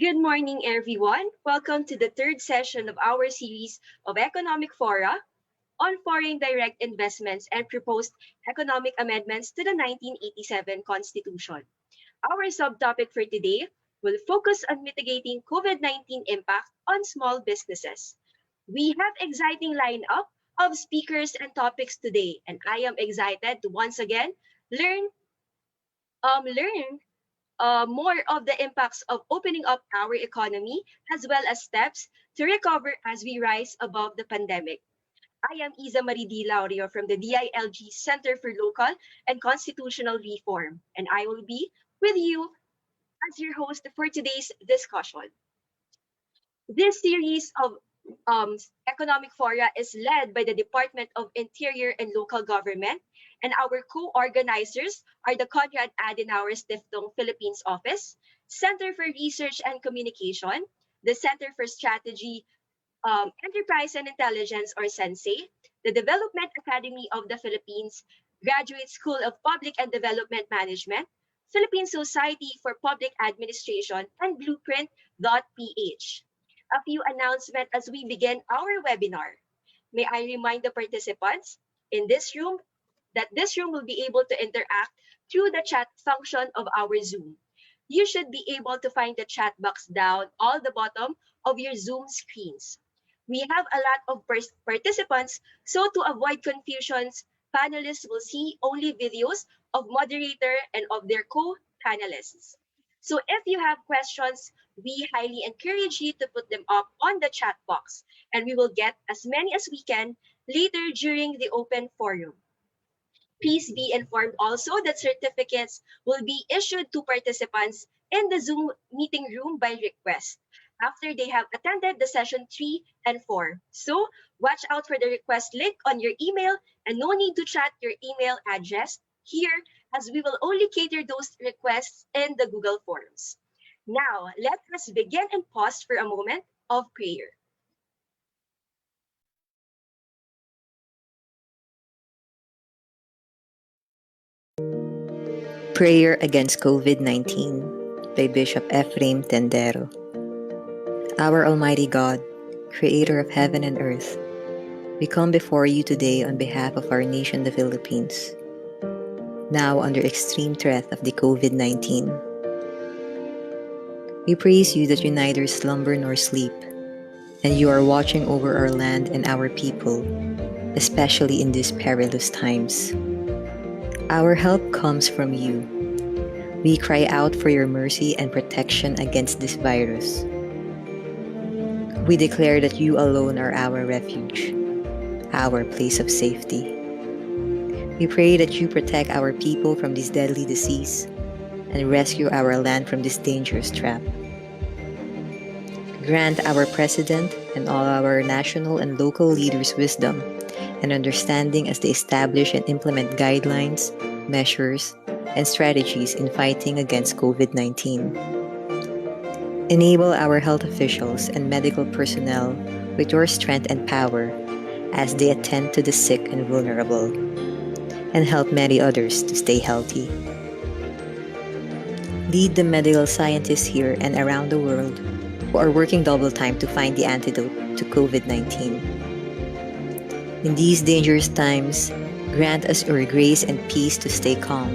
Good morning, everyone. Welcome to the third session of our series of Economic Fora on foreign direct investments and proposed economic amendments to the 1987 Constitution. Our subtopic for today will focus on mitigating COVID-19 impact on small businesses. We have exciting lineup of speakers and topics today, and I am excited to once again learn learn more of the impacts of opening up our economy, as well as steps to recover as we rise above the pandemic. I am Izza Laurio from the DILG Center for Local and Constitutional Reform, and I will be with you as your host for today's discussion. This series of um, economic fora is led by the Department of Interior and Local Government, and our co-organizers are the Konrad-Adenauer-Stiftung Philippines Office, Center for Research and Communication, the Center for Strategy, Enterprise and Intelligence, or SENSE, the Development Academy of the Philippines, Graduate School of Public and Development Management, Philippine Society for Public Administration, and Blueprint.ph. A few announcements as we begin our webinar. May I remind the participants in this room that this room will be able to interact through the chat function of our Zoom. You should be able to find the chat box down all the bottom of your Zoom screens. We have a lot of participants, so to avoid confusions, panelists will see only videos of moderator and of their co-panelists. So if you have questions, we highly encourage you to put them up on the chat box, and we will get as many as we can later during the open forum. Please be informed also that certificates will be issued to participants in the Zoom meeting room by request after they have attended the session 3 and 4. So watch out for the request link on your email, and no need to chat your email address here, as we will only cater those requests in the Google Forms. Now, let us begin and pause for a moment of prayer. Prayer Against COVID-19 by Bishop Ephraim Tendero. Our Almighty God, Creator of heaven and earth, we come before you today on behalf of our nation, the Philippines, now under extreme threat of the COVID-19. We praise you that you neither slumber nor sleep, and you are watching over our land and our people, especially in these perilous times. Our help comes from you. We cry out for your mercy and protection against this virus. We declare that you alone are our refuge, our place of safety. We pray that you protect our people from this deadly disease and rescue our land from this dangerous trap. Grant our President and all our national and local leaders wisdom and understanding as they establish and implement guidelines, measures, and strategies in fighting against COVID-19. Enable our health officials and medical personnel with your strength and power as they attend to the sick and vulnerable, and help many others to stay healthy. Lead the medical scientists here and around the world who are working double time to find the antidote to COVID-19. In these dangerous times, grant us your grace and peace to stay calm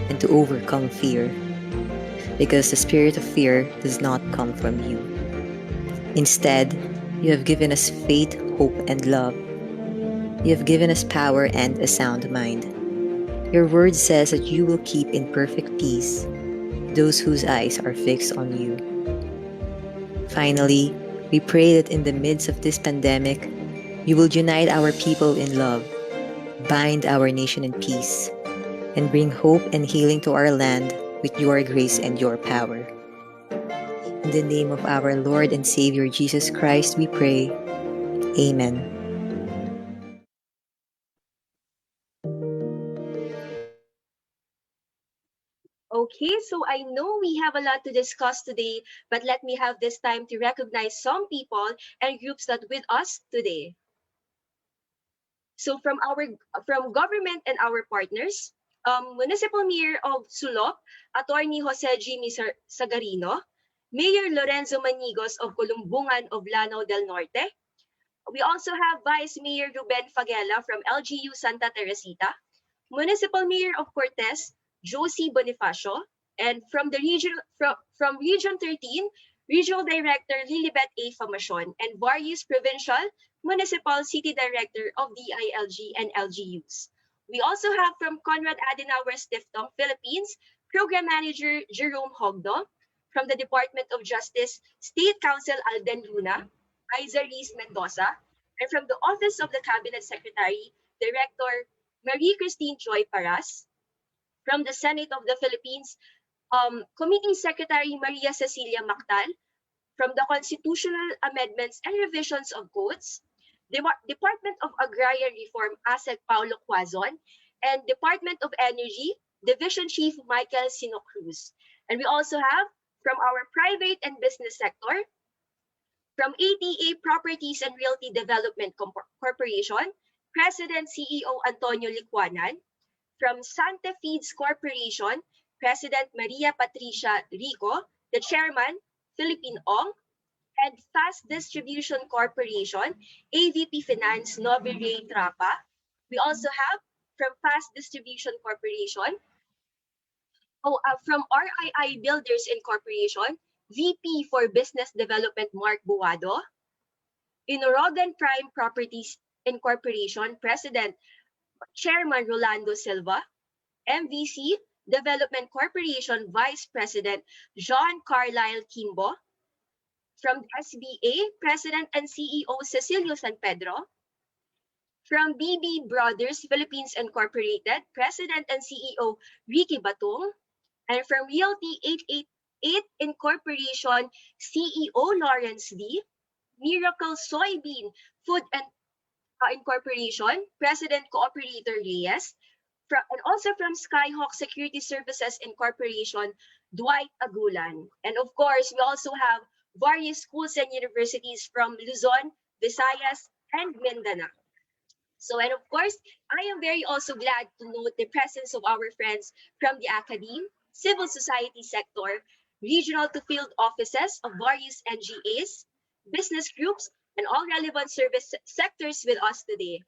and to overcome fear, because the spirit of fear does not come from you. Instead, you have given us faith, hope, and love. You have given us power and a sound mind. Your word says that you will keep in perfect peace those whose eyes are fixed on you. Finally, we pray that in the midst of this pandemic, you will unite our people in love, bind our nation in peace, and bring hope and healing to our land with your grace and your power. In the name of our Lord and Savior Jesus Christ, we pray. Amen. Okay, so I know we have a lot to discuss today, but let me have this time to recognize some people and groups that with us today. So from government and our partners, Municipal Mayor of Sulok, Attorney Jose Jimmy Sagarino, Mayor Lorenzo Manigos of Columbungan of Lanao del Norte. We also have Vice Mayor Ruben Fagela from LGU Santa Teresita, Municipal Mayor of Cortez, Josie Bonifacio, and from Region 13, Regional Director Lilibet A. Famashon, and various provincial, municipal, city director of DILG and LGUs. We also have from Konrad-Adenauer-Stiftung, Philippines, Program Manager Jerome Hogdo, from the Department of Justice, State Counsel Alden Luna, Izza Reese Mendoza, and from the Office of the Cabinet Secretary, Director Marie Christine Joy Paras, from the Senate of the Philippines, Committee Secretary Maria Cecilia Mactal, from the Constitutional Amendments and Revisions of Codes, Department of Agrarian Reform Asec Paulo Quazon, and Department of Energy, Division Chief Michael Sino Cruz. And we also have from our private and business sector, from ATA Properties and Realty Development Corporation, President CEO Antonio Licuanan, from Sante Feeds Corporation, President Maria Patricia Rico, the Chairman, Philippine Ong, and Fast Distribution Corporation, AVP Finance Novi Ray Trapa. We also have from Fast Distribution Corporation, from RII Builders Incorporation, VP for Business Development Mark Buado, Inorogan Prime Properties Incorporation, President Chairman Rolando Silva, MVC Development Corporation Vice President John Carlisle Kimbo, from SBA, President and CEO Cecilio San Pedro, from BB Brothers Philippines Incorporated, President and CEO Ricky Batung, and from Realty 888 Incorporation CEO Lawrence D, Miracle Soybean Food and Incorporation, President Cooperator Reyes, and also from Skyhawk Security Services Incorporation, Dwight Agulan. And of course, we also have various schools and universities from Luzon, Visayas, and Mindanao. So, and of course, I am very also glad to note the presence of our friends from the academe, civil society sector, regional to field offices of various NGAs, business groups, and all relevant service sectors with us today.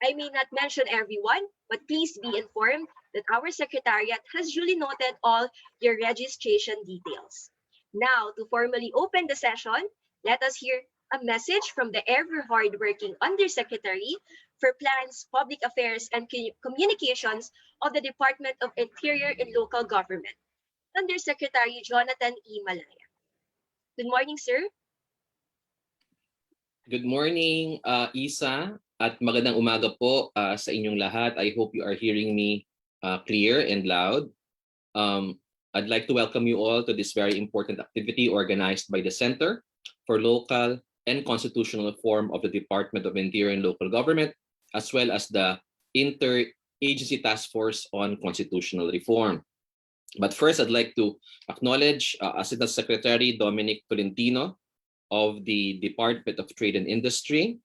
I may not mention everyone, but please be informed that our secretariat has duly noted all your registration details. Now, to formally open the session, let us hear a message from the ever hardworking Undersecretary for Plans, Public Affairs, and Communications of the Department of Interior and Local Government, Undersecretary Jonathan E. Malaya. Good morning, sir. Good morning, Izza, at magandang umaga po sa inyong lahat. I hope you are hearing me clear and loud. I'd like to welcome you all to this very important activity organized by the Center for Local and Constitutional Reform of the Department of Interior and Local Government, as well as the Interagency Task Force on Constitutional Reform. But first, I'd like to acknowledge Assistant Secretary Dominic Tolentino of the Department of Trade and Industry,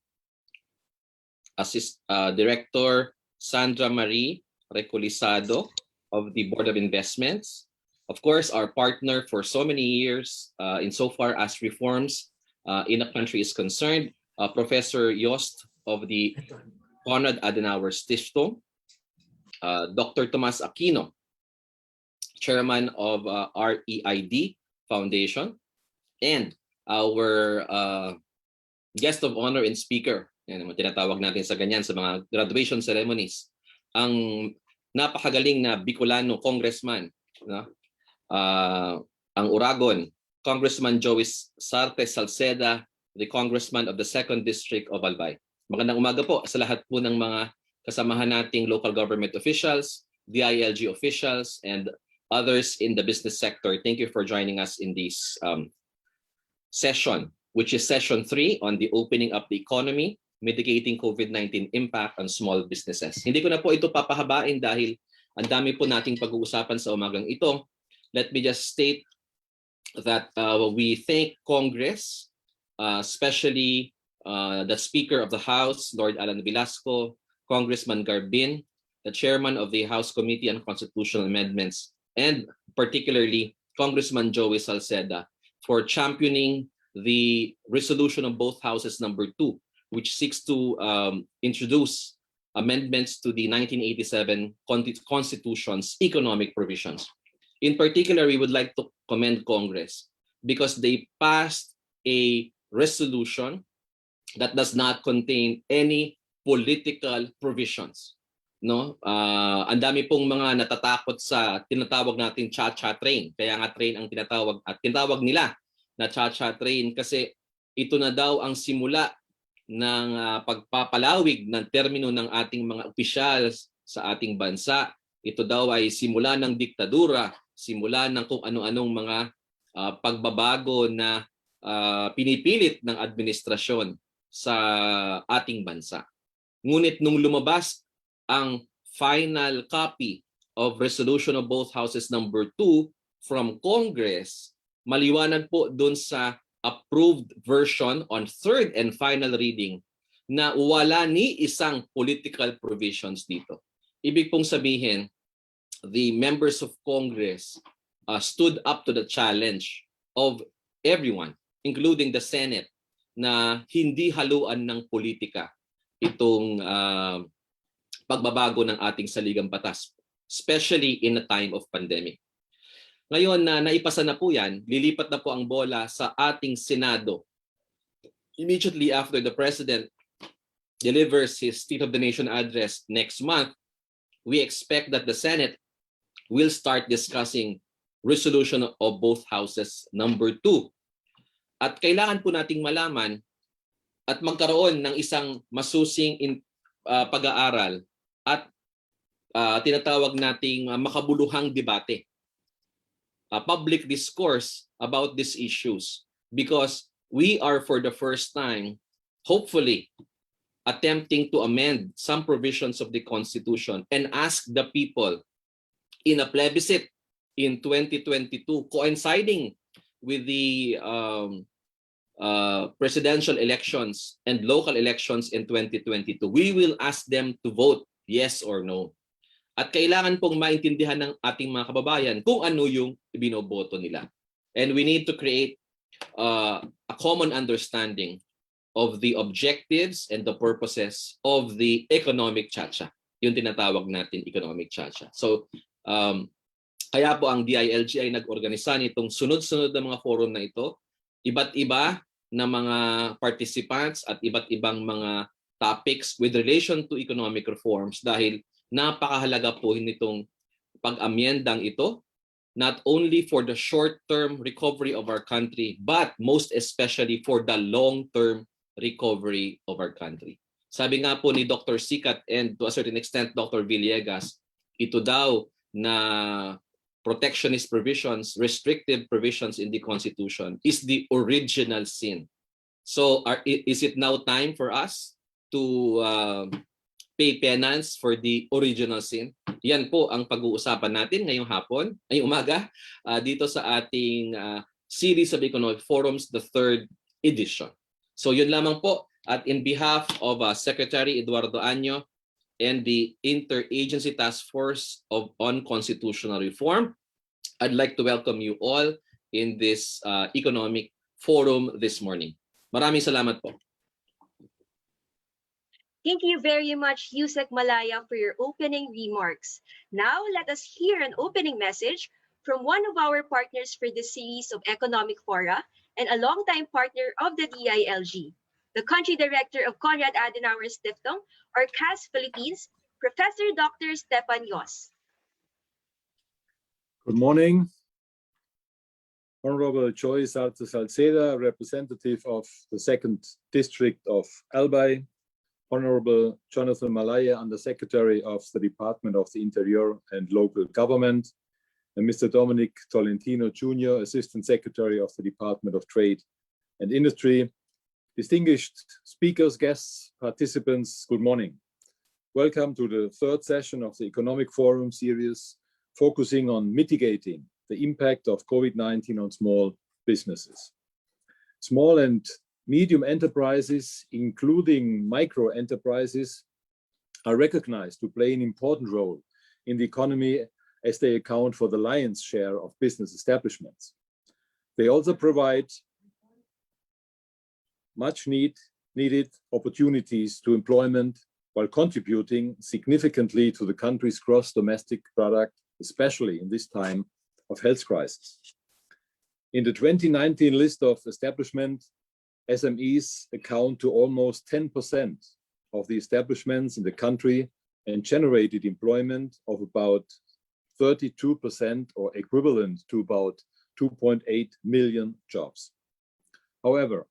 Director Sandra Marie Recolizado of the Board of Investments, of course, our partner for so many years insofar as reforms in the country is concerned, Professor Jost of the Konrad-Adenauer-Stiftung, Dr. Tomas Aquino, Chairman of REID Foundation, and our guest of honor and speaker, yan naman tinatawag natin sa ganyan sa mga graduation ceremonies, ang napakagaling na Bicolano congressman, no? Ang Uragon, Congressman Jost Sarte Salceda, the congressman of the 2nd District of Albay. Magandang umaga po sa lahat po ng mga kasamahan nating local government officials, DILG officials, and others in the business sector. Thank you for joining us in this session, which is session 3 on the opening up the economy, mitigating COVID-19 impact on small businesses. Hindi ko na po ito papahabain dahil ang dami po nating pag-uusapan sa umagang ito. Let me just state that we thank Congress, especially the Speaker of the House, Lord Alan Velasco, Congressman Garbin, the Chairman of the House Committee on Constitutional Amendments, and particularly Congressman Joey Salceda for championing the resolution of both houses number 2, which seeks to introduce amendments to the 1987 Constitution's economic provisions. In particular, we would like to commend Congress because they passed a resolution that does not contain any political provisions. No, ang dami pong mga natatakot sa tinatawag natin cha-cha train. Kaya nga train ang tinatawag at tinatawag nila na cha-cha train kasi ito na daw ang simula ng pagpapalawig ng termino ng ating mga opisyal sa ating bansa. Ito daw ay simula ng diktadura, simula ng kung ano-anong mga pagbabago na pinipilit ng administrasyon sa ating bansa. Ngunit nung lumabas ang final copy of resolution of both houses number 2 from Congress, maliwanag po doon sa approved version on third and final reading na wala ni isang political provisions dito. Ibig pong sabihin, the members of Congress stood up to the challenge of everyone, including the Senate, na hindi haluan ng politika itong pagbabago ng ating saligang batas, especially in a time of pandemic. Ngayon na naipasa na po yan, lilipat na po ang bola sa ating Senado. Immediately after the President delivers his State of the Nation address next month, we expect that the Senate will start discussing resolution of both houses number 2. At kailangan po nating malaman at magkaroon ng isang masusing pag-aaral at tinatawag nating makabuluhang debate, public discourse about these issues, because we are for the first time, hopefully, attempting to amend some provisions of the Constitution and ask the people in a plebiscite in 2022, coinciding with the presidential elections and local elections in 2022. We will ask them to vote yes or no. At kailangan pong maintindihan ng ating mga kababayan kung ano yung binoboto nila. And we need to create a common understanding of the objectives and the purposes of the economic chacha. Yung tinatawag natin economic chacha. So, kaya po ang DILG ay nag-organisa nitong sunod-sunod na mga forum na ito. Iba't iba na mga participants at iba't ibang mga topics with relation to economic reforms dahil napakahalaga po nitong pag-amyendang ito, not only for the short-term recovery of our country, but most especially for the long-term recovery of our country. Sabi nga po ni Dr. Sikat and to a certain extent Dr. Villegas, ito daw na protectionist provisions, restrictive provisions in the Constitution is the original sin. So is it now time for us to pay penance for the original sin? Yan po ang pag-uusapan natin ngayong hapon, ngayong umaga, dito sa ating series of economic forums, the 3rd edition. So yun lamang po. At in behalf of Secretary Eduardo Año and the Interagency Task Force on Constitutional Reform, I'd like to welcome you all in this economic forum this morning. Maraming salamat po. Thank you very much, Usec Malaya, for your opening remarks. Now, let us hear an opening message from one of our partners for this series of economic fora and a longtime partner of the DILG, the Country Director of Konrad-Adenauer-Stiftung, or CAS Philippines, Professor Dr. Stefan Jost. Good morning. Honorable Joy Sarte Salceda, representative of the 2nd District of Albay, Honorable Jonathan Malaya, Undersecretary of the Department of the Interior and Local Government, and Mr. Dominic Tolentino, Jr., Assistant Secretary of the Department of Trade and Industry. Distinguished speakers, guests, participants, good morning. Welcome to the 3rd session of the Economic Forum series, focusing on mitigating the impact of COVID-19 on small businesses. Small and medium enterprises, including micro enterprises, are recognized to play an important role in the economy as they account for the lion's share of business establishments. They also provide much needed opportunities to employment while contributing significantly to the country's gross domestic product, especially in this time of health crisis. In the 2019 list of establishment, SMEs account to almost 10% of the establishments in the country and generated employment of about 32% or equivalent to about 2.8 million jobs. However,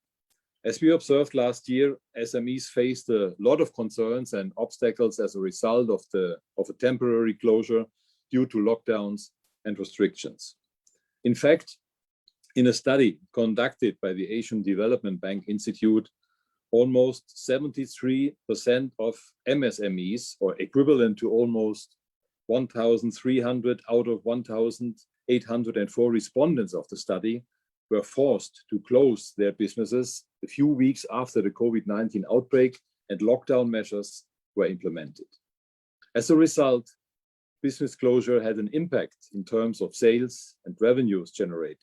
as we observed last year, SMEs faced a lot of concerns and obstacles as a result of a temporary closure due to lockdowns and restrictions. In fact, in a study conducted by the Asian Development Bank Institute, almost 73% of MSMEs, or equivalent to almost 1,300 out of 1,804 respondents of the study, were forced to close their businesses a few weeks after the COVID-19 outbreak and lockdown measures were implemented. As a result, business closure had an impact in terms of sales and revenues generated.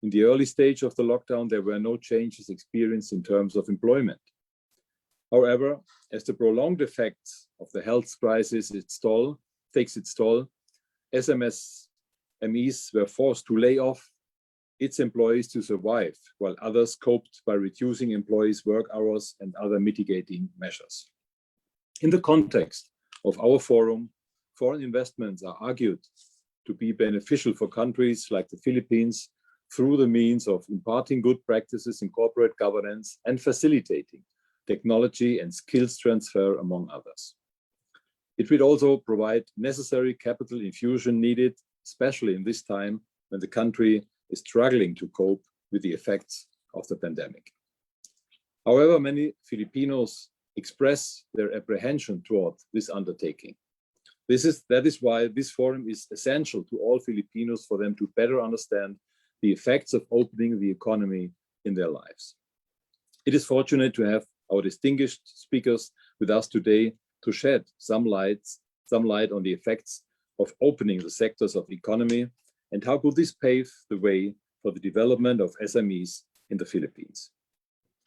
In the early stage of the lockdown, there were no changes experienced in terms of employment. However, as the prolonged effects of the health crisis takes its toll, SMEs were forced to lay off its employees to survive, while others coped by reducing employees' work hours and other mitigating measures. In the context of our forum, foreign investments are argued to be beneficial for countries like the Philippines through the means of imparting good practices in corporate governance and facilitating technology and skills transfer, among others. It will also provide necessary capital infusion needed, especially in this time when the country is struggling to cope with the effects of the pandemic. However, many Filipinos express their apprehension toward this undertaking. That is why this forum is essential to all Filipinos, for them to better understand the effects of opening the economy in their lives. It is fortunate to have our distinguished speakers with us today to shed some light on the effects of opening the sectors of the economy and how could this pave the way for the development of SMEs in the Philippines.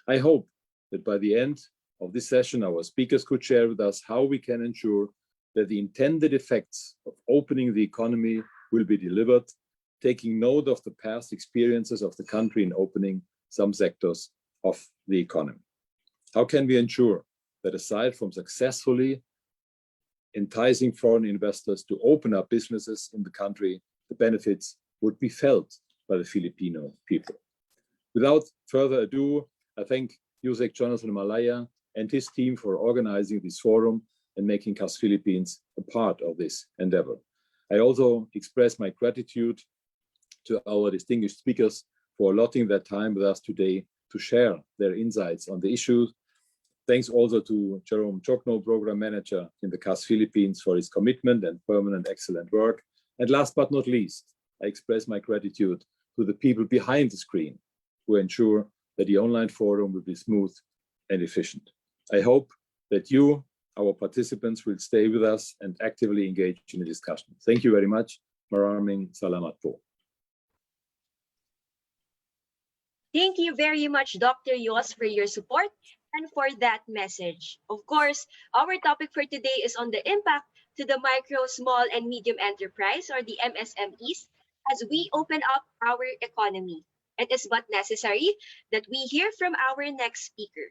I hope that by the end of this session, our speakers could share with us how we can ensure that the intended effects of opening the economy will be delivered, taking note of the past experiences of the country in opening some sectors of the economy. How can we ensure that aside from successfully enticing foreign investors to open up businesses in the country, the benefits would be felt by the Filipino people? Without further ado, I thank Usec Jonathan Malaya and his team for organizing this forum and making CAS Philippines a part of this endeavor. I also express my gratitude to our distinguished speakers for allotting their time with us today to share their insights on the issues. Thanks also to Jerome Chokno, Program Manager in the CAS Philippines, for his commitment and permanent excellent work. And last but not least, I express my gratitude to the people behind the screen who ensure that the online forum will be smooth and efficient. I hope that you, our participants, will stay with us and actively engage in the discussion. Thank you very much. Maraming salamat po. Thank you very much, Dr. Jost, for your support and for that message. Of course, our topic for today is on the impact to the micro, small, and medium enterprise, or the MSMEs, as we open up our economy. It is but necessary that we hear from our next speaker.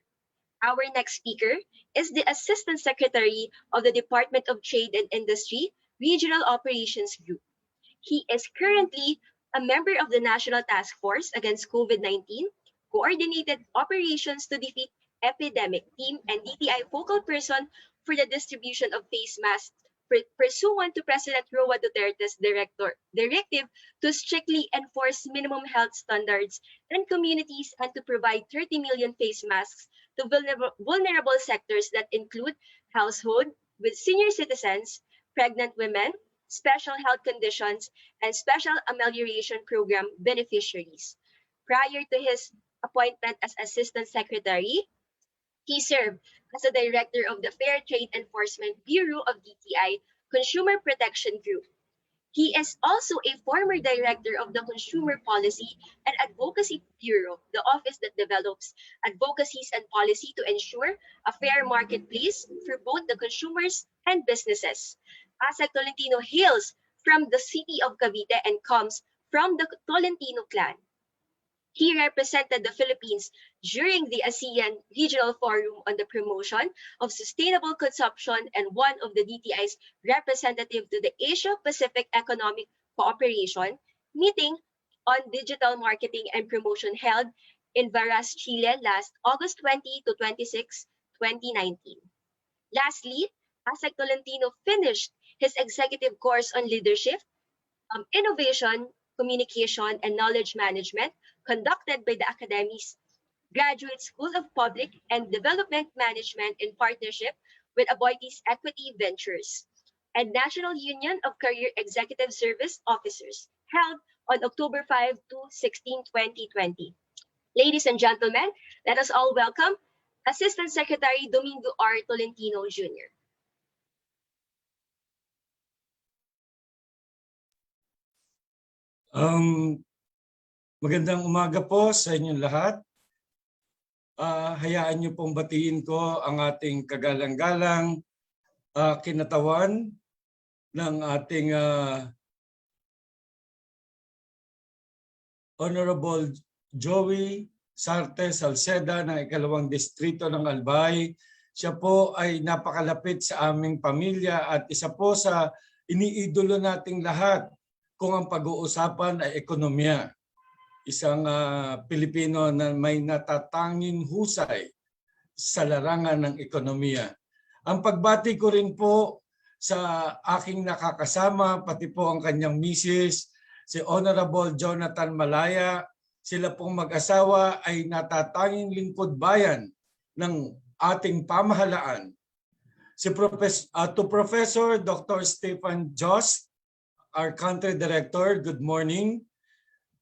Our next speaker is the Assistant Secretary of the Department of Trade and Industry, Regional Operations Group. He is currently a member of the National Task Force Against COVID-19, Coordinated Operations to Defeat Epidemic Team, and DTI Focal Person for the distribution of face masks pursuant to President Roa Duterte's directive to strictly enforce minimum health standards in communities and to provide 30 million face masks to vulnerable sectors that include household with senior citizens, pregnant women, special health conditions, and special amelioration program beneficiaries. Prior to his appointment as Assistant Secretary, he served as the Director of the Fair Trade Enforcement Bureau of DTI Consumer Protection Group. He is also a former director of the Consumer Policy and Advocacy Bureau, the office that develops advocacies and policy to ensure a fair marketplace for both the consumers and businesses. Asec Tolentino hails from the city of Cavite and comes from the Tolentino clan. He represented the Philippines during the ASEAN Regional Forum on the Promotion of Sustainable Consumption and one of the DTI's representative to the Asia-Pacific Economic Cooperation meeting on digital marketing and promotion held in Varas, Chile last August 20 to 26, 2019. Lastly, Asec Tolentino finished his executive course on leadership, innovation, communication, and knowledge management conducted by the Academy's Graduate School of Public and Development Management in partnership with Aboitiz Equity Ventures and National Union of Career Executive Service Officers, held on October 5 to 16, 2020. Ladies and gentlemen, let us all welcome Assistant Secretary Domingo R. Tolentino Jr. Magandang umaga po sa inyong lahat. Hayaan niyo pong batiin ko ang ating kagalang-galang kinatawan ng ating Honorable Joey Sarte Salceda ng ikalawang distrito ng Albay. Siya po ay napakalapit sa aming pamilya at isa po sa iniidolo nating lahat kung ang pag-uusapan ay ekonomiya. Isang Pilipino na may natatanging husay sa larangan ng ekonomiya. Ang pagbati ko rin po sa aking nakakasama, pati po ang kanyang misis, si Honorable Jonathan Malaya. Sila pong mag-asawa ay natatanging lingkod bayan ng ating pamahalaan. To Professor Dr. Stefan Jost, our country director, good morning.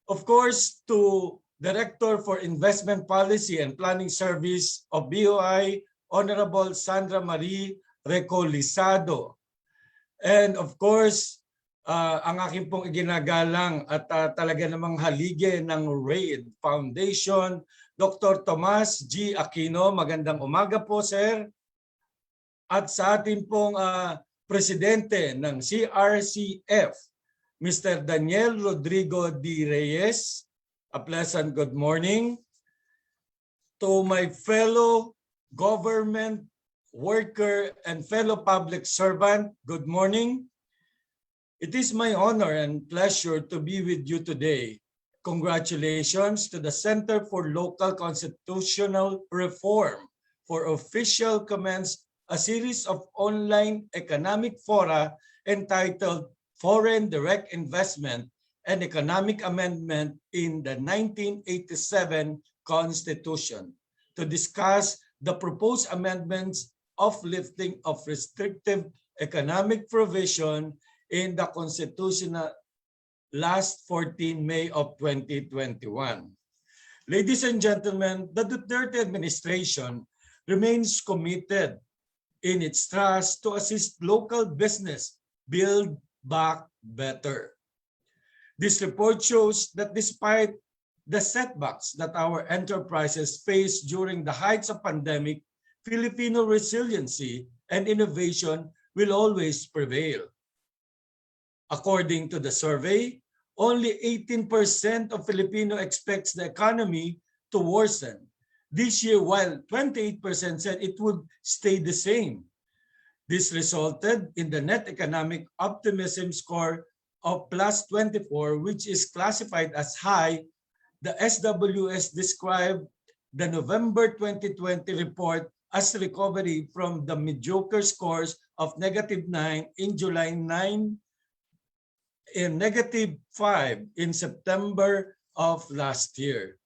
Of course, to Director for Investment Policy and Planning Service of BOI, Honorable Sandra Marie Recolizado. And of course, ang aking pong iginagalang at talaga namang haligi ng REID Foundation, Dr. Tomas G. Aquino. Magandang umaga po, sir. At sa ating pong Presidente ng CRCF, Mr. Daniel Rodrigo D. Reyes, a pleasant good morning. To my fellow government worker and fellow public servant, good morning. It is my honor and pleasure to be with you today. Congratulations to the Center for Local Constitutional Reform for official commence a series of online economic fora entitled Foreign Direct Investment and Economic Amendment in the 1987 Constitution to discuss the proposed amendments of lifting of restrictive economic provision in the Constitution last 14 May of 2021. Ladies and gentlemen, the Duterte administration remains committed in its trust to assist local business build back better. This report shows that despite the setbacks that our enterprises faced during the heights of pandemic, Filipino resiliency and innovation will always prevail. According to the survey, only 18% of Filipino expects the economy to worsen this year, while 28% said it would stay the same. This resulted in the net economic optimism score of plus 24, which is classified as high. The SWS described the November 2020 report as recovery from the mediocre scores of -9 in July 9 and -5 in September of last year.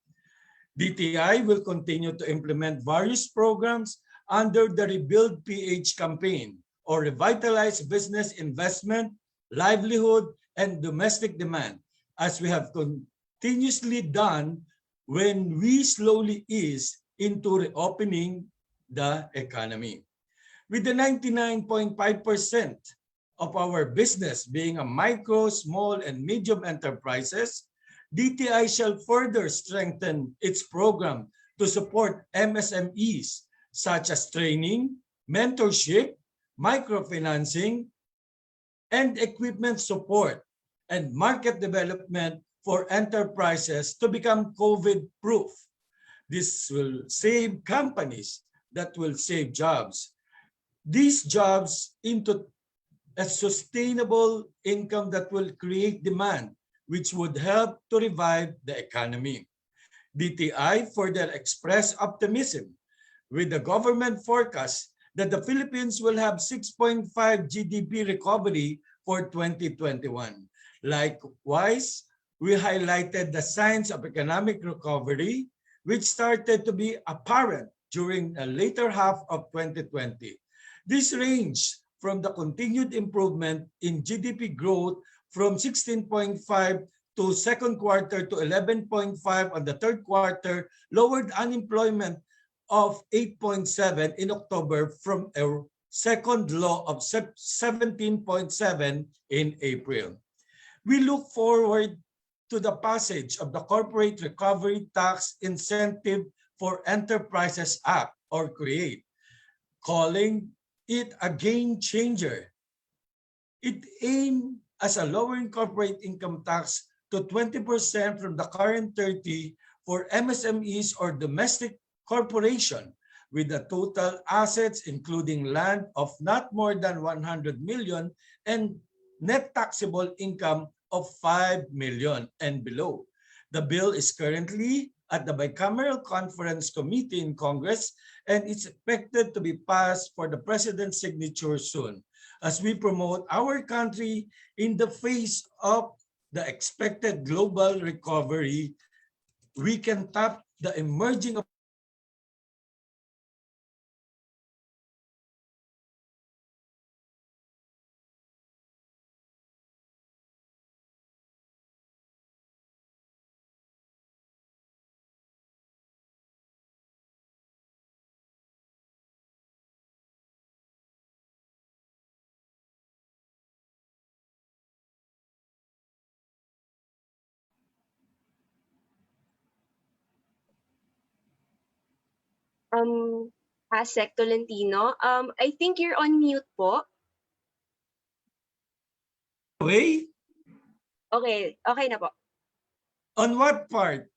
DTI will continue to implement various programs under the Rebuild PH campaign, or Revitalize Business Investment, Livelihood, and Domestic Demand, as we have continuously done when we slowly ease into reopening the economy. With the 99.5% of our business being a micro, small, and medium enterprises, DTI shall further strengthen its program to support MSMEs such as training, mentorship, microfinancing, and equipment support and market development for enterprises to become COVID-proof. This will save companies, that will save jobs. These jobs into a sustainable income that will create demand, which would help to revive the economy. DTI further expressed optimism with the government forecast that the Philippines will have 6.5 GDP recovery for 2021. Likewise, we highlighted the signs of economic recovery, which started to be apparent during the later half of 2020. This ranged from the continued improvement in GDP growth from 16.5 to second quarter to 11.5 on the third quarter, lowered unemployment of 8.7 in October from a second low of 17.7 in April. We look forward to the passage of the Corporate Recovery Tax Incentive for Enterprises Act, or CREATE, calling it a game changer. It aimed as a lowering corporate income tax to 20% from the current 30% for MSMEs or domestic corporation with the total assets including land of not more than 100 million and net taxable income of 5 million and below. The bill is currently at the Bicameral Conference Committee in Congress and it's expected to be passed for the President's signature soon. As we promote our country in the face of the expected global recovery, we can tap the emerging Asec Tolentino, I think you're on mute po. way. Okay, okay na po. On what part?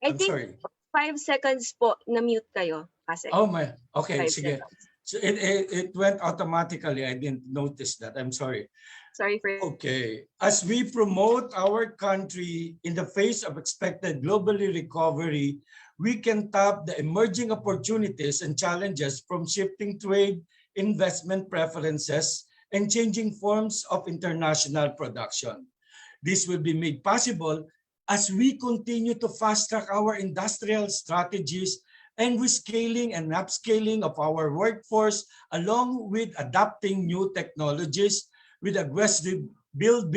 I I'm think sorry. 5 seconds po na mute kayo, Asec. Oh my, okay, 5 sige. seconds. So it went automatically. I didn't notice that. I'm sorry. Sorry for Okay. As we promote our country in the face of expected globally recovery, we can tap the emerging opportunities and challenges from shifting trade, investment preferences, and changing forms of international production. This will be made possible as we continue to fast-track our industrial strategies and rescaling and upscaling of our workforce, along with adopting new technologies with aggressive build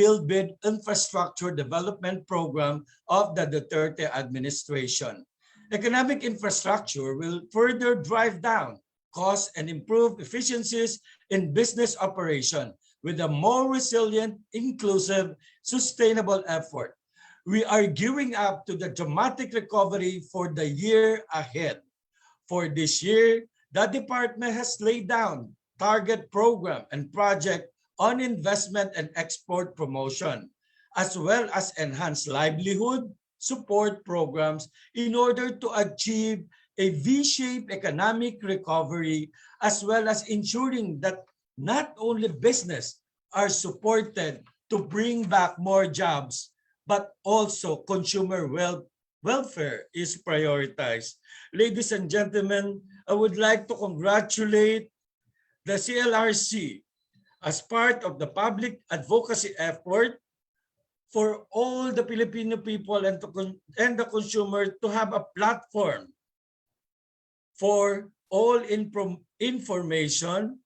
infrastructure development program of the Duterte administration. Economic infrastructure will further drive down costs and improve efficiencies in business operation with a more resilient, inclusive, sustainable effort. We are gearing up to the dramatic recovery for the year ahead. For this year, the department has laid down target program and project on investment and export promotion, as well as enhanced livelihood support programs in order to achieve a V-shaped economic recovery, as well as ensuring that not only business are supported to bring back more jobs, but also consumer welfare is prioritized. Ladies and gentlemen, I would like to congratulate the CLRC as part of the public advocacy effort for all the Filipino people and the consumer to have a platform for all information,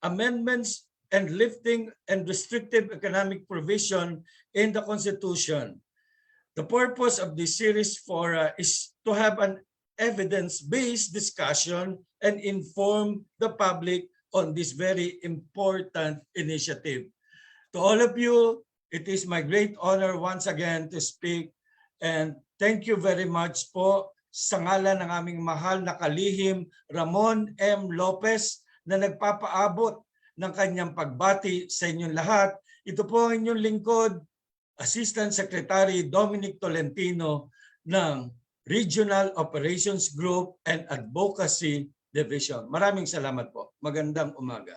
amendments, and lifting and restrictive economic provision in the Constitution. The purpose of this series Fora is to have an evidence-based discussion and inform the public on this very important initiative. To all of you, it is my great honor once again to speak, and thank you very much po sa ngalan ng aming mahal na kalihim, Ramon M. Lopez, na nagpapaabot ng kanyang pagbati sa inyong lahat. Ito po ang inyong lingkod, Assistant Secretary Dominic Tolentino ng Regional Operations Group and Advocacy Division. Maraming salamat po. Magandang umaga.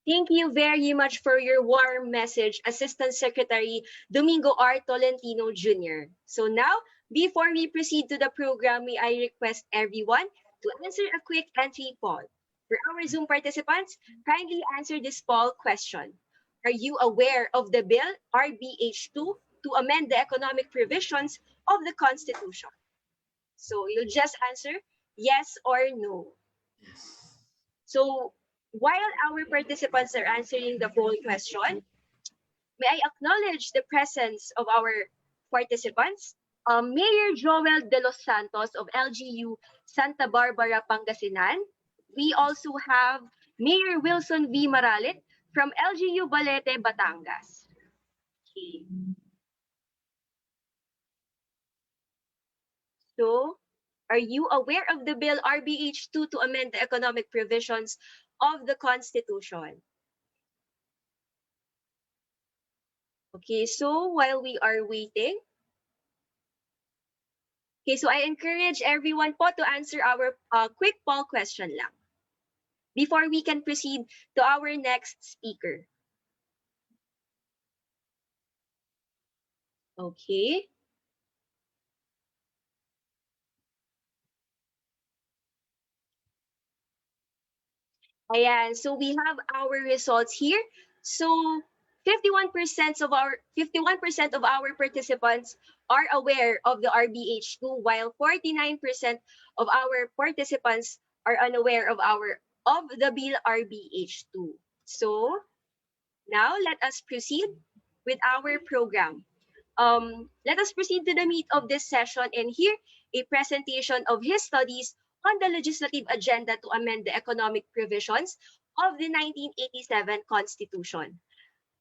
Thank you very much for your warm message, Assistant Secretary Domingo R. Tolentino Jr. So now, before we proceed to the program, may I request everyone to answer a quick entry poll. For our Zoom participants, kindly answer this poll question. Are you aware of the bill RBH2 to amend the economic provisions of the Constitution? So you'll just answer yes or no. So while our participants are answering the poll question, may I acknowledge the presence of our participants? Mayor Joel de los Santos of LGU Santa Barbara, Pangasinan. We also have Mayor Wilson V. Maralit from LGU Balete, Batangas. Okay. So, are you aware of the bill RBH2 to amend the economic provisions of the Constitution? Okay, so while we are waiting, okay, so I encourage everyone po to answer our quick poll question lang before we can proceed to our next speaker. Okay. Ayan, so we have our results here. So 51% of our participants are aware of the RBH2, while 49% of our participants are unaware of the bill RBH2. So now let us proceed with our program. Let us proceed to the meat of this session and hear a presentation of his studies on the legislative agenda to amend the economic provisions of the 1987 Constitution.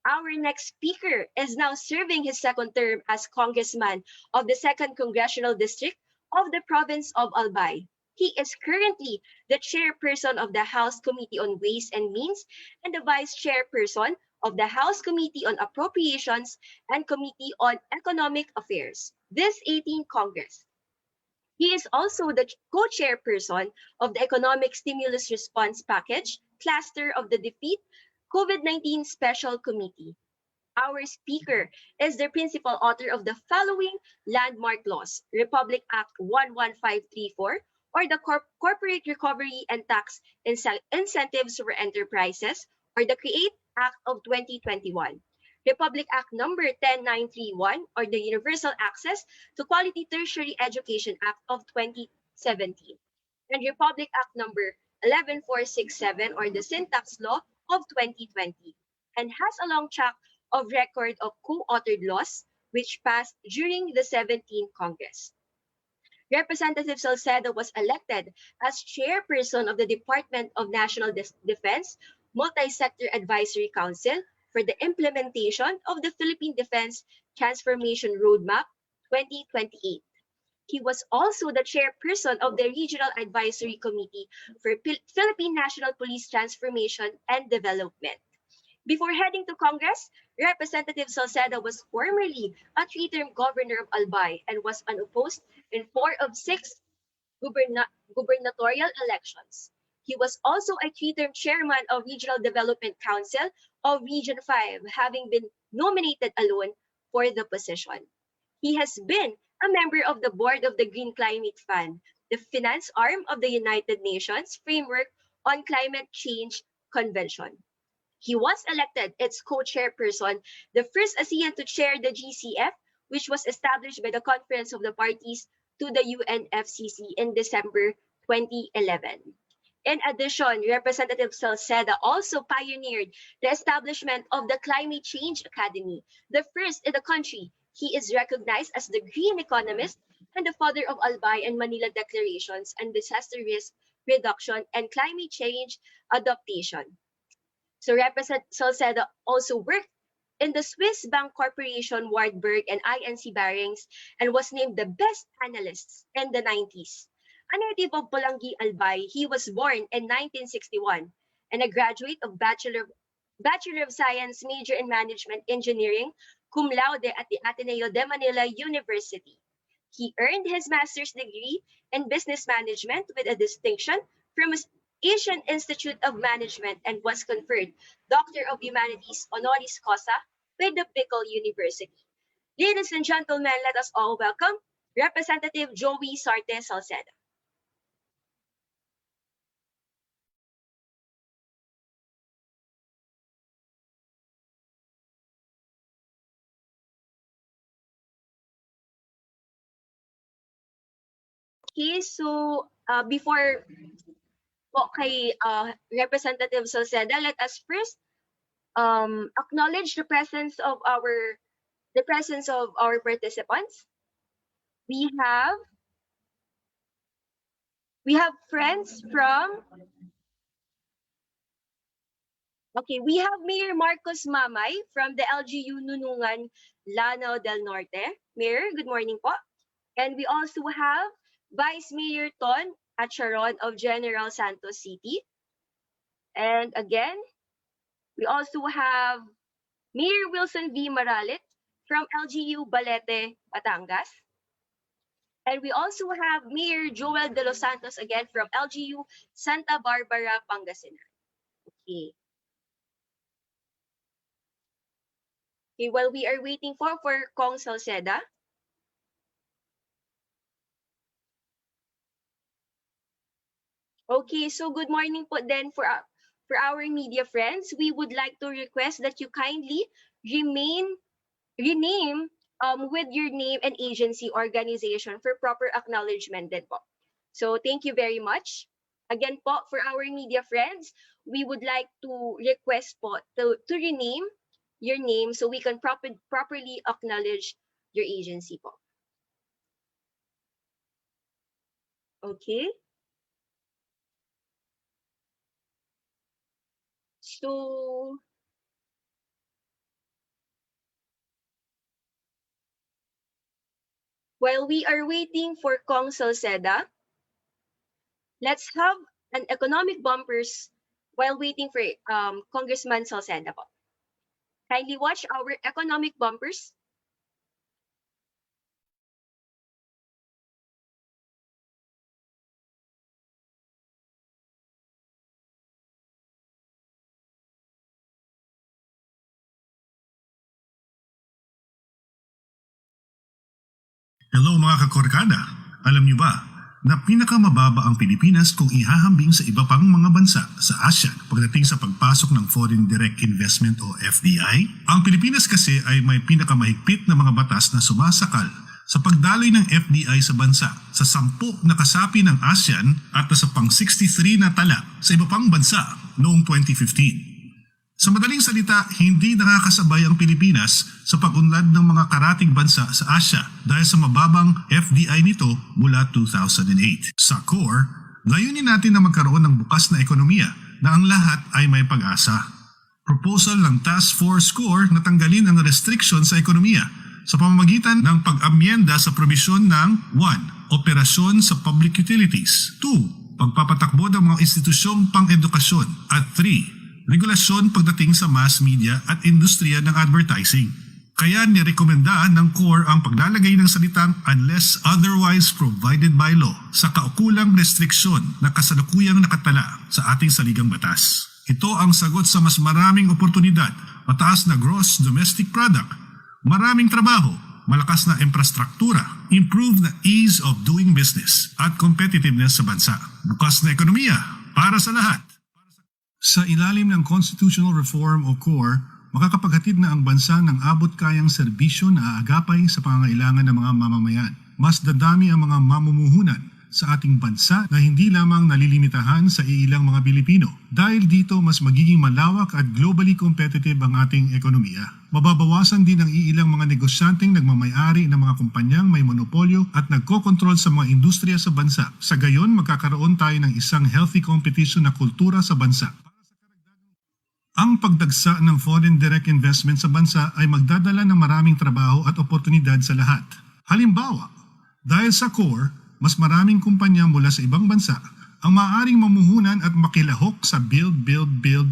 Our next speaker is now serving his second term as congressman of the 2nd Congressional District of the province of Albay. He is currently the chairperson of the House Committee on Ways and Means and the vice chairperson of the House Committee on Appropriations and Committee on Economic Affairs, this 18th Congress. He is also the co-chairperson of the Economic Stimulus Response Package, cluster of the Defeat COVID-19 Special Committee. Our speaker is the principal author of the following landmark laws: Republic Act 11534, or the Corporate Recovery and Tax Incentives for Enterprises, or the CREATE Act of 2021. Republic Act number 10931, or the Universal Access to Quality Tertiary Education Act of 2017, and Republic Act number 11467, or the Syntax Law of 2020, and has a long track of record of co-authored laws which passed during the 17th Congress. Representative Salceda was elected as chairperson of the Department of National Defense Multi-Sector Advisory Council for the implementation of the Philippine Defense Transformation Roadmap 2028. He was also the chairperson of the Regional Advisory Committee for Philippine National Police Transformation and Development. Before heading to Congress, Representative Salceda was formerly a 3-term governor of Albay and was unopposed in 4 of 6 gubernatorial elections. He was also a 3-term chairman of Regional Development Council of Region 5, having been nominated alone for the position. He has been a member of the board of the Green Climate Fund, the finance arm of the United Nations Framework on Climate Change Convention. He was elected its co-chairperson, the first ASEAN to chair the GCF, which was established by the Conference of the Parties to the UNFCCC in December 2011. In addition, Representative Salceda also pioneered the establishment of the Climate Change Academy, the first in the country. He is recognized as the green economist and the father of Albay and Manila Declarations and Disaster Risk reduction and climate change adaptation. So Representative Salceda also worked in the Swiss Bank Corporation Wartburg and INC Barings and was named the best analysts in the 90s. A native of Pulangi, Albay, he was born in 1961 and a graduate of Bachelor of Science major in Management Engineering, cum laude at the Ateneo de Manila University. He earned his master's degree in business management with a distinction from Asian Institute of Management and was conferred Doctor of Humanities honoris causa with the Bicol University. Ladies and gentlemen, let us all welcome Representative Joey Sarte Salceda. Okay, so before kay Representative Salceda, let us first acknowledge the presence of our participants. We have friends from. Okay, we have Mayor Marcos Mamay from the LGU Nunungan, Lanao del Norte. Mayor, good morning po. And we also have Vice Mayor Ton Acharon of General Santos City. And again, we also have Mayor Wilson V. Maralit from LGU Balete, Batangas. And we also have Mayor Joel De Los Santos again from LGU Santa Barbara, Pangasinan. Okay. Okay, while we are waiting for Kong Salceda. Okay, so good morning po then for our media friends. We would like to request that you kindly rename with your name and agency organization for proper acknowledgement din po. So thank you very much. Again po, for our media friends, we would like to request po to rename your name so we can properly acknowledge your agency po. Okay. So while we are waiting for Kong Salceda, let's have an economic bumpers while waiting for Congressman Salceda po. Kindly watch our economic bumpers. Hello mga kakorkada! Alam niyo ba na pinakamababa ang Pilipinas kung ihahambing sa iba pang mga bansa sa ASEAN pagdating sa pagpasok ng Foreign Direct Investment o FDI? Ang Pilipinas kasi ay may pinakamahigpit na mga batas na sumasakal sa pagdaloy ng FDI sa bansa sa 10 na kasapi ng ASEAN at nasa pang 63 na tala sa iba pang bansa noong 2015. Sa madaling salita, hindi nakakasabay ang Pilipinas sa pag-unlad ng mga karating bansa sa Asia dahil sa mababang FDI nito mula 2008. Sa core, layunin natin na magkaroon ng bukas na ekonomiya na ang lahat ay may pag-asa. Proposal ng Task Force Core na tanggalin ang restriction sa ekonomiya sa pamamagitan ng pag-amyenda sa probisyon ng 1. Operasyon sa public utilities, 2. Pagpapatakbo ng mga institusyong pang-edukasyon at 3. Regulasyon pagdating sa mass media at industriya ng advertising. Kaya nirekomenda ng CORE ang paglalagay ng salitang unless otherwise provided by law sa kaukulang restriksyon na kasalukuyang nakatala sa ating saligang batas. Ito ang sagot sa mas maraming oportunidad, mataas na gross domestic product, maraming trabaho, malakas na infrastruktura, improve na ease of doing business at competitiveness sa bansa. Bukas na ekonomiya para sa lahat. Sa ilalim ng Constitutional Reform o CORE, makakapaghatid na ang bansa ng abot-kayang serbisyo na aagapay sa pangangailangan ng mga mamamayan. Mas dadami ang mga mamumuhunan sa ating bansa na hindi lamang nalilimitahan sa iilang mga Pilipino. Dahil dito mas magiging malawak at globally competitive ang ating ekonomiya. Mababawasan din ang iilang mga negosyanteng nagmamayari ng mga kumpanyang may monopolyo at nagkokontrol sa mga industriya sa bansa. Sa gayon, magkakaroon tayo ng isang healthy competition na kultura sa bansa. Ang pagdagsa ng foreign direct investment sa bansa ay magdadala ng maraming trabaho at oportunidad sa lahat. Halimbawa, dahil sa core, mas maraming kumpanya mula sa ibang bansa ang maaaring mamuhunan at makilahok sa build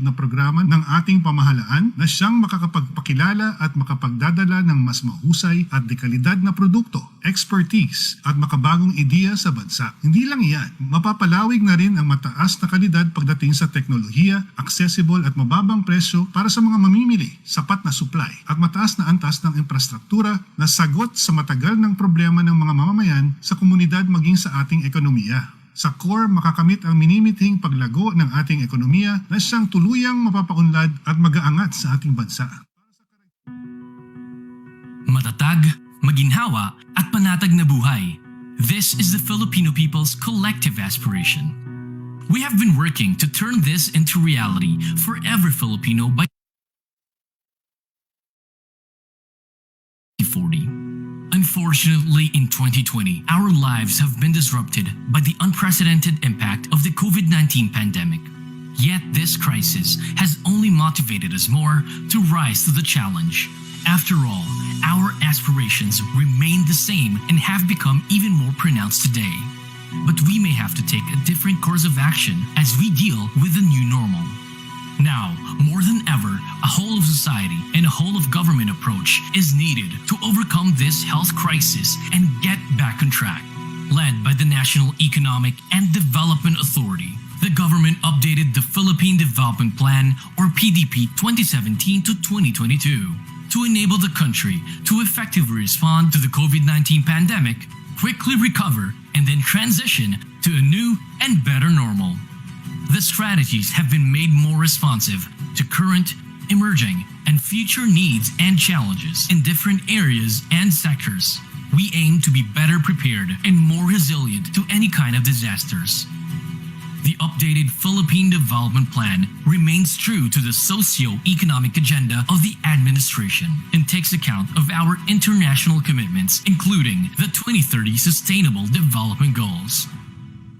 na programa ng ating pamahalaan na siyang makakapagpakilala at makapagdadala ng mas mahusay at dekalidad na produkto, expertise at makabagong ideya sa bansa. Hindi lang iyan, mapapalawig na rin ang mataas na kalidad pagdating sa teknolohiya, accessible at mababang presyo para sa mga mamimili, sapat na supply at mataas na antas ng infrastruktura na sagot sa matagal ng problema ng mga mamamayan sa komunidad maging sa ating ekonomiya. Sa core, makakamit ang minimithing paglago ng ating ekonomiya na siyang tuluyang mapapaunlad at mag-aangat sa ating bansa. Matatag, maginhawa, at panatag na buhay. This is the Filipino people's collective aspiration. We have been working to turn this into reality for every Filipino by 2040. Unfortunately, in 2020, our lives have been disrupted by the unprecedented impact of the COVID-19 pandemic. Yet this crisis has only motivated us more to rise to the challenge. After all, our aspirations remain the same and have become even more pronounced today. But we may have to take a different course of action as we deal with the new normal. Now, more than ever, a whole of society and a whole of government approach is needed to overcome this health crisis and get back on track. Led by the National Economic and Development Authority, the government updated the Philippine Development Plan, or PDP 2017 to 2022, to enable the country to effectively respond to the COVID-19 pandemic, quickly recover, and then transition to a new and better normal. The strategies have been made more responsive to current, emerging, and future needs and challenges in different areas and sectors. We aim to be better prepared and more resilient to any kind of disasters. The updated Philippine Development Plan remains true to the socio-economic agenda of the administration and takes account of our international commitments, including the 2030 Sustainable Development Goals.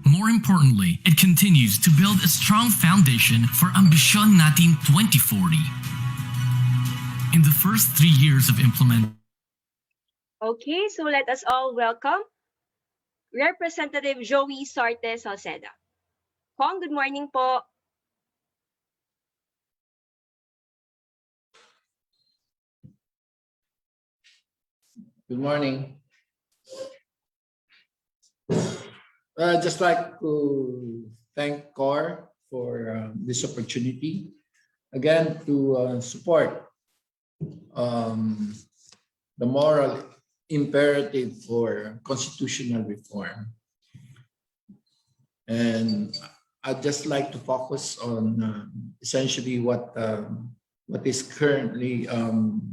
More importantly, it continues to build a strong foundation for Ambisyon Natin 2040. In the first 3 years of implementation, Okay, so let us all welcome Representative Joey Sarte Salceda. Kong, good morning po. Good morning. I'd just like to thank CORE for this opportunity, again, to support the moral imperative for constitutional reform. And I'd just like to focus on essentially what is currently on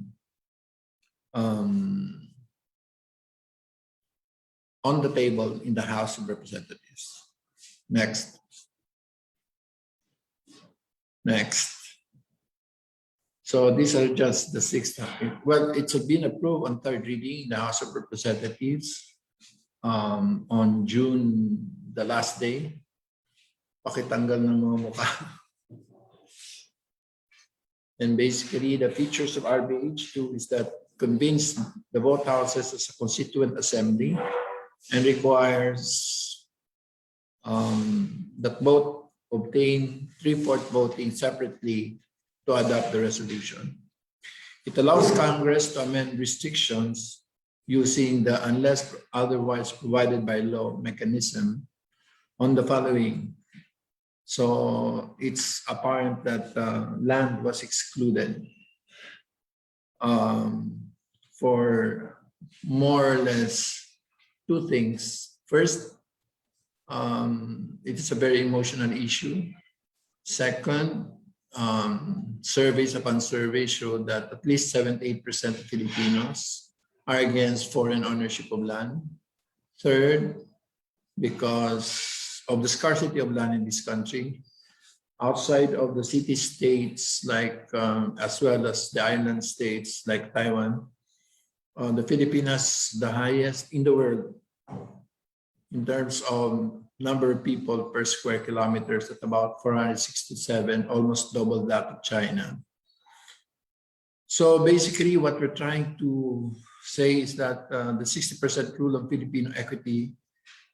the table in the House of Representatives. Next. So these are just the 6 topics. Well, it's been approved on 3rd reading in the House of Representatives on June, the last day. Pakitanggal ng mga mukha. And basically, the features of RBH2 is that convenes the both houses as a constituent assembly and requires that both obtain 3/4 voting separately to adopt the resolution. It allows Congress to amend restrictions using the unless otherwise provided by law mechanism on the following. So it's apparent that land was excluded for more or less 2 things. First, it is a very emotional issue. Second, surveys upon surveys show that at least 78% of Filipinos are against foreign ownership of land. Third, because of the scarcity of land in this country. Outside of the city states, like as well as the island states like Taiwan, the Philippines has the highest in the world in terms of number of people per square kilometers at about 467, almost double that of China. So basically what we're trying to say is that the 60% rule of Filipino equity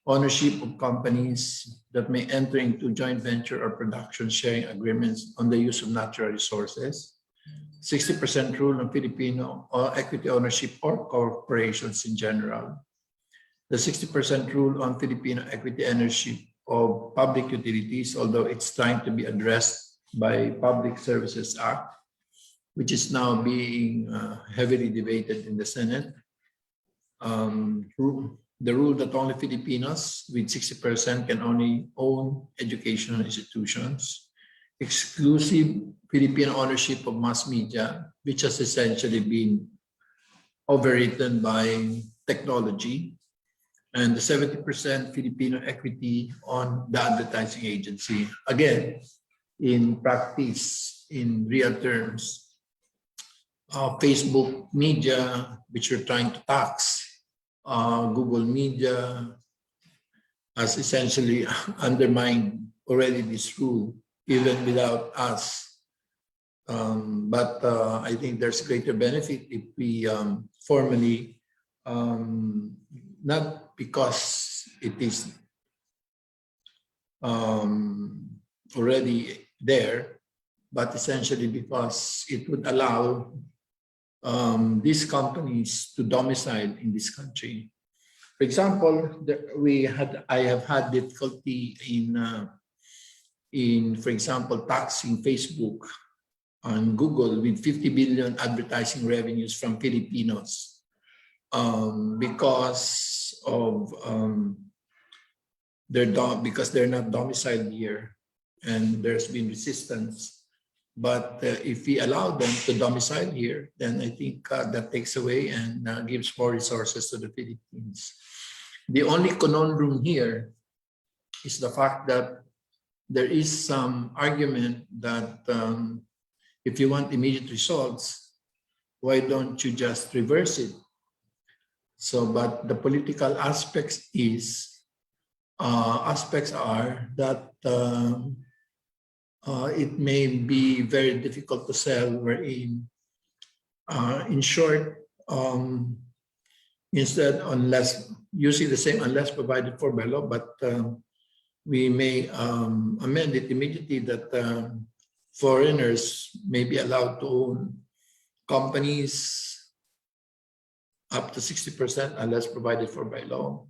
ownership of companies that may enter into joint venture or production sharing agreements on the use of natural resources, 60% rule on Filipino equity ownership or corporations in general, the 60% rule on Filipino equity ownership of public utilities, although it's trying to be addressed by Public Services Act, which is now being heavily debated in the Senate. The rule that only Filipinos with 60% can only own educational institutions, exclusive Filipino ownership of mass media, which has essentially been overwritten by technology, and the 70% Filipino equity on the advertising agency. Again, in practice, in real terms, Facebook media, which we're trying to tax, Google Media has essentially undermined already this rule, even without us. But I think there's greater benefit if we formally, not because it is already there, but essentially because it would allow these companies to domicile in this country. For example, I have had difficulty in, for example, taxing Facebook and Google with 50 billion advertising revenues from Filipinos because they're not domiciled here, and there's been resistance. But if we allow them to domicile here, then I think that takes away and gives more resources to the Philippines. The only conundrum here is the fact that there is some argument that if you want immediate results, why don't you just reverse it? So, but the political aspects are that it may be very difficult to sell, wherein, in short, instead, unless using the same unless provided for by law, but we may amend it immediately that foreigners may be allowed to own companies up to 60% unless provided for by law.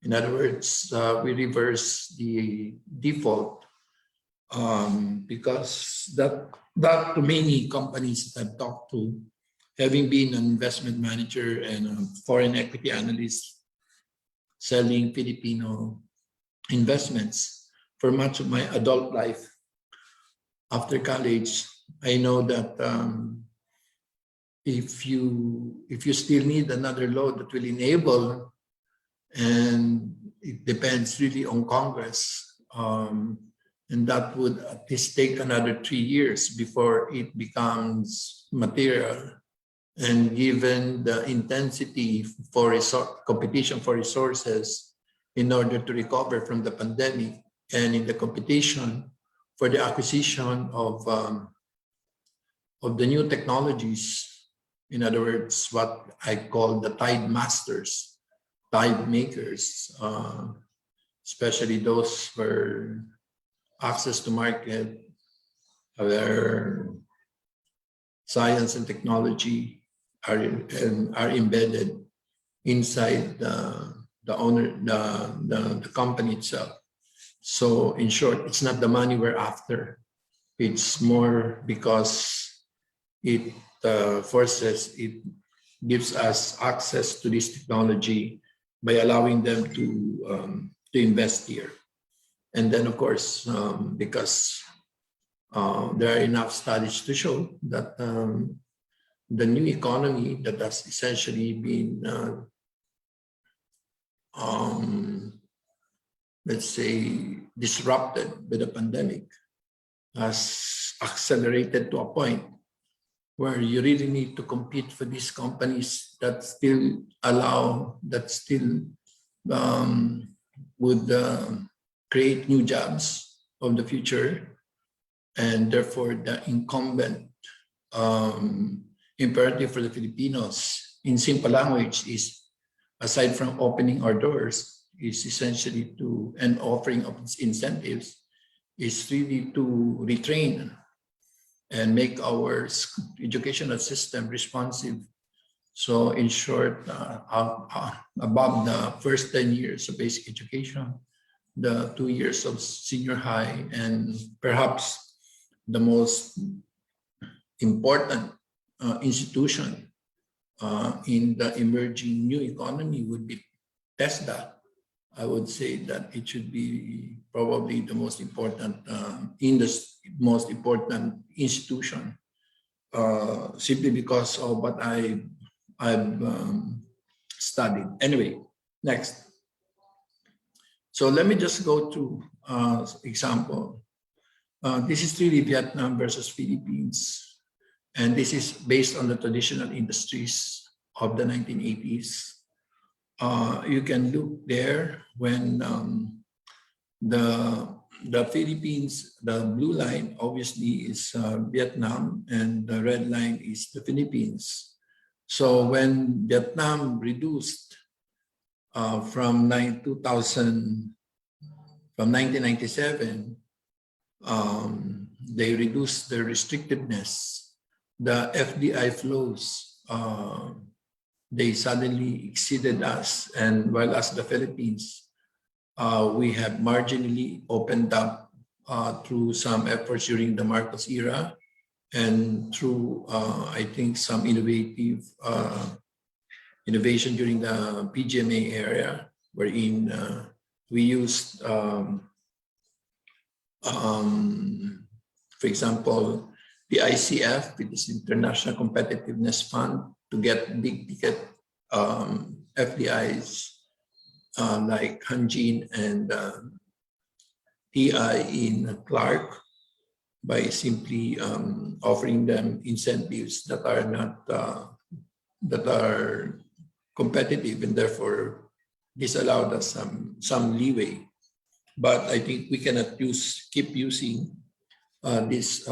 In other words, we reverse the default because that to many companies that I've talked to, having been an investment manager and a foreign equity analyst selling Filipino investments for much of my adult life after college, I know that if you still need another law that will enable, and it depends really on Congress, and that would at least take another 3 years before it becomes material. And given the intensity for competition for resources in order to recover from the pandemic, and in the competition for the acquisition of the new technologies, in other words, what I call the tide masters, tide makers, especially those where access to market, where science and technology are embedded inside the company itself. So in short, it's not the money we're after. It's more because it gives us access to this technology by allowing them to invest here. And then, of course, because there are enough studies to show that the new economy that has essentially been let's say, disrupted by the pandemic has accelerated to a point where you really need to compete for these companies that still would create new jobs of the future. And therefore, the incumbent imperative for the Filipinos in simple language is, aside from opening our doors, is essentially and offering of incentives, is really to retrain and make our educational system responsive. So in short, above the first 10 years of basic education, the 2 years of senior high, and perhaps the most important institution in the emerging new economy would be TESDA. I would say that it should be probably the most important most important institution, simply because of what I've studied. Anyway, next. So let me just go to example. This is really Vietnam versus Philippines, and this is based on the traditional industries of the 1980s. You can look there when the Philippines, the blue line obviously is Vietnam, and the red line is the Philippines. So when Vietnam reduced from 1997, they reduced their restrictiveness, the FDI flows. They suddenly exceeded us, and while as the Philippines, we have marginally opened up through some efforts during the Marcos era, and through I think some innovation during the PGMA area, wherein we used, for example, the ICF, with this International Competitiveness Fund, to get big ticket FDIs like Hanjin and TI in Clark, by simply offering them incentives that are not that are competitive, and therefore this allowed us some leeway. But I think we cannot keep using this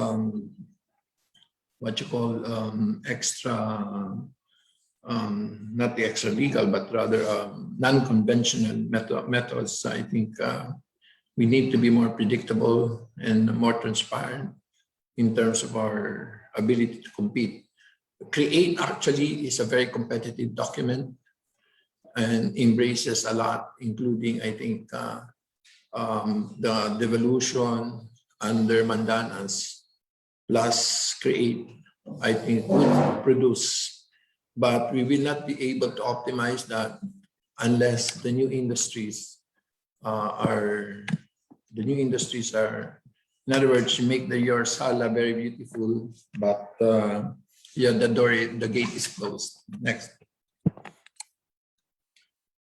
what you call extra, not the extra legal, but rather non-conventional methods. I think we need to be more predictable and more transparent in terms of our ability to compete. CREATE actually is a very competitive document and embraces a lot, including, I think, the devolution under Mandanas plus CREATE, I think, would produce. But we will not be able to optimize that unless the new industries are, in other words, you make your sala very beautiful, but the gate is closed. Next.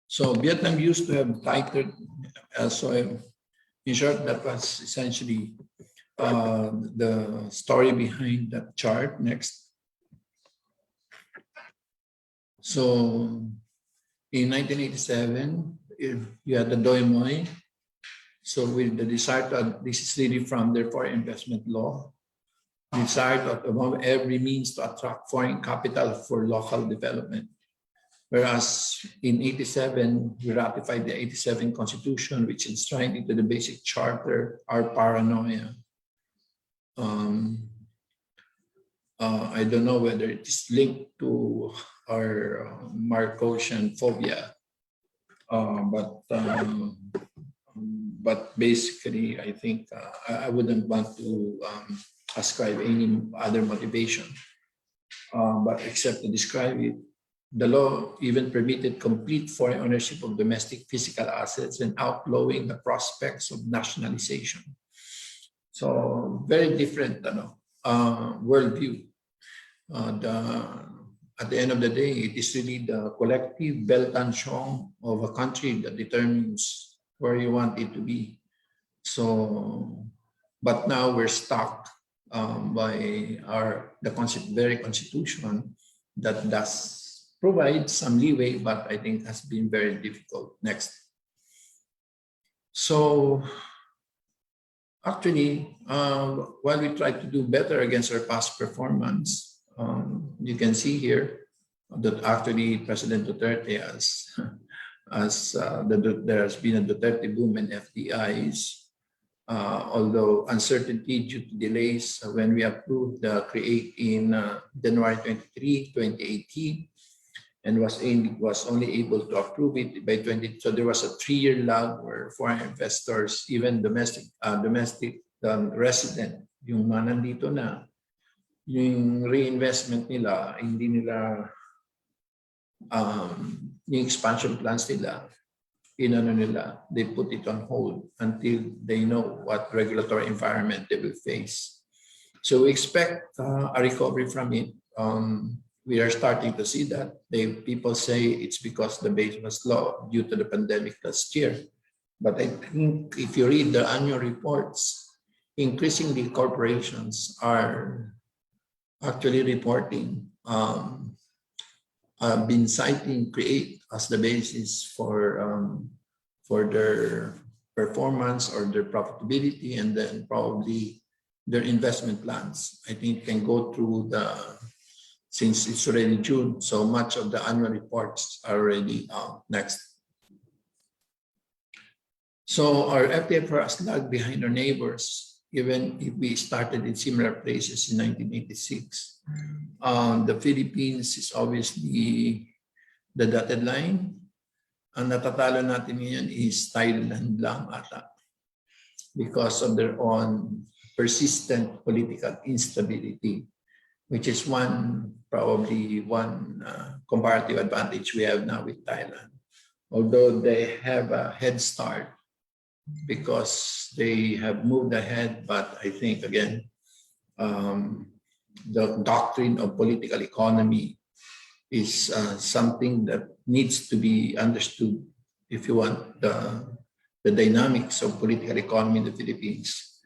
So Vietnam used to have tighter, so in short, that was essentially the story behind that chart. Next. So in 1987, you had the Doi Moi. So with the desire to, this is really from their foreign investment law, desire to above every means to attract foreign capital for local development. Whereas in 87, we ratified the 87 Constitution, which enshrined into the basic charter our paranoia. I don't know whether it is linked to our Marcosian phobia, but basically, I think I wouldn't want to ascribe any other motivation, but except to describe it. The law even permitted complete foreign ownership of domestic physical assets and outlawing the prospects of nationalization. So very different worldview. At the end of the day, it is really the collective bel tension of a country that determines where you want it to be. So, but now we're stuck by the very constitution that does provide some leeway, but I think has been very difficult. Next. So actually, while we try to do better against our past performance, you can see here that actually President Duterte there has been a Duterte boom in FDIs, although uncertainty due to delays when we approved the CREATE in January 23, 2018, and was only able to approve it by 20. So there was a 3-year lag where foreign investors, even domestic resident, yung mga nandito na, yung reinvestment nila, hindi nila, yung expansion plans nila, they put it on hold until they know what regulatory environment they will face. So we expect a recovery from it. We are starting to see that. People say it's because the base was low due to the pandemic last year. But I think if you read the annual reports, increasingly corporations are actually reporting, been citing CREATE as the basis for their performance or their profitability, and then probably their investment plans. I think you can go through since it's already June, so much of the annual reports are already out. Next. So our FTFR has lagged behind our neighbors, even if we started in similar places in 1986. The Philippines is obviously the dotted line. Ang natatalo natin ngayon is Thailand lang ata because of their own persistent political instability, which is probably one comparative advantage we have now with Thailand. Although they have a head start because they have moved ahead, but I think again, the doctrine of political economy is something that needs to be understood if you want the dynamics of political economy in the Philippines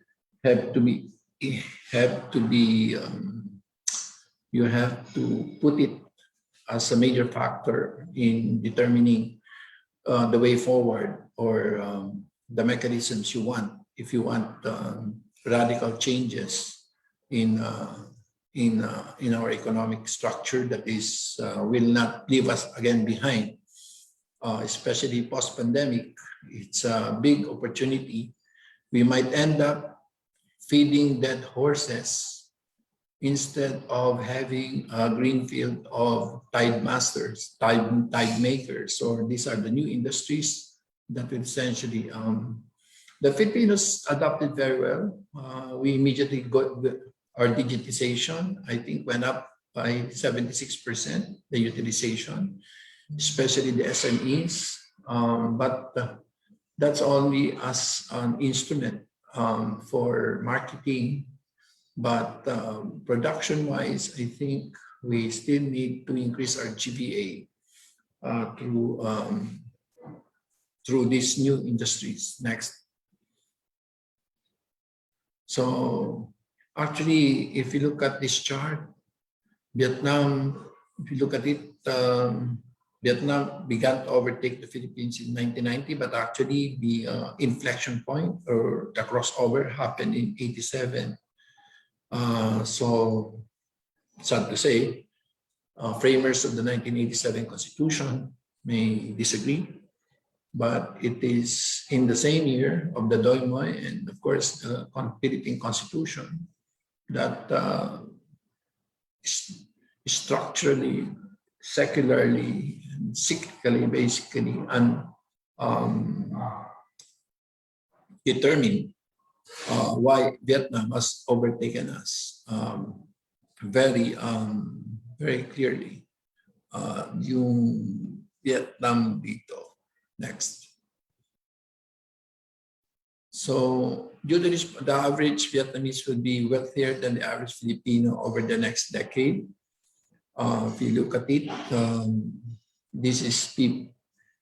you have to put it as a major factor in determining the way forward or the mechanisms you want if you want radical changes in our economic structure that will not leave us again behind, especially post-pandemic. It's a big opportunity. We might end up feeding dead horses instead of having a green field of tide masters, tide makers, or these are the new industries that will essentially, the Filipinos adopted very well. We immediately got our digitization, I think, went up by 76%, the utilization, especially the SMEs. But that's only as an instrument for marketing. But production-wise, I think we still need to increase our GVA through these new industries. Next. So actually, if you look at this chart, Vietnam, if you look at it, Vietnam began to overtake the Philippines in 1990, but actually the inflection point or the crossover happened in 87. So sad to say, framers of the 1987 Constitution may disagree, but it is in the same year of the Doi Moi and of course the Philippine Constitution that structurally, secularly, and cyclically, basically, determined why Vietnam has overtaken us very clearly. Yung Vietnam dito. Next. So due to this, the average Vietnamese will be wealthier than the average Filipino over the next decade. If you look at it, this is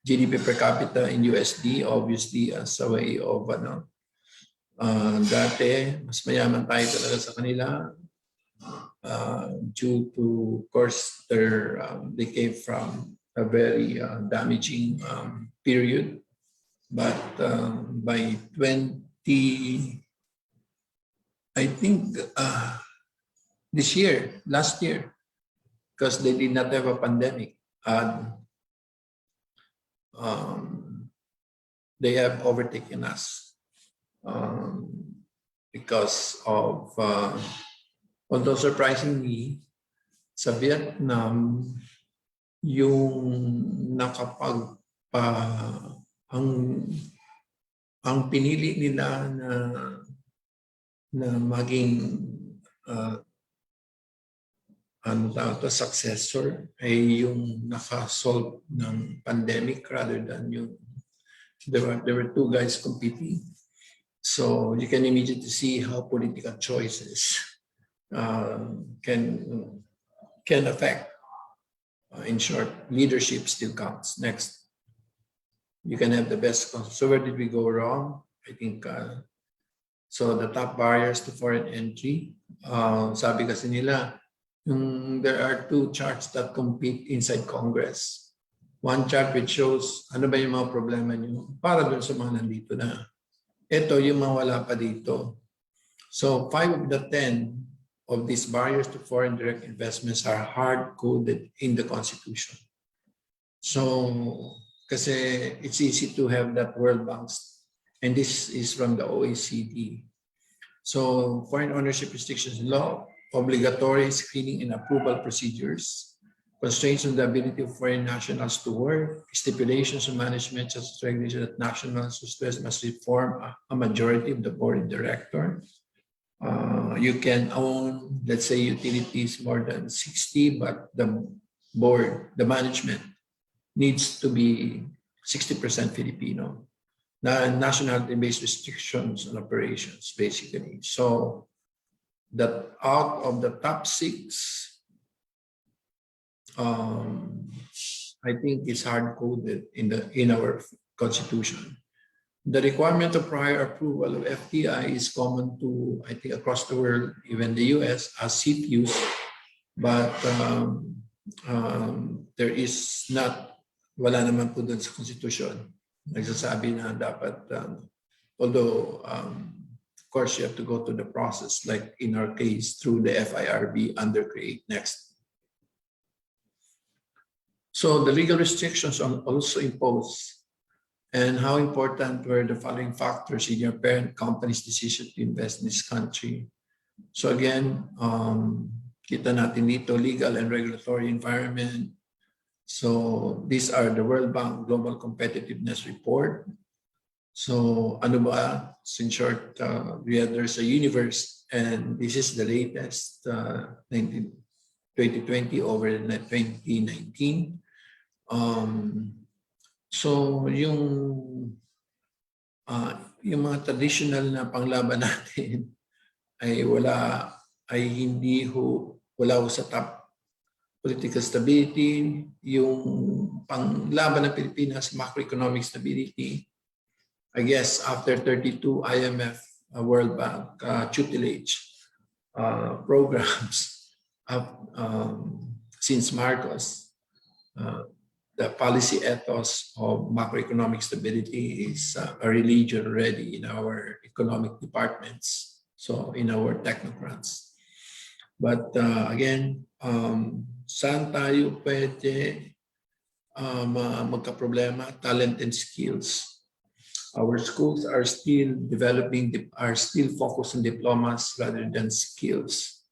GDP per capita in USD, obviously as a way of dati, mas mayaman tayo talaga sa kanila due to, of course, they came from a very damaging period. But by 20, I think last year, because they did not have a pandemic, they have overtaken us because of, although surprisingly, sa Vietnam, yung ang pinili nila na maging successor ay yung naka-solve ng pandemic rather than yung there were two guys competing. So you can immediately see how political choices can affect. In short, leadership still counts. Next. You can have the best. So where did we go wrong? I think, so the top barriers to foreign entry, sabi kasi nila, there are two charts that compete inside Congress. One chart which shows ano ba yung mga problema nyo para dun sa mga nandito na. Ito yung mga wala pa dito. So 5 of the 10 of these barriers to foreign direct investments are hard-coded in the Constitution. So, kasi it's easy to have that World Bank's, and this is from the OECD. So, foreign ownership restrictions law, obligatory screening and approval procedures, constraints on the ability of foreign nationals to work, stipulations on management such as regulation that nationals who must reform a majority of the board of directors. You can own, let's say, utilities more than 60, but the board, the management needs to be 60% Filipino. Nationality-based restrictions on operations, basically. So that out of the top 6, I think it's hard-coded in our constitution. The requirement of prior approval of FDI is common to, I think, across the world, even the US, as CFUs, but there is not, wala naman po dun sa Constitution. Nagsasabi na dapat, although, of course, you have to go to the process, like in our case, through the FIRB under CREATE Next. So the legal restrictions are also imposed. And how important were the following factors in your parent company's decision to invest in this country? So again, kita natin dito, legal and regulatory environment. So these are the World Bank Global Competitiveness Report. So ano ba? In short, there's a universe, and this is the latest, 2020 over 2019. So yung mga traditional na panglaban natin ay wala sa top political stability. Yung panglaban ng Pilipinas, macroeconomic stability, I guess after 32 IMF, World Bank tutelage programs since Marcos, the policy ethos of macroeconomic stability is a religion already in our economic departments, so in our technocrats. But again, saan tayo pwede magka-problema? Talent and skills. Our schools are still focused on diplomas rather than skills.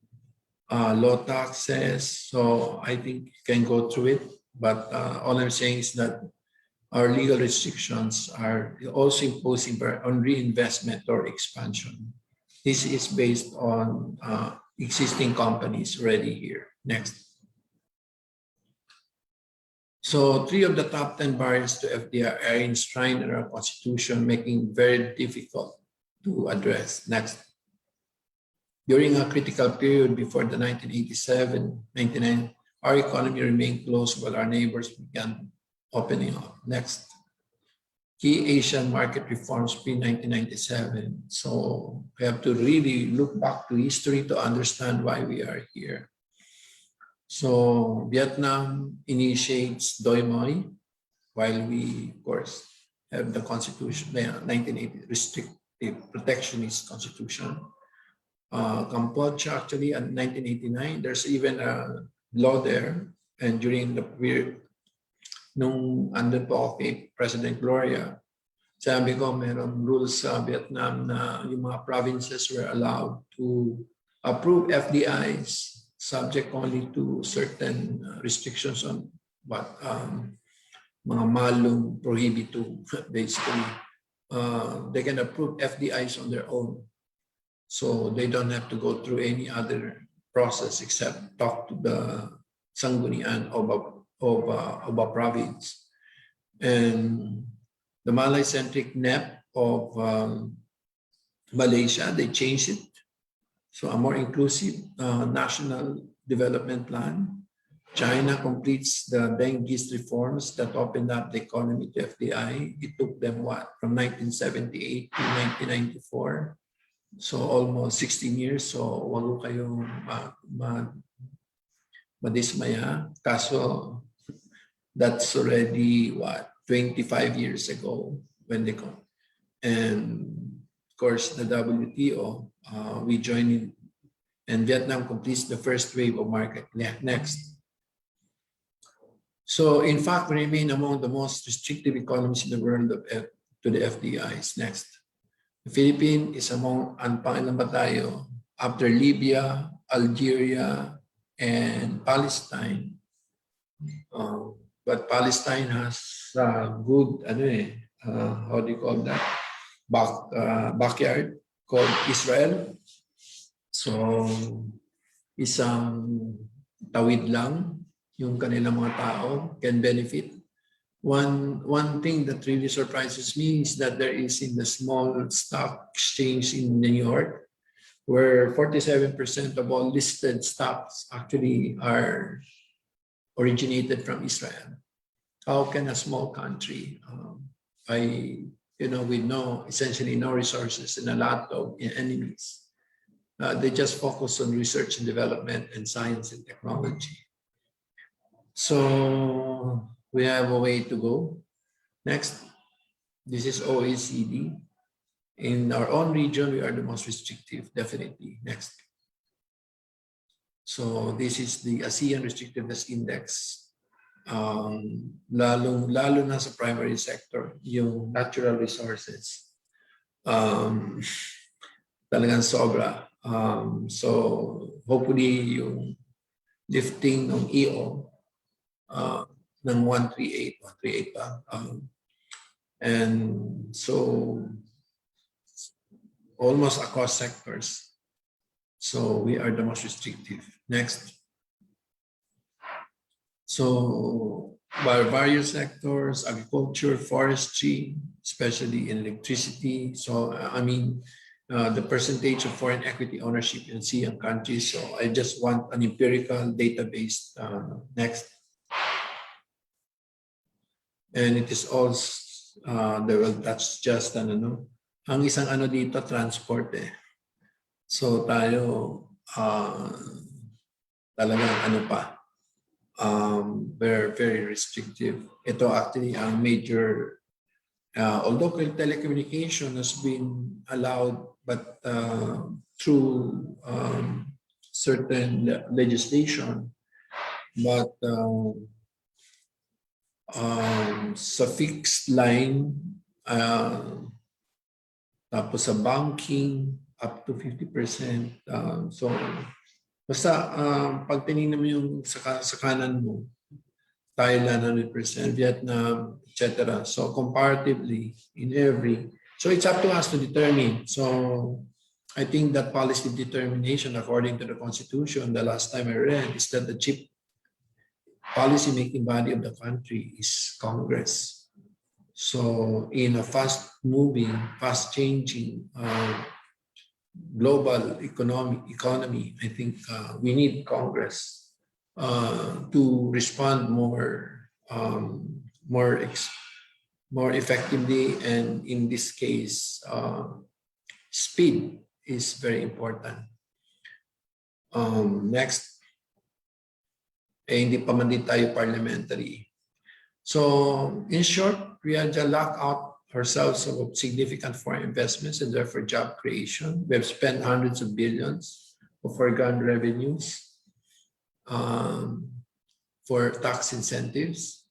Low taxes, so I think you can go through it. But all I'm saying is that our legal restrictions are also imposing on reinvestment or expansion. This is based on existing companies already here. Next. So 3 of the top 10 barriers to FDI are enshrined in our constitution, making it very difficult to address. Next. During a critical period before the 1987-99, our economy remained closed while our neighbors began opening up. Next. Key Asian market reforms pre-1997. So we have to really look back to history to understand why we are here. So Vietnam initiates Doi Moi, while we, of course, have the constitution, the 1980 restrictive protectionist constitution. Cambodia, actually, in 1989, there's even a law there. And during the period, nung andun po ako kay President Laurio, sabi ko mayroong rules sa Vietnam na yung mga provinces were allowed to approve FDIs subject only to certain restrictions on what mga malum prohibitum, basically. They can approve FDIs on their own. So they don't have to go through any other process except talk to the sanggunian of a province. And the Malay-centric NEP of Malaysia, they changed it. So a more inclusive national development plan. China completes the Dengist reforms that opened up the economy to FDI. It took them what? From 1978 to 1994. So almost 16 years. So wag ko kayong madismaya. Kaso that's already what? 25 years ago when they come. And of course, the WTO, we joined in, and Vietnam completes the first wave of market next. So in fact, we remain among the most restrictive economies in the world to the FDIs. Next. The Philippines is among, ang pangilan ba tayo? After Libya, Algeria, and Palestine. But Palestine has good, how do you call that? Backyard called Israel. So, isang tawid lang yung kanilang mga tao can benefit. One thing that really surprises me is that there is in the small stock exchange in New York, where 47% of all listed stocks actually are originated from Israel. How can a small country, with essentially no resources and a lot of enemies, they just focus on research and development and science and technology. So we have a way to go. Next, this is OECD. In our own region, we are the most restrictive, definitely. Next. So this is the ASEAN Restrictiveness Index. Lalo na sa primary sector, yung natural resources. Talagang sobra. So hopefully yung lifting ng EO ng 138 pa. And so almost across sectors. So we are the most restrictive. Next. So by various sectors, agriculture, forestry, especially in electricity. So the percentage of foreign equity ownership in ASEAN countries. So I just want an empirical database. Next. And it is also, that's just ang isang dito, transport eh. So tayo, talagang very, very restrictive. Ito actually ang major, although telecommunication has been allowed, but through certain legislation, but sa fixed line, tapos sa banking, up to 50%. So, basta pag tinignan mo yung sa kanan mo, Thailand 100%, Vietnam, etc. So comparatively in every, so it's up to us to determine. So I think that policy determination according to the Constitution, the last time I read, is that the chief policy making body of the country is Congress. So in a fast-moving, fast-changing global economy, I think we need Congress to respond more more effectively, and in this case, speed is very important. Next, hindi pa man din tayo parliamentary. So, in short, we had to lock out ourselves of significant foreign investments and therefore job creation. We have spent hundreds of billions of foregone revenues for tax incentives.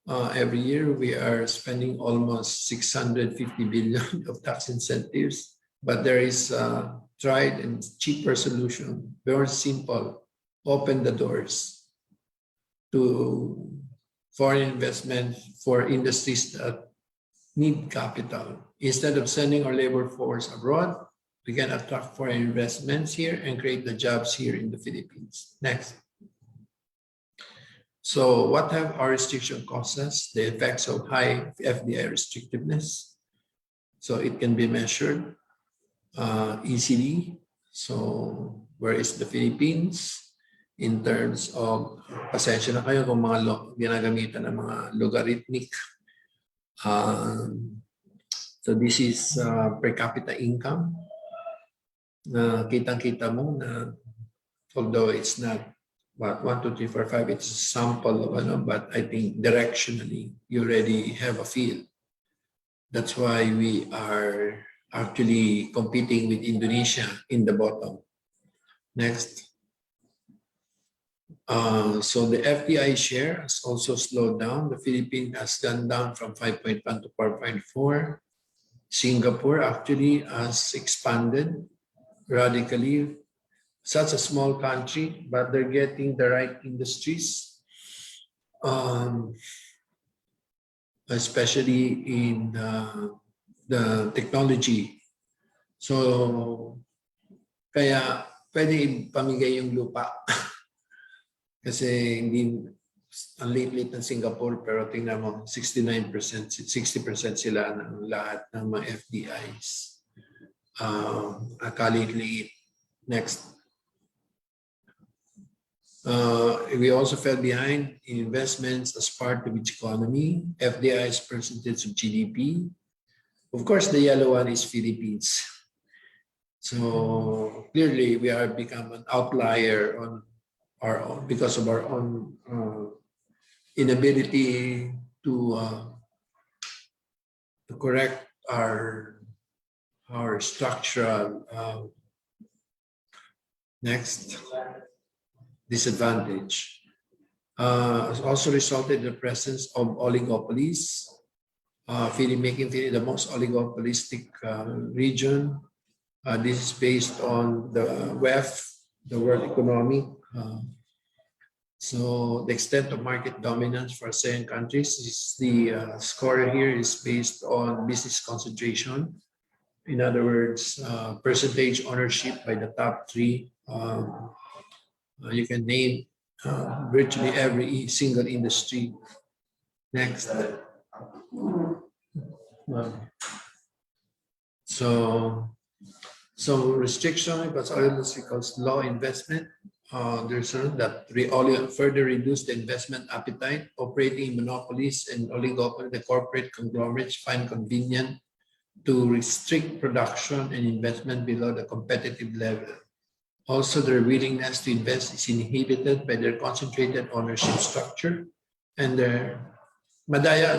Every year, we are spending almost 650 billion of tax incentives, but there is a tried and cheaper solution, very simple: open the doors to foreign investment for industries that need capital. Instead of sending our labor force abroad, we can attract foreign investments here and create the jobs here in the Philippines. Next. So what have our restriction cost us? The effects of high FDI restrictiveness. So it can be measured easily. So where is the Philippines in terms of, pasensya na kayo kung mga ginagamitan ng mga logarithmic. So this is per capita income. Kitang-kita mo na although it's not what 1, 2, 3, 4, 5, it's a sample of but I think directionally you already have a feel. That's why we are actually competing with Indonesia in the bottom. Next. So the FDI share has also slowed down. The Philippines has gone down from 5.1 to 4.4. Singapore actually has expanded radically. Such a small country, but they're getting the right industries, especially in the technology. So, kaya pwede pamigay yung lupa. Kasi hindi, ang late-late ng Singapore, pero tingnan mo, 69%, 60% sila ng lahat ng mga FDIs. Akaliit-liit. Next. We also fell behind in investments as part of each economy. FDI's percentage of GDP. Of course, the yellow one is Philippines. So clearly, we are become an outlier on our own because of our own inability to correct our structural next. Disadvantage. Has also resulted in the presence of oligopolies, making Philippines the most oligopolistic region. This is based on the WEF, the World Economic. So the extent of market dominance for ASEAN countries is the score here is based on business concentration. In other words, percentage ownership by the top 3. You can name virtually every single industry. Next. So restriction, but also because low investment. There's that further reduce the investment appetite. Operating monopolies and oligopoly, the corporate conglomerates find convenient to restrict production and investment below the competitive level. Also, their willingness to invest is inhibited by their concentrated ownership structure and their madaya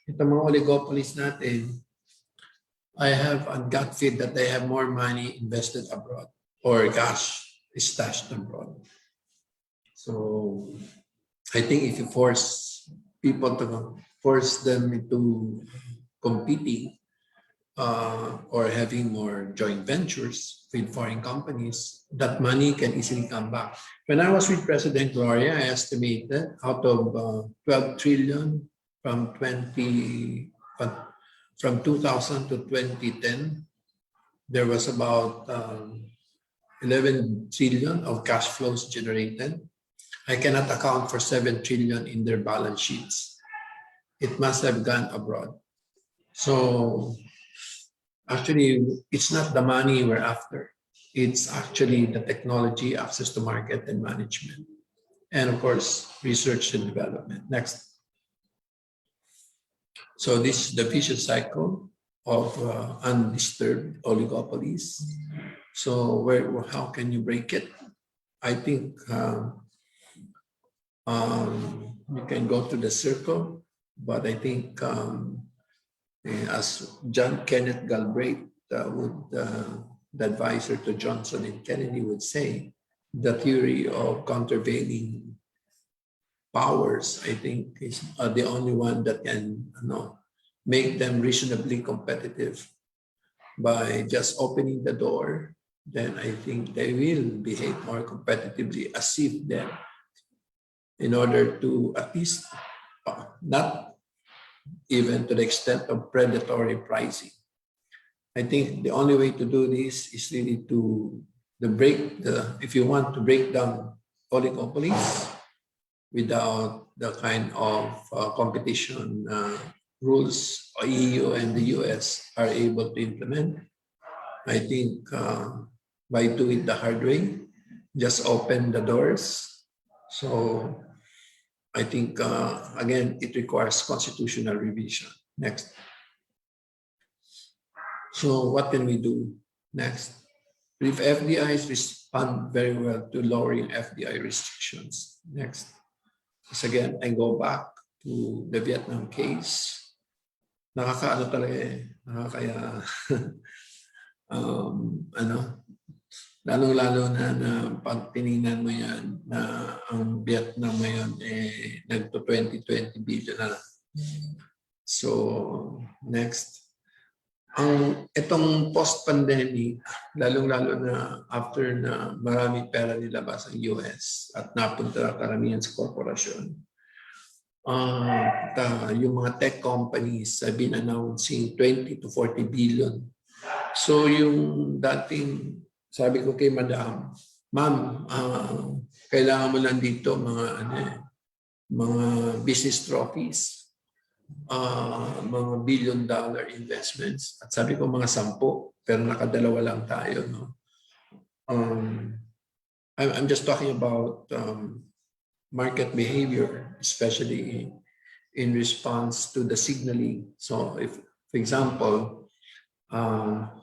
itong mga oligopolies natin. I have a gut feel that they have more money invested abroad or cash stashed abroad. So I think if you force them into competing or having more joint ventures with foreign companies, that money can easily come back. When I was with President Laurio, I estimated out of 12 trillion from 2000 to 2010, there was about 11 trillion of cash flows generated. I cannot account for 7 trillion in their balance sheets. It must have gone abroad. So actually, it's not the money we're after. It's actually the technology, access to market and management. And of course, research and development. Next. So this is the vicious cycle of undisturbed oligopolies. So how can you break it? I think you can go to the circle, but I think as John Kenneth Galbraith the advisor to Johnson and Kennedy would say, the theory of countervailing powers, I think, is the only one that can make them reasonably competitive. By just opening the door, then I think they will behave more competitively as if them in order to at least not even to the extent of predatory pricing. I think the only way to do this is really to if you want to break down oligopolies without the kind of competition rules EU and the US are able to implement, I think by doing the hard way, just open the doors. So I think, again, it requires constitutional revision. Next. So what can we do next? If FDIs respond very well to lowering FDI restrictions. Next. Because again, I go back to the Vietnam case. Nakakaano talaga nakakaya lalong-lalo na pag tinignan mo yan na ang Vietnam ngayon nagto 20 billion na lang. So, next. Itong post-pandemic, lalong-lalo na after na marami pera nilabas ang US at napunta karamihan sa korporasyon, yung mga tech companies have been announcing 20 to 40 billion. So yung dating, sabi ko kay Madam, Ma'am, kailangan mo lang dito mga business trophies, mga billion-dollar investments. At sabi ko mga 10, pero nakadalawa lang tayo. No? I'm just talking about market behavior, especially in response to the signaling. So if, for example,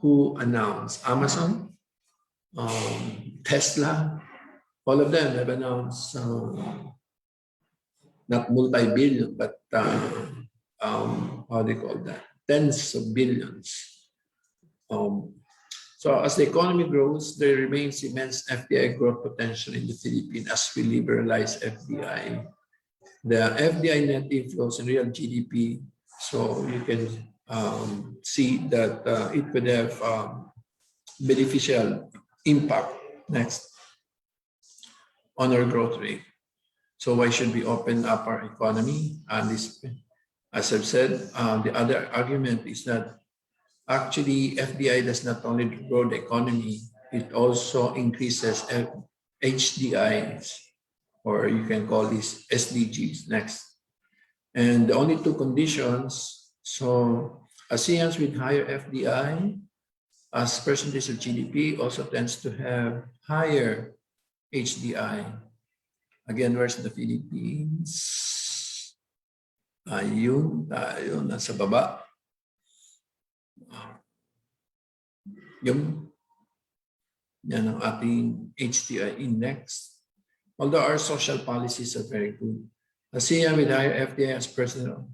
who announced? Amazon, Tesla, all of them have announced not multi-billion, but how do you call that? Tens of billions. So as the economy grows, there remains immense FDI growth potential in the Philippines as we liberalize FDI. The FDI net inflows in real GDP, so you can see that it could have beneficial impact next on our growth rate. So why should we open up our economy? And this, as I've said, the other argument is that actually FDI does not only grow the economy, it also increases HDIs, or you can call these SDGs next. And the only two conditions, so ASEANs with higher FDI as percentage of GDP also tends to have higher HDI. Again, where's the Philippines? Ayun, tayo, nasa baba. Yan ang ating HDI index. Although our social policies are very good. ASEAN with higher FDI as personal,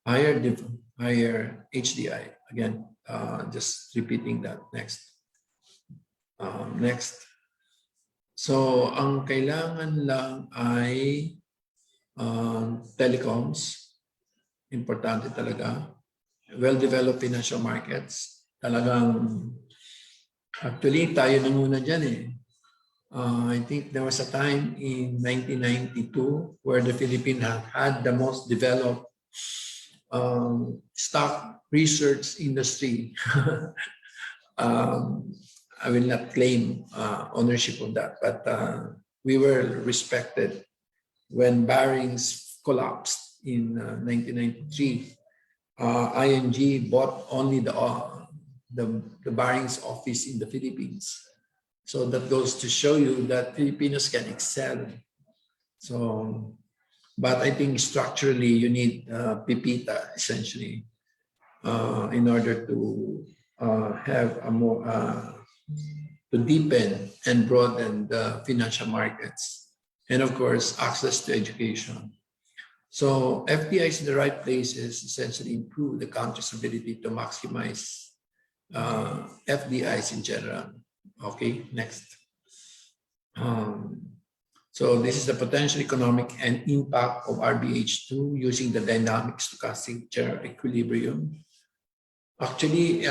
higher HDI. Again, just repeating that. Next. Next. So, ang kailangan lang ay telecoms. Importante talaga. Well-developed financial markets. Talagang, actually, tayo na muna dyan . I think there was a time in 1992 where the Philippines had the most developed stock research industry. I will not claim ownership of that, but we were respected. When Barings collapsed in 1993, ING bought only the Barings office in the Philippines. So that goes to show you that Filipinos can excel. So But I think structurally you need pipita essentially in order to have a more to deepen and broaden the financial markets, and of course access to education. So FDIs in the right places essentially improve the country's ability to maximize FDIs in general. Okay, next. So this is the potential economic and impact of RBH2 using the dynamic stochastic general equilibrium. Actually,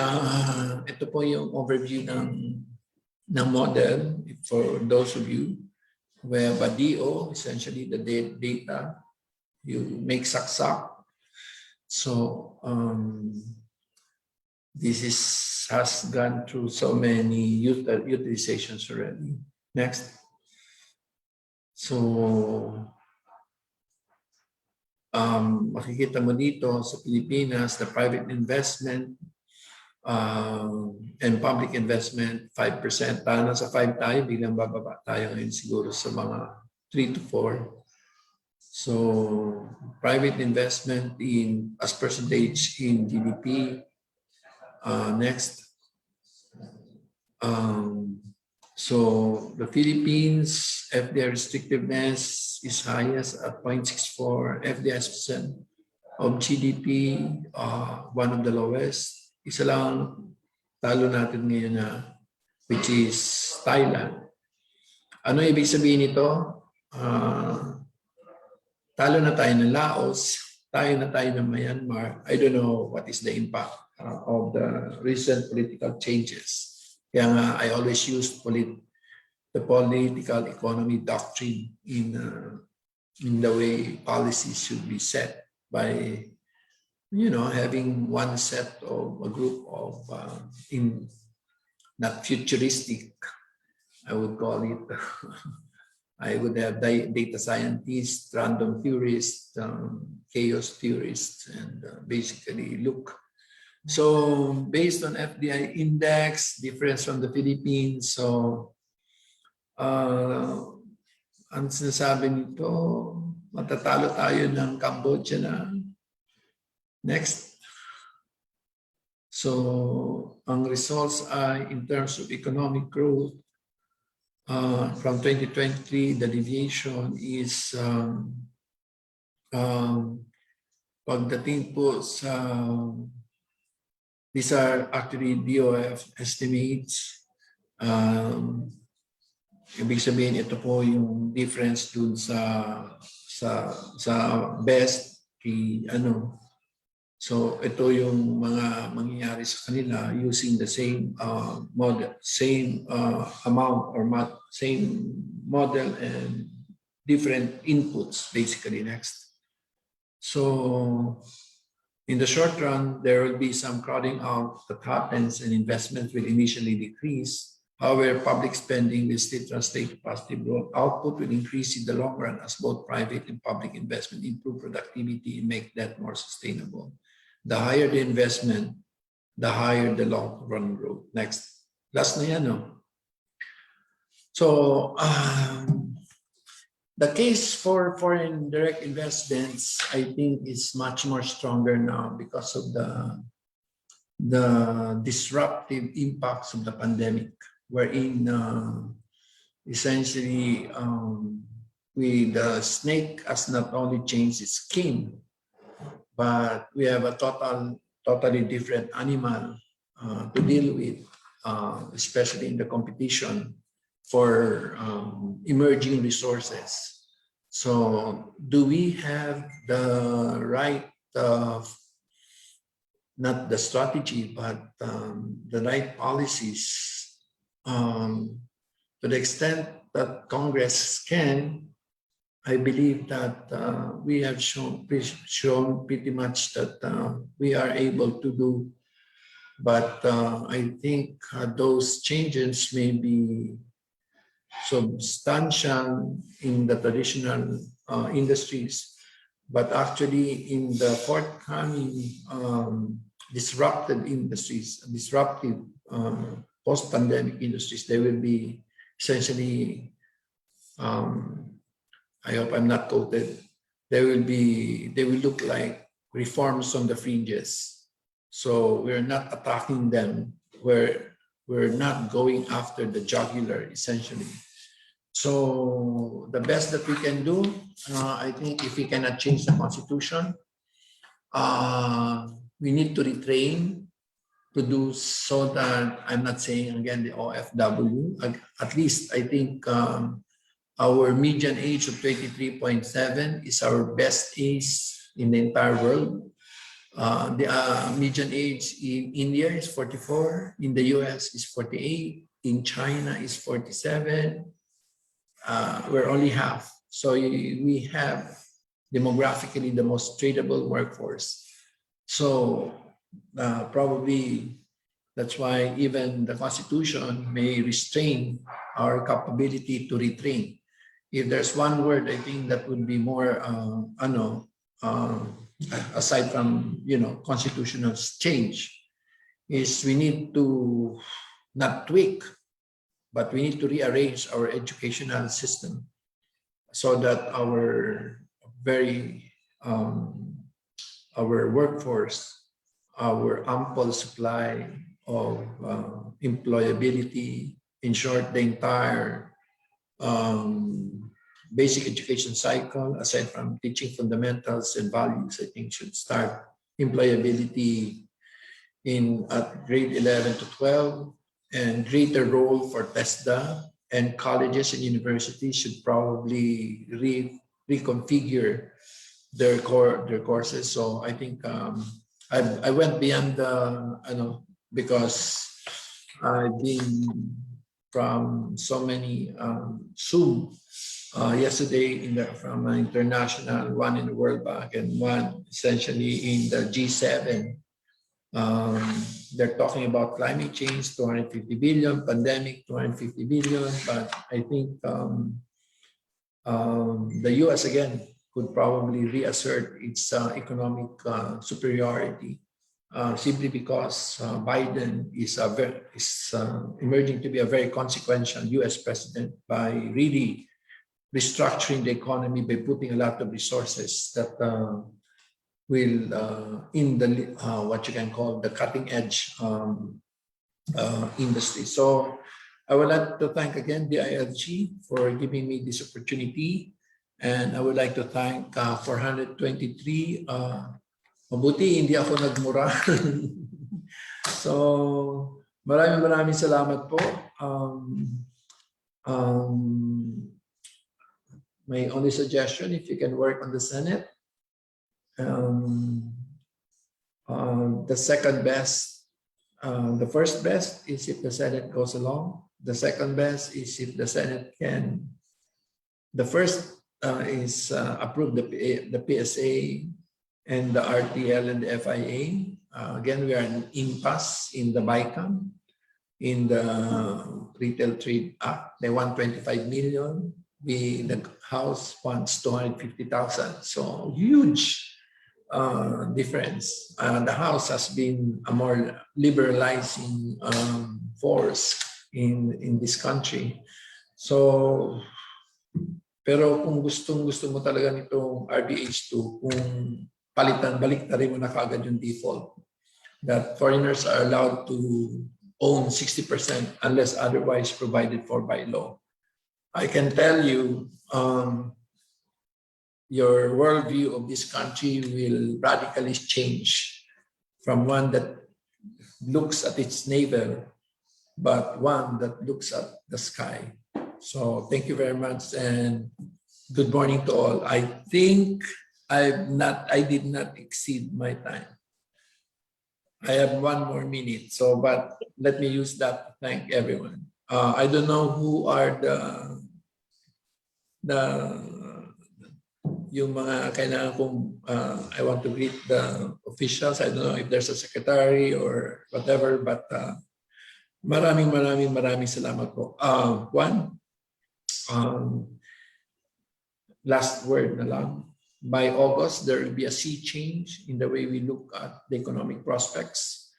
ito po yung overview ng model for those of you who have a DO, essentially the data, you make saksak. So this has gone through so many utilizations already. Next. So makikita mo dito sa Pilipinas, the private investment and public investment, 5%. Tayo nasa 5 tayo, biglang bababa tayo ngayon siguro sa mga 3 to 4. So private investment in as percentage in GDP. Next. So the Philippines, FDI restrictiveness is highest at 0.64. FDI percent of GDP, one of the lowest. Isa lang talo natin ngayon na, which is Thailand. Ano ibig sabihin nito? Talo na tayo ng Laos, tayo na tayo ng Myanmar. I don't know what is the impact of the recent political changes. Kaya nga, I always use the political economy doctrine in the way policies should be set by, having one set of a group of, not futuristic, I would call it. I would have data scientists, random theorists, chaos theorists, and basically look. So based on FDI index, difference from the Philippines, so ang sinasabi nito, matatalo tayo ng Cambodia na. Next. So ang results ay in terms of economic growth, from 2023, the deviation is pagdating po sa these are actually DOF estimates. Ibig sabihin, ito po yung difference dun sa best So ito yung mga mangyayari sa kanila using the same model, same amount or same model and different inputs basically. Next. So in the short run, there will be some crowding out that happens and investment will initially decrease. However, public spending will still translate to positive growth. Output will increase in the long run as both private and public investment improve productivity and make that more sustainable. The higher the investment, the higher the long run growth. Next. Last na yan, no? So, the case for foreign direct investments, I think, is much more stronger now because of the disruptive impacts of the pandemic, wherein essentially the snake has not only changed its skin, but we have a totally different animal to deal with, especially in the competition for emerging resources. So do we have the right, not the strategy, but the right policies to the extent that Congress can? I believe that we have shown pretty much that we are able to do, but I think those changes may be substantial in the traditional industries, but actually in the forthcoming disrupted industries, disruptive post-pandemic industries, they will be essentially, I hope I'm not quoted, they will look like reforms on the fringes. So we're not attacking them. We're not going after the jugular, essentially. So the best that we can do, I think, if we cannot change the constitution, we need to retrain to do so that, I'm not saying again the OFW, at least I think our median age of 23.7 is our best age in the entire world. The median age in India is 44, in the US is 48, in China is 47. We're only half. So we have demographically the most tradable workforce. So probably that's why even the Constitution may restrain our capability to retrain. If there's one word, I think that would be more, aside from constitutional change, is we need to not tweak, but we need to rearrange our educational system so that our workforce, our ample supply of employability, in short, the entire basic education cycle, aside from teaching fundamentals and values, I think should start employability at grade 11 to 12, and greater role for TESDA, and colleges and universities should probably reconfigure their courses. So I think I went beyond because I've been from so many Zoom yesterday from an international, one in the World Bank and one essentially in the G7. They're talking about climate change, 250 billion, pandemic, 250 billion, but I think the US again could probably reassert its economic superiority simply because Biden is emerging to be a very consequential US president by really restructuring the economy by putting a lot of resources that will in the what you can call the cutting edge industry. So I would like to thank again DILG for giving me this opportunity, and I would like to thank 423. Mabuti hindi ako nagmura. So maraming salamat po. My only suggestion, if you can work on the Senate, the second best, the first best is if the Senate goes along. The second best is if the Senate can. The first is approve the PSA and the RTL and the FIA. Again, we are in impasse in the BICAM, in the Retail Trade Act. They want 25 million. The House wants 250,000. So huge difference. The House has been a more liberalizing force in this country. So, pero kung gusto mo talaga nitong RDH2, kung baliktarin mo na kaagad yung default, that foreigners are allowed to own 60% unless otherwise provided for by law. I can tell you, your worldview of this country will radically change from one that looks at its navel, but one that looks at the sky. So thank you very much and good morning to all. I think I did not exceed my time. I have 1 more minute, so but let me use that to thank everyone. I don't know who are yung mga kailangan kong I want to greet the officials. I don't know if there's a secretary or whatever, but maraming salamat po. Last word na lang. By August, there will be a sea change in the way we look at the economic prospects.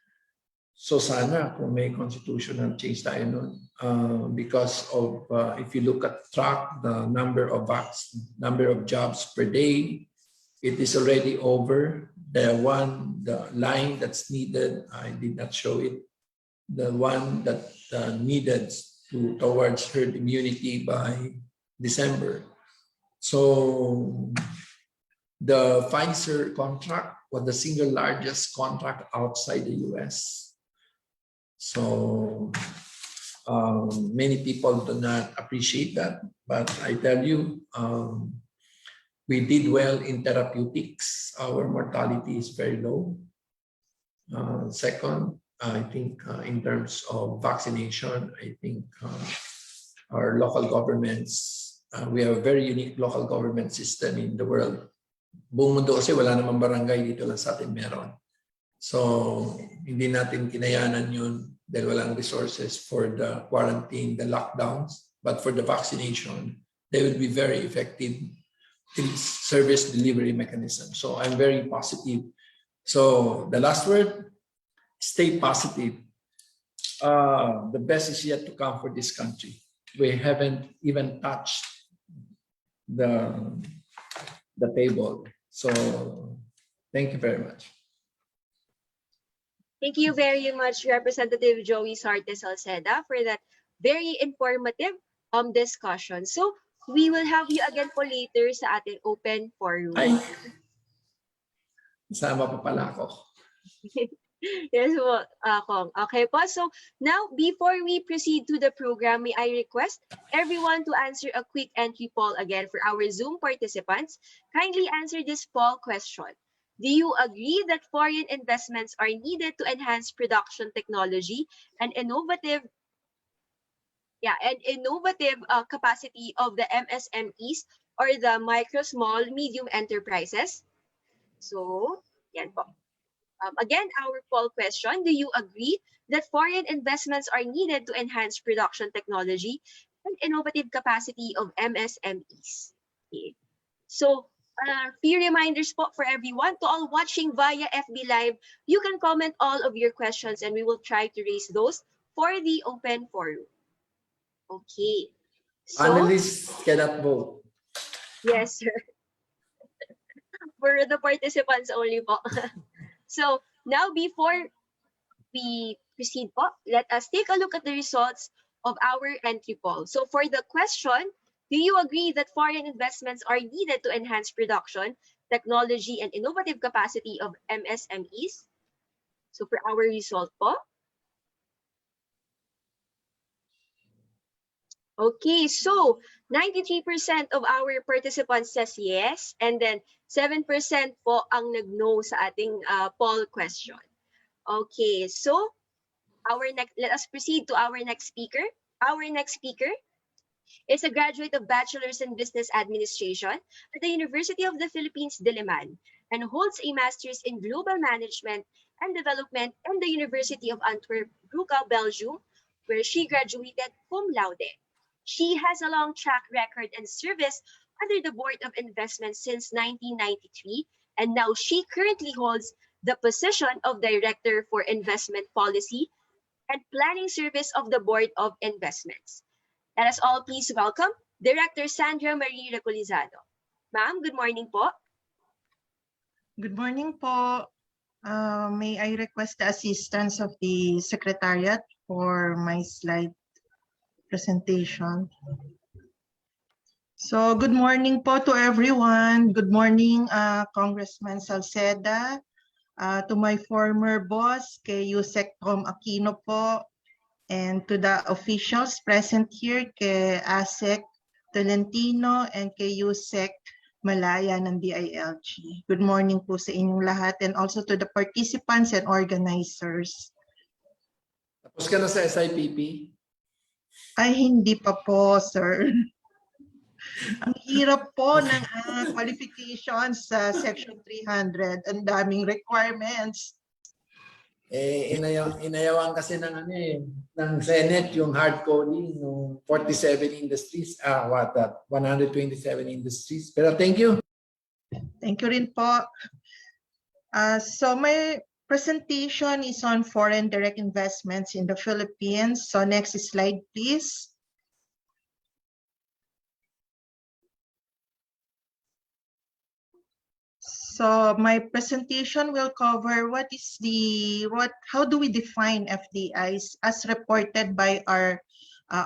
So sana kung may constitutional change tayo nun, because of if you look at track the number of jobs per day, It is already over. The line that's needed, I did not show it. The one that needed towards herd immunity by December. So the Pfizer contract was the single largest contract outside the US. So many people do not appreciate that, but I tell you, we did well in therapeutics. Our mortality is very low. Second, I think in terms of vaccination, I think our local governments, we have a very unique local government system in the world. Buong mundo kasi wala namang barangay, dito lang sa atin meron. So hindi natin kinayanan yun dahil walang resources for the quarantine, the lockdowns. But for the vaccination, they will be very effective service delivery mechanism. So I'm very positive. So the last word, stay positive. The best is yet to come for this country. We haven't even touched the table. So thank you very much. Thank you very much, Representative Joey Sarte Salceda, for that very informative discussion. So we will have you again po later sa ating open forum. Ay, sama pa pala ako. Yes po, Kong. Okay po. So now, before we proceed to the program, may I request everyone to answer a quick entry poll again for our Zoom participants. Kindly answer this poll question. Do you agree that foreign investments are needed to enhance production technology and innovative capacity of the MSMEs or the micro, small, medium enterprises? So, yan po. Again, our poll question, do you agree that foreign investments are needed to enhance production technology and innovative capacity of MSMEs? Okay. So, few reminders po for everyone. To all watching via FB Live, you can comment all of your questions and we will try to raise those for the open forum. Okay. So, Analysts cannot vote. yes, sir. For the participants only po. So now, before we proceed po, let us take a look at the results of our entry poll. So for the question, do you agree that foreign investments are needed to enhance production, technology, and innovative capacity of MSMEs? So for our result po. Okay, so 93% of our participants says yes, and then 7% po ang nag-no sa ating poll question. Okay, so let us proceed to our next speaker. Our next speaker is a graduate of Bachelor's in Business Administration at the University of the Philippines, Diliman, and holds a Master's in Global Management and Development in the University of Antwerp, Brugge, Belgium, where she graduated cum laude. She has a long track record and service under the Board of Investment since 1993, and now she currently holds the position of Director for Investment Policy and Planning Service of the Board of Investments. Let us all please welcome Director Sandra Marie Recolizado. Ma'am, good morning po. Good morning po. May I request the assistance of the Secretariat for my slide presentation. So good morning po to everyone. Good morning, Congressman Salceda, to my former boss, kay Usec Aquino po, and to the officials present here, kay Asec, Tolentino, and kay Usec Malaya ng DILG. Good morning po sa inyong lahat, and also to the participants and organizers. Tapos ka na sa SIPP? Ay, hindi pa po, sir. Ang hirap po ng qualifications sa Section 300. Ang daming requirements. Inayawan kasi ng Senate yung hard coding ng 47 industries. 127 industries. Pero thank you. Thank you rin po. So my presentation is on foreign direct investments in the Philippines. So next slide, please. So my presentation will cover how do we define FDIs as reported by our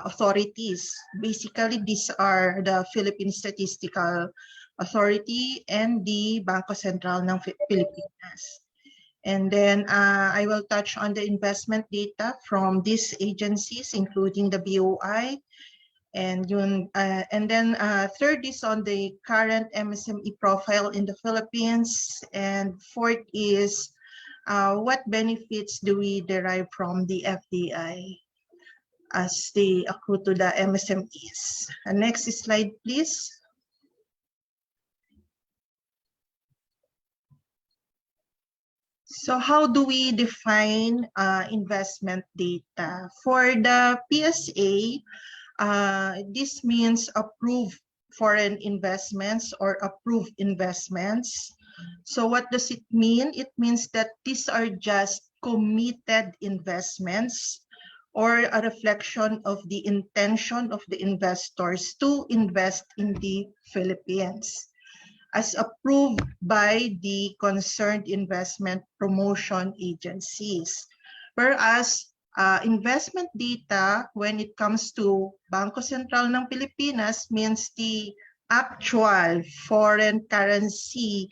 authorities. Basically, these are the Philippine Statistical Authority and the Bangko Sentral ng Pilipinas. And then I will touch on the investment data from these agencies, including the BOI. And then third is on the current MSME profile in the Philippines. And fourth is what benefits do we derive from the FDI as they accrue to the MSMEs. Next slide, please. So how do we define investment data? For the PSA, this means approved foreign investments or approved investments. So what does it mean? It means that these are just committed investments or a reflection of the intention of the investors to invest in the Philippines, as approved by the concerned investment promotion agencies. Whereas investment data, when it comes to Bangko Sentral ng Pilipinas, means the actual foreign currency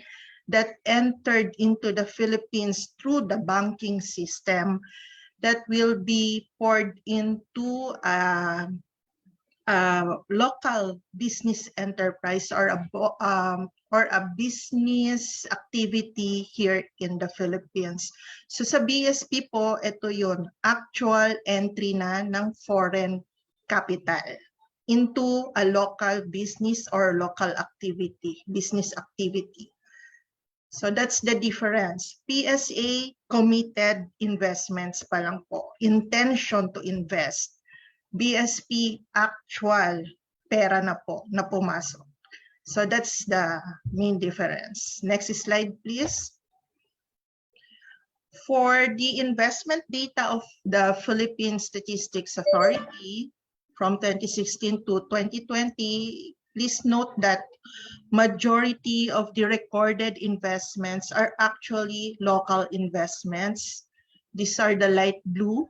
that entered into the Philippines through the banking system that will be poured into a local business enterprise or a business activity here in the Philippines. So sa BSP po, ito yun, actual entry na ng foreign capital into a local business or local activity, business activity. So that's the difference. PSA, committed investments pa lang po, intention to invest. BSP, actual pera na po, na pumasok. So that's the main difference. Next slide, please. For the investment data of the Philippine Statistics Authority from 2016 to 2020, please note that majority of the recorded investments are actually local investments. These are the light blue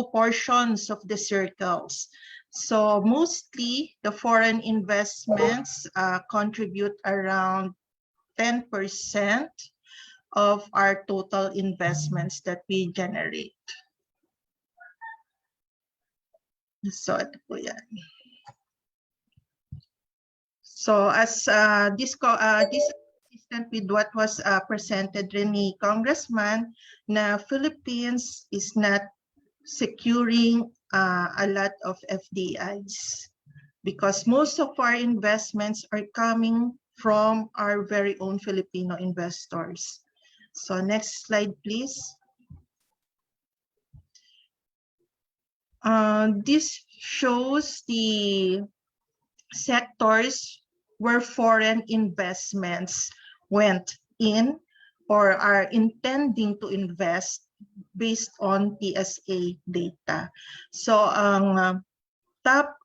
portions of the circles. So mostly the foreign investments contribute around 10% of our total investments that we generate. So ito po yan. So as this consistent with what was presented rin ni Congressman, na Philippines is not securing a lot of FDIs because most of our investments are coming from our very own Filipino investors. So next slide, please. This shows the sectors where foreign investments went in or are intending to invest based on PSA data. So ang top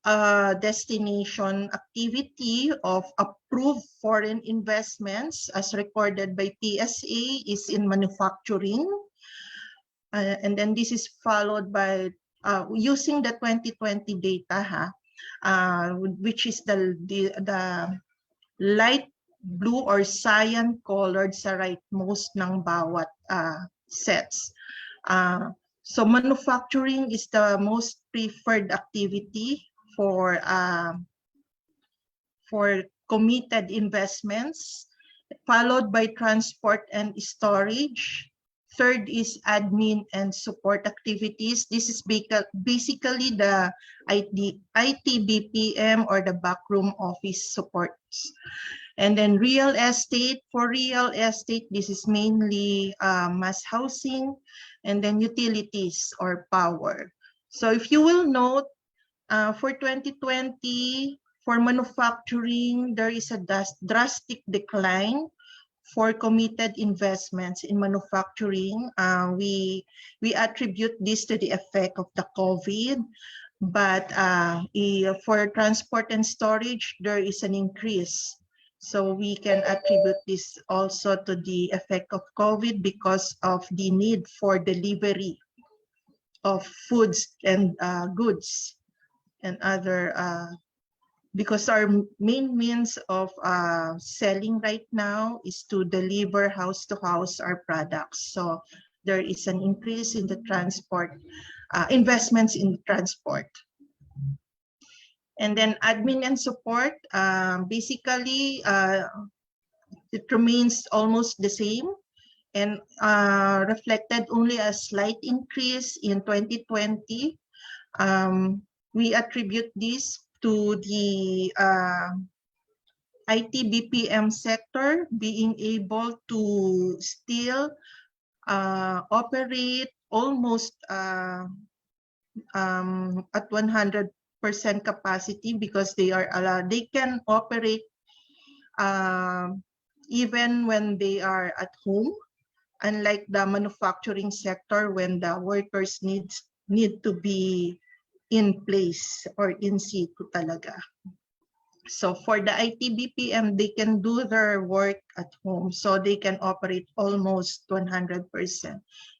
destination activity of approved foreign investments as recorded by PSA is in manufacturing. And then this is followed by using the 2020 data, which is the light blue or cyan colored sa rightmost ng bawat sets. So manufacturing is the most preferred activity for committed investments, followed by transport and storage. Third is admin and support activities. This is basically the IT BPM or the backroom office supports. And then real estate. For real estate, this is mainly mass housing and then utilities or power. So if you will note, for 2020, for manufacturing, there is a drastic decline for committed investments in manufacturing. We attribute this to the effect of the COVID. But for transport and storage, there is an increase. So we can attribute this also to the effect of COVID because of the need for delivery of foods and goods and other, because our main means of selling right now is to deliver house to house our products. So there is an increase in the transport, investments in transport. And then admin and support, basically, it remains almost the same and reflected only a slight increase in 2020. We attribute this to the IT BPM sector being able to still operate almost at 100% capacity because they are allowed, they can operate even when they are at home, unlike the manufacturing sector when the workers need to be in place or in situ talaga. So for the IT BPM, they can do their work at home, so they can operate almost 100%.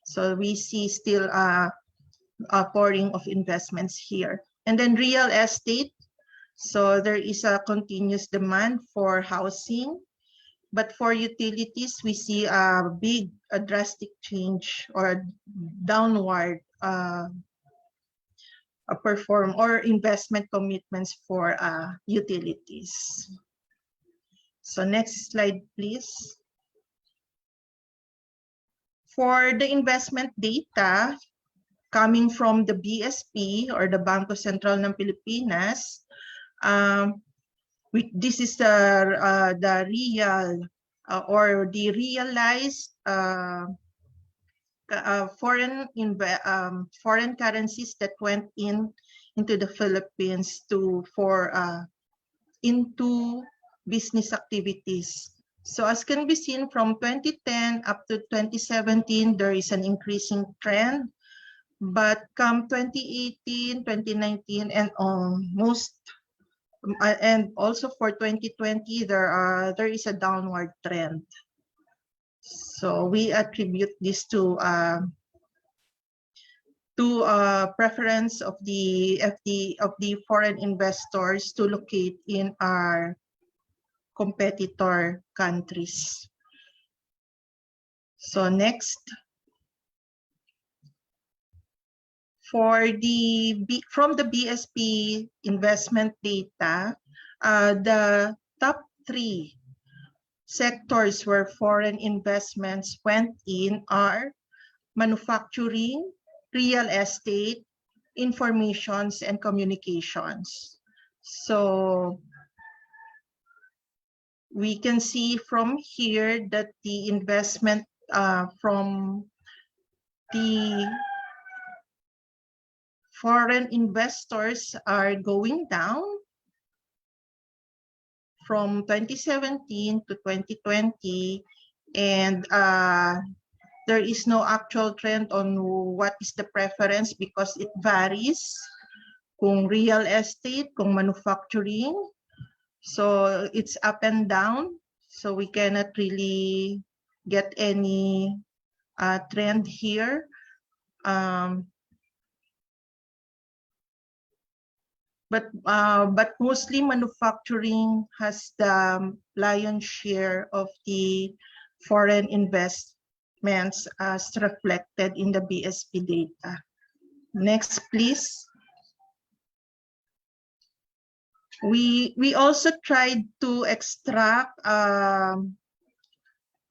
So we see still a pouring of investments here. And then real estate. So there is a continuous demand for housing, but for utilities, we see a drastic change or downward perform or investment commitments for utilities. So next slide, please. For the investment data coming from the BSP or the Bangko Sentral ng Pilipinas, this is the real or the realized foreign currencies that went into the Philippines into business activities. So as can be seen from 2010 up to 2017, there is an increasing trend. But come 2018, 2019, and and also for 2020, there is a downward trend. So we attribute this to preference of the foreign investors to locate in our competitor countries. So next. From the BSP investment data, the top 3 sectors where foreign investments went in are manufacturing, real estate, informations, and communications. So we can see from here that the investment from the foreign investors are going down from 2017 to 2020, and there is no actual trend on what is the preference because it varies. Kung real estate, kung manufacturing, so it's up and down. So we cannot really get any trend here. But mostly manufacturing has the lion's share of the foreign investments as reflected in the BSP data. Next, please. We also tried to extract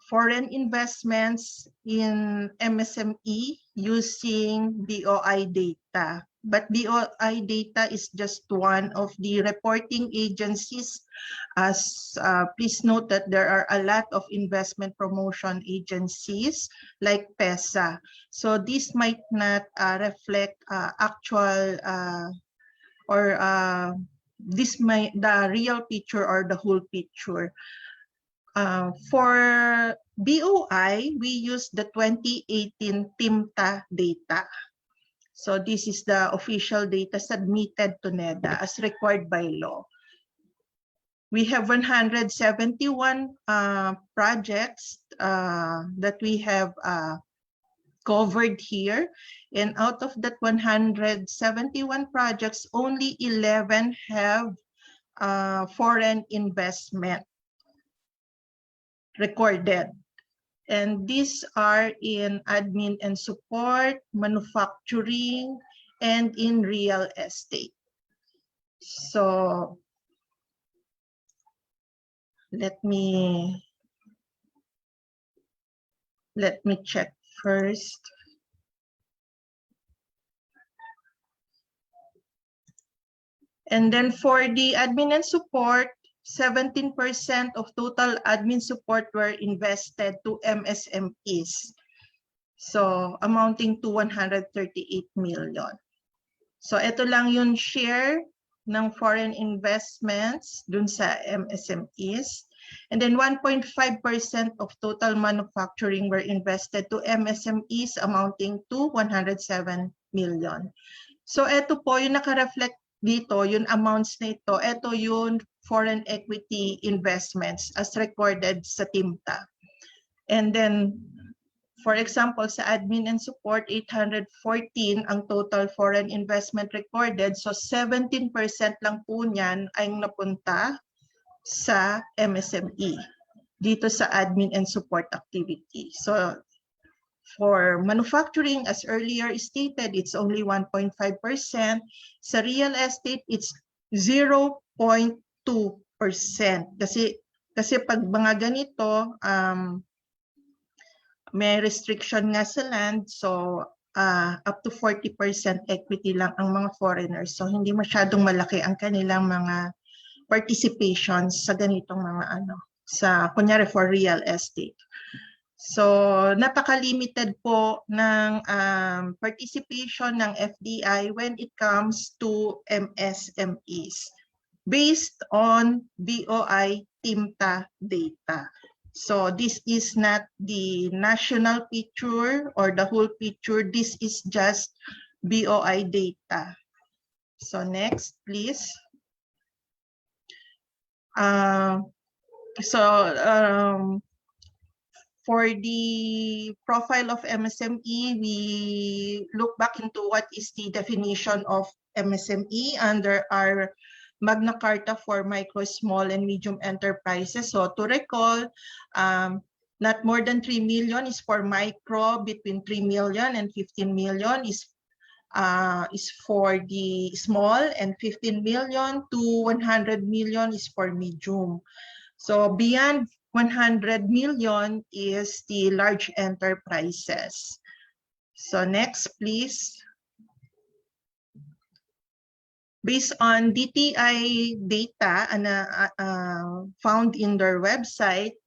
foreign investments in MSME using BOI data. But BOI data is just one of the reporting agencies. Please note that there are a lot of investment promotion agencies like PESA. So this might not reflect actual the real picture or the whole picture. For BOI, we use the 2018 TIMTA data. So this is the official data submitted to NEDA as required by law. We have 171 projects that we have covered here. And out of that 171 projects, only 11 have foreign investment recorded. And these are in admin and support, manufacturing, and in real estate. So let me check first. And then for the admin and support, 17% of total admin support were invested to MSMEs. So amounting to 138 million. So ito lang yung share ng foreign investments dun sa MSMEs. And then 1.5% of total manufacturing were invested to MSMEs amounting to 107 million. So ito po yung naka-reflect dito, yung amounts na ito, ito yung foreign equity investments as recorded sa TIMTA. And then, for example, sa admin and support, 814 ang total foreign investment recorded. So 17% lang po niyan ay napunta sa MSME dito sa admin and support activity. So for manufacturing, as earlier stated, it's only 1.5%. Sa real estate, it's 0.2%. Kasi pag mga ganito, may restriction nga sa land, so up to 40% equity lang ang mga foreigners. So hindi masyadong malaki ang kanilang mga participations sa ganitong mga sa kunyari for real estate. So napaka-limited po ng participation ng FDI when it comes to MSMEs based on BOI TIMTA data. So this is not the national picture or the whole picture. This is just BOI data. So next, please. For the profile of MSME, we look back into what is the definition of MSME under our Magna Carta for micro, small, and medium enterprises. So to recall, not more than 3 million is for micro, between 3 million and 15 million is for the small, and 15 million to 100 million is for medium. So beyond 100 million is the large enterprises. So next, please. Based on DTI data found in their website,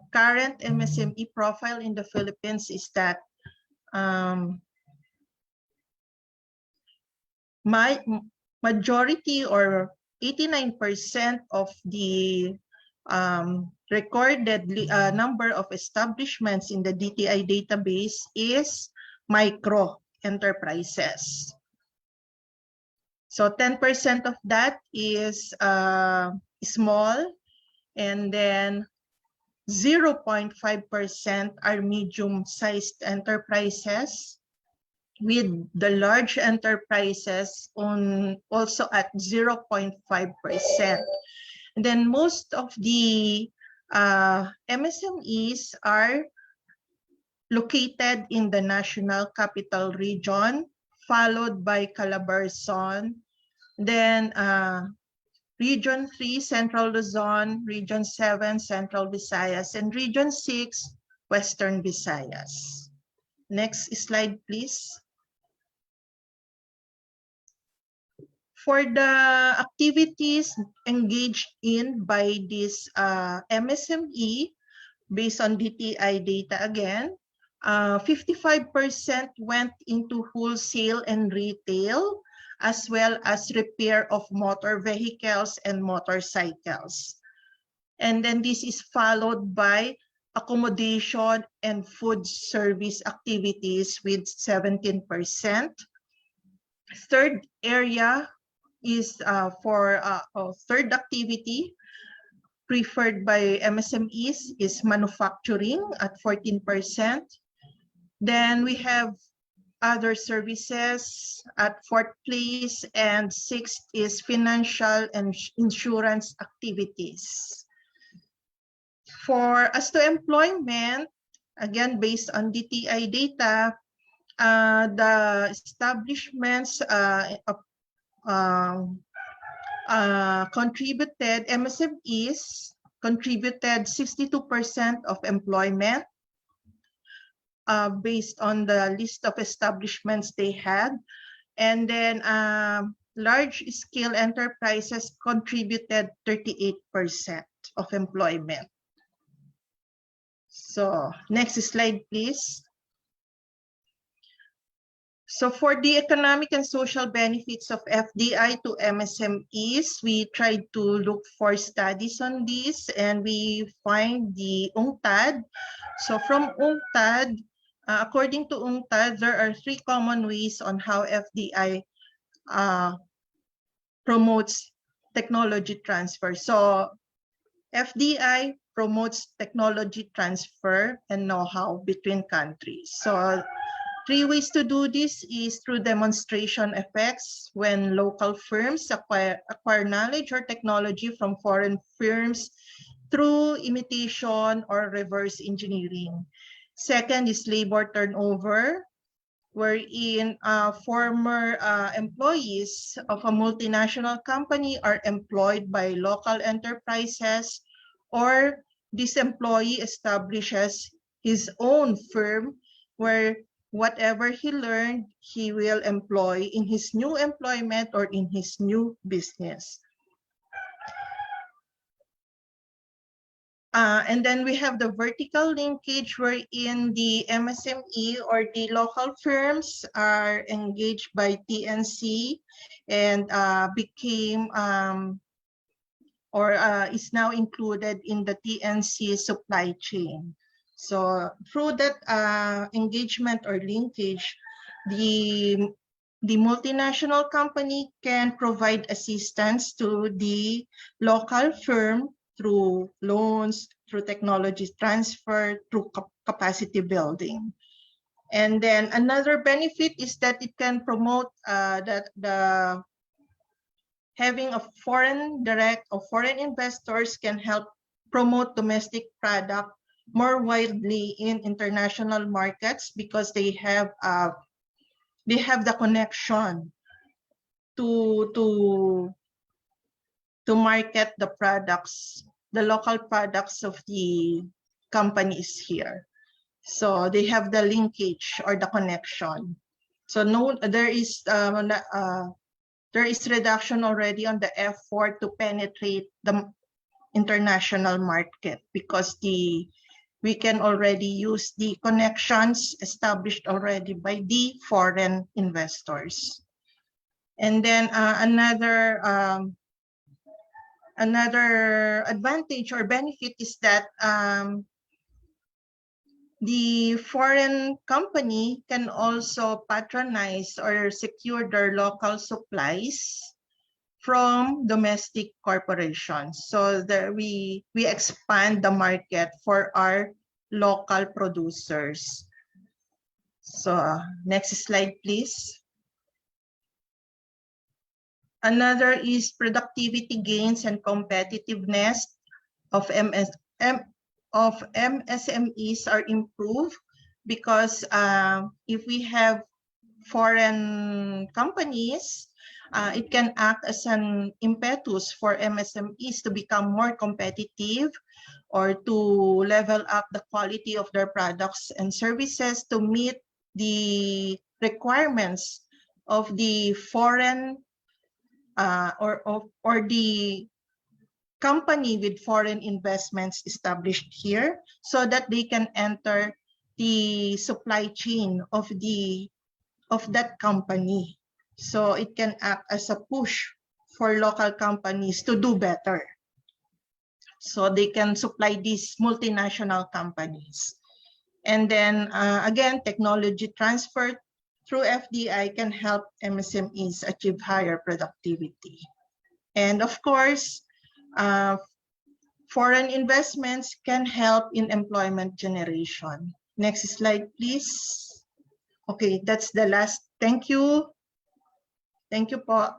current MSME profile in the Philippines is that majority or 89% of the recorded number of establishments in the DTI database is micro enterprises. So 10% of that is small, and then 0.5% are medium-sized enterprises, with the large enterprises also at 0.5%. And then most of the MSMEs are located in the National Capital Region, followed by Calabarzon, then Region 3, Central Luzon, Region 7, Central Visayas, and Region 6, Western Visayas. Next slide, please. For the activities engaged in by this MSME, based on DTI data again, 55% went into wholesale and retail, as well as repair of motor vehicles and motorcycles. And then this is followed by accommodation and food service activities with 17%, Third area is third activity preferred by MSMEs is manufacturing at 14%. Then we have other services at fourth place, and sixth is financial and insurance activities. For as to employment, again, based on DTI data, the establishments contributed, MSMEs contributed 62% of employment based on the list of establishments they had. And then large scale enterprises contributed 38% of employment. So next slide, please. So for the economic and social benefits of FDI to MSMEs, we tried to look for studies on this, and we find the UNCTAD. So from UNCTAD, according to UNCTAD, there are 3 common ways on how FDI promotes technology transfer. So FDI promotes technology transfer and know-how between countries. So 3 ways to do this is through demonstration effects, when local firms acquire knowledge or technology from foreign firms through imitation or reverse engineering. Second is labor turnover, wherein former employees of a multinational company are employed by local enterprises, or this employee establishes his own firm where whatever he learned, he will employ in his new employment or in his new business. And then we have the vertical linkage, wherein the MSME or the local firms are engaged by TNC and became is now included in the TNC supply chain. So through that engagement or linkage, the multinational company can provide assistance to the local firm through loans, through technology transfer, through capacity building. And then another benefit is that it can promote having a foreign direct or foreign investors can help promote domestic product more widely in international markets, because they have the connection to market the products, the local products of the companies here. So they have the linkage or the connection. So there is reduction already on the effort to penetrate the international market, because we can already use the connections established already by the foreign investors. And then another advantage or benefit is that the foreign company can also patronize or secure their local supplies from domestic corporations. So that we expand the market for our local producers. So next slide, please. Another is productivity gains and competitiveness of MSMEs are improved, because if we have foreign companies, it can act as an impetus for MSMEs to become more competitive or to level up the quality of their products and services to meet the requirements of the foreign or the company with foreign investments established here, so that they can enter the supply chain of that company. So it can act as a push for local companies to do better, so they can supply these multinational companies. And then again, technology transfer through FDI can help MSMEs achieve higher productivity. And of course, foreign investments can help in employment generation. Next slide, please. Okay, that's the last. Thank you. Thank you po.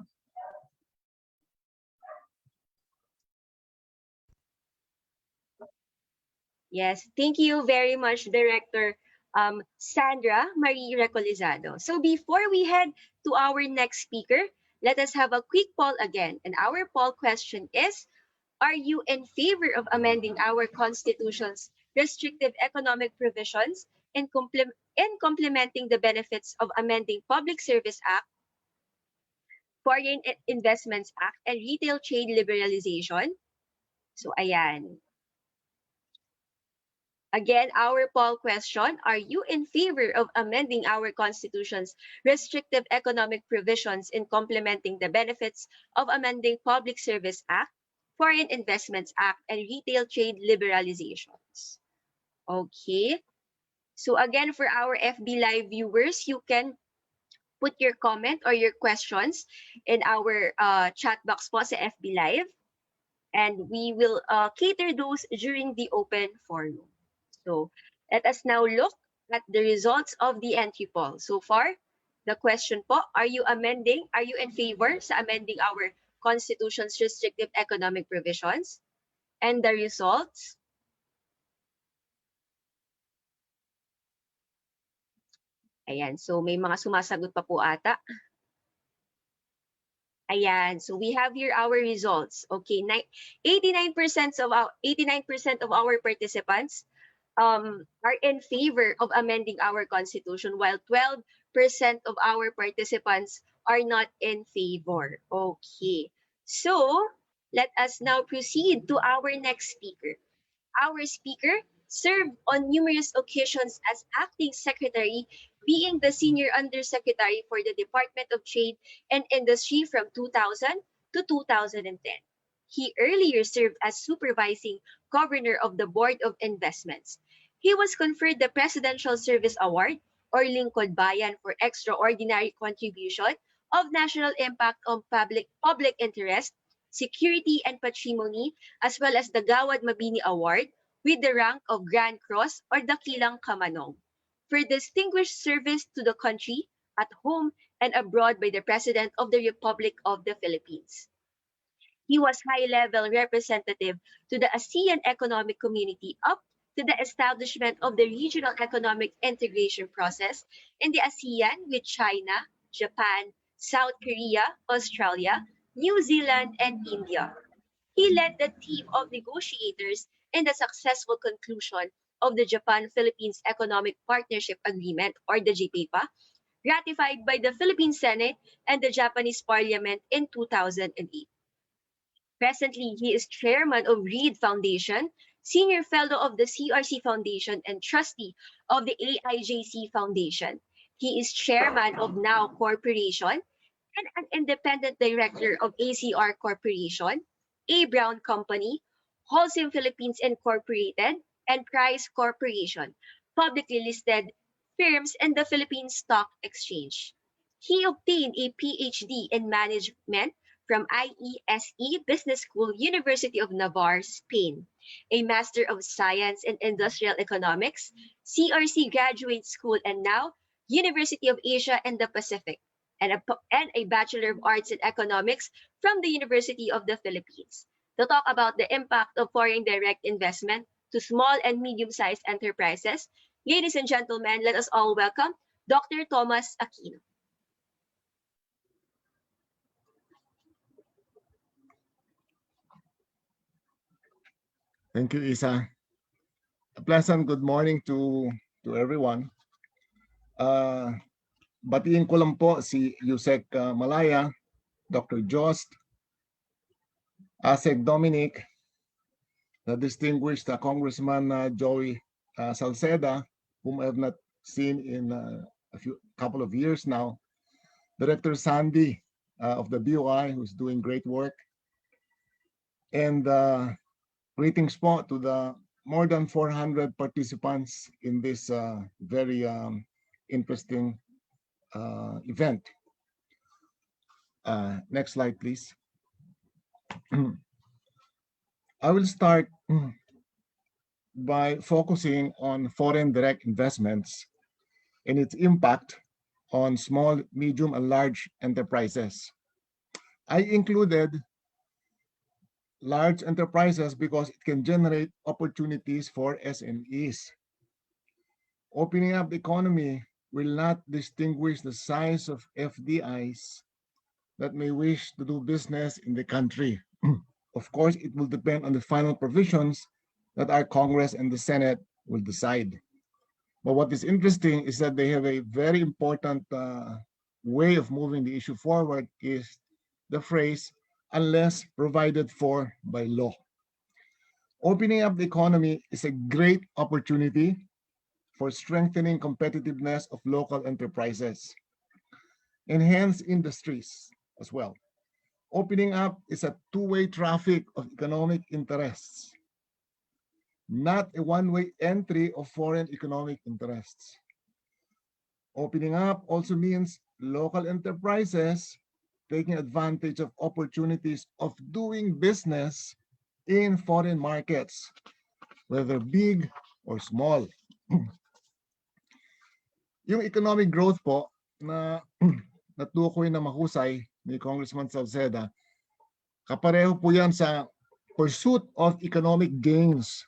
Yes, thank you very much, Director Sandra Marie Recolizado. So before we head to our next speaker, let us have a quick poll again. And our poll question is, are you in favor of amending our Constitution's restrictive economic provisions in complementing the benefits of amending Public Service Act, Foreign Investments Act, and Retail Trade Liberalization? So ayan. Again, our poll question, are you in favor of amending our Constitution's restrictive economic provisions in complementing the benefits of amending Public Service Act, Foreign Investments Act, and Retail Trade Liberalizations? Okay. So again, for our FB Live viewers, you can put your comment or your questions in our chat box po sa FB Live. And we will cater those during the open forum. So let us now look at the results of the entry poll. So far, the question po, are you in favor sa amending our Constitution's restrictive economic provisions? And the results? Ayan, so may mga sumasagot pa po ata. Ayan, so we have here our results. Okay, 89% of our participants are in favor of amending our Constitution, while 12% of our participants are not in favor. Okay, so let us now proceed to our next speaker. Our speaker served on numerous occasions as acting secretary, being the senior undersecretary for the Department of Trade and Industry from 2000 to 2010. He earlier served as supervising governor of the Board of Investments. He was conferred the Presidential Service Award or Lingkod Bayan for extraordinary contribution of national impact on public interest, security and patrimony, as well as the Gawad Mabini Award with the rank of Grand Cross or Dakilang Kamanong for distinguished service to the country at home and abroad by the President of the Republic of the Philippines. He was high-level representative to the ASEAN Economic Community up to the establishment of the regional economic integration process in the ASEAN with China, Japan, South Korea, Australia, New Zealand, and India. He led the team of negotiators in the successful conclusion of the Japan-Philippines Economic Partnership Agreement, or the JPEPA, ratified by the Philippine Senate and the Japanese Parliament in 2008. Presently, he is chairman of REID Foundation, senior fellow of the CRC Foundation, and trustee of the AIJC Foundation. He is chairman of Now Corporation and an independent director of ACR Corporation, A. Brown Company, Holcim Philippines Incorporated, and Price Corporation, publicly listed firms in the Philippine Stock Exchange. He obtained a PhD in management from IESE Business School, University of Navarre, Spain, a Master of Science in Industrial Economics, CRC Graduate School, and now University of Asia and the Pacific, and a Bachelor of Arts in Economics from the University of the Philippines, to talk about the impact of foreign direct investment to small and medium-sized enterprises. Ladies and gentlemen, let us all welcome Dr. Thomas Aquino. Thank you, Izza. A pleasant good morning to everyone. Batiin ko lang po si Usec Malaya, Dr. Jost, Asec Dominic, the distinguished Congressman Joey Salceda, whom I have not seen in a couple of years now, Director Sandy of the BOI, who's doing great work, and greetings po to the more than 400 participants in this very interesting event. Next slide, please. I will start by focusing on foreign direct investments and its impact on small, medium, and large enterprises. I included large enterprises because it can generate opportunities for SMEs. Opening up the economy will not distinguish the size of FDIs that may wish to do business in the country. Of course, it will depend on the final provisions that our Congress and the Senate will decide. But what is interesting is that they have a very important way of moving the issue forward is the phrase, unless provided for by law. Opening up the economy is a great opportunity for strengthening competitiveness of local enterprises, enhance industries as well. Opening up is a two-way traffic of economic interests, not a one-way entry of foreign economic interests. Opening up also means local enterprises taking advantage of opportunities of doing business in foreign markets, whether big or small. Yung economic growth po na natukoy na mahusay ni Congressman Salceda, kapareho po yan sa pursuit of economic gains,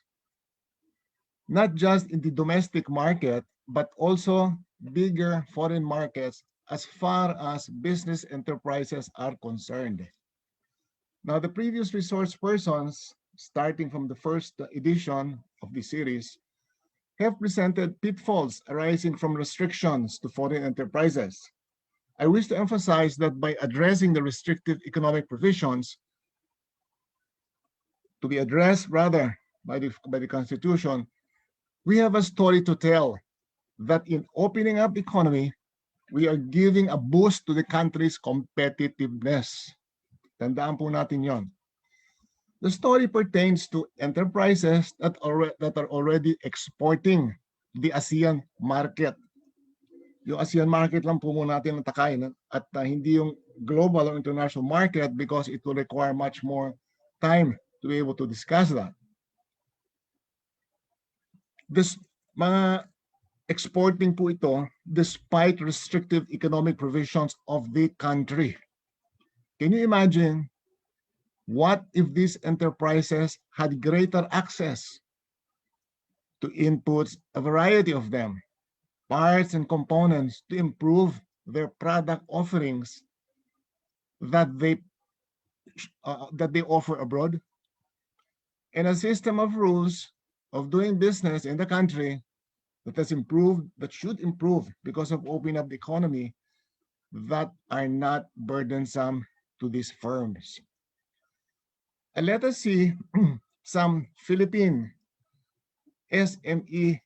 not just in the domestic market, but also bigger foreign markets as far as business enterprises are concerned. Now, the previous resource persons, starting from the first edition of the series, have presented pitfalls arising from restrictions to foreign enterprises. I wish to emphasize that by addressing the restrictive economic provisions to be addressed rather by the Constitution, we have a story to tell that in opening up the economy, we are giving a boost to the country's competitiveness. Tandaan po natin yon. The story pertains to enterprises that are already exporting the ASEAN market. Yung ASEAN market lang po muna natin natakayin at hindi yung global or international market because it will require much more time to be able to discuss that. This mga exporting po ito despite restrictive economic provisions of the country. Can you imagine what if these enterprises had greater access to inputs, a variety of them, parts and components to improve their product offerings that they offer abroad, and a system of rules of doing business in the country that has improved, that should improve because of opening up the economy, that are not burdensome to these firms. And let us see some Philippine SME,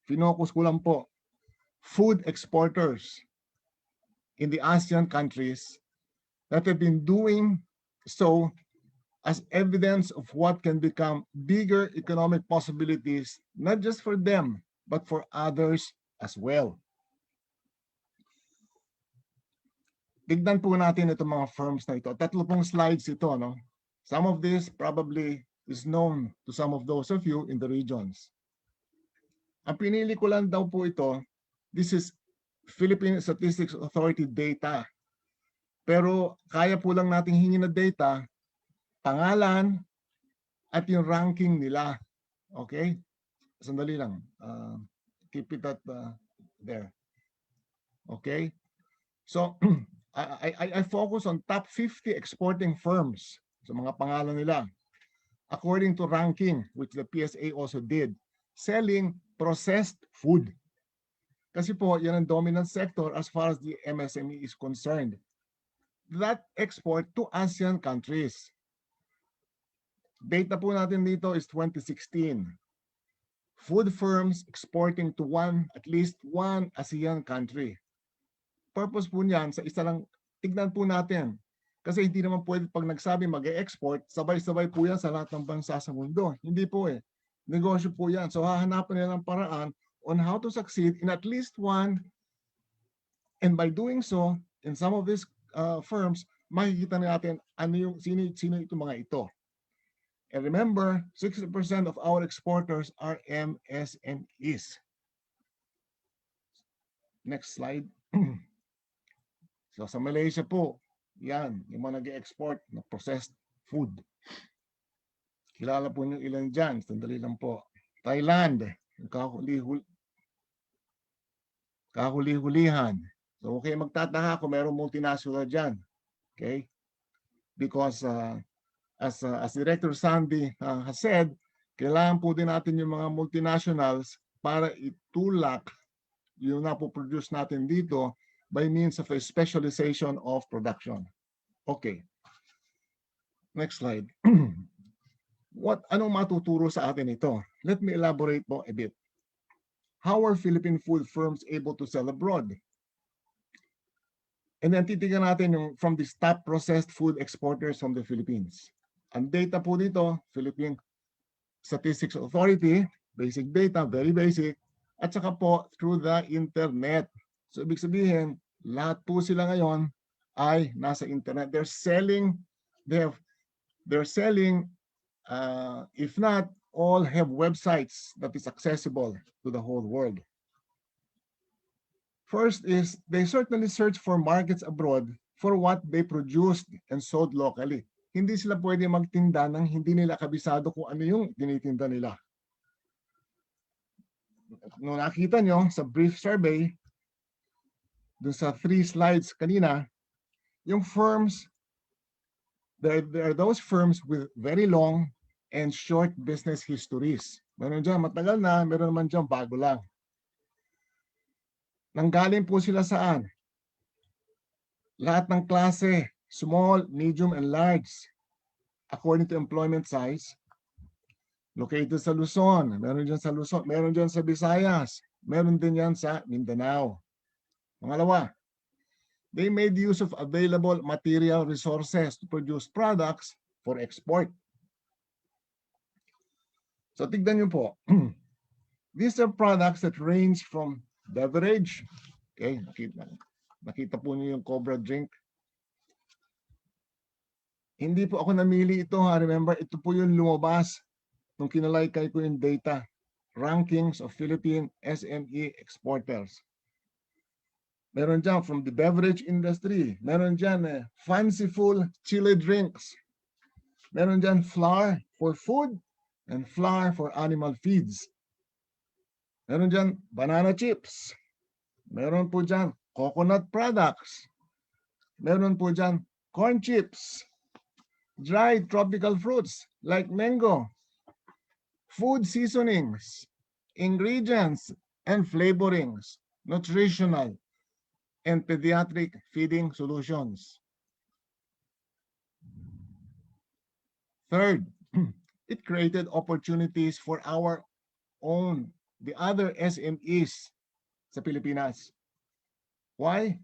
finokus ko lang po, food exporters in the ASEAN countries that have been doing so as evidence of what can become bigger economic possibilities, not just for them, but for others as well. Tignan po natin itong mga firms na ito. Tatlo pong slides ito, no? Some of this probably is known to some of those of you in the regions. Ang pinili ko lang daw po ito, this is Philippine Statistics Authority data. Pero kaya po lang nating hingin na data, pangalan, at yung ranking nila. Okay? Sandali lang. Keep it at there. Okay? So, I focus on top 50 exporting firms. So mga pangalan nila. According to ranking, which the PSA also did, selling processed food. Kasi po, yan ang dominant sector as far as the MSME is concerned. That export to ASEAN countries. Data po natin dito is 2016. Food firms exporting to at least one ASEAN country. Purpose po niyan, sa isa lang, tignan po natin. Kasi hindi naman pwede pag nagsabi mag-e-export, sabay-sabay po yan sa lahat ng bansa sa mundo. Hindi po eh. Negosyo po yan. So hahanapan nila ng paraan on how to succeed in at least one And by doing so, in some of these firms, makikita natin ano yung sino itong mga ito. And remember, 60% of our exporters are MSMEs. Next slide. So sa Malaysia po, yan, yung mga nag-export na processed food. Kilala po niyo ilan dyan. Sandali lang po. Thailand, kahuli-hulihan. So okay, magtataka kung mayroong multinational dyan. Okay? Because as Director Sandy has said, kailangan po din natin yung mga multinationals para itulak yung napoproduce natin dito by means of a specialization of production. Okay. Next slide. Anong matuturo sa atin ito? Let me elaborate po a bit. How are Philippine food firms able to sell abroad? And then titignan natin yung from the top processed food exporters from the Philippines. Ang data po dito, Philippine Statistics Authority, basic data, very basic, at saka po through the internet. So ibig sabihin, lahat po sila ngayon ay nasa internet. They're selling, if not, all have websites that is accessible to the whole world. First is, they certainly search for markets abroad for what they produced and sold locally. Hindi sila pwede magtinda ng hindi nila kabisado kung ano yung tinitinda nila. Nung nakita nyo sa brief survey, dun sa 3 slides kanina, yung firms, there are those firms with very long and short business histories. Meron dyan matagal na, meron naman dyan bago lang. Nanggaling po sila saan? Lahat ng klase, small, medium, and large, according to employment size. Located sa Luzon, meron dyan sa Luzon, meron dyan sa Visayas, meron din yan sa Mindanao. Pangalawa, they made use of available material resources to produce products for export. So tignan nyo po. These are products that range from beverage. Okay, nakita po niyo yung Cobra drink. Hindi po ako namili ito ha. Remember, ito po yung lumabas nung kinalaykay ko yung data. Rankings of Philippine SME exporters. Meron dyan from the beverage industry. Meron dyan fanciful chili drinks. Meron dyan flour for food and flour for animal feeds. Meron dyan banana chips. Meron po dyan coconut products. Meron po dyan corn chips. Dried tropical fruits like mango. Food seasonings, ingredients, and flavorings, nutritional, and pediatric feeding solutions. Third, it created opportunities for our own, the other SMEs sa Pilipinas. Why?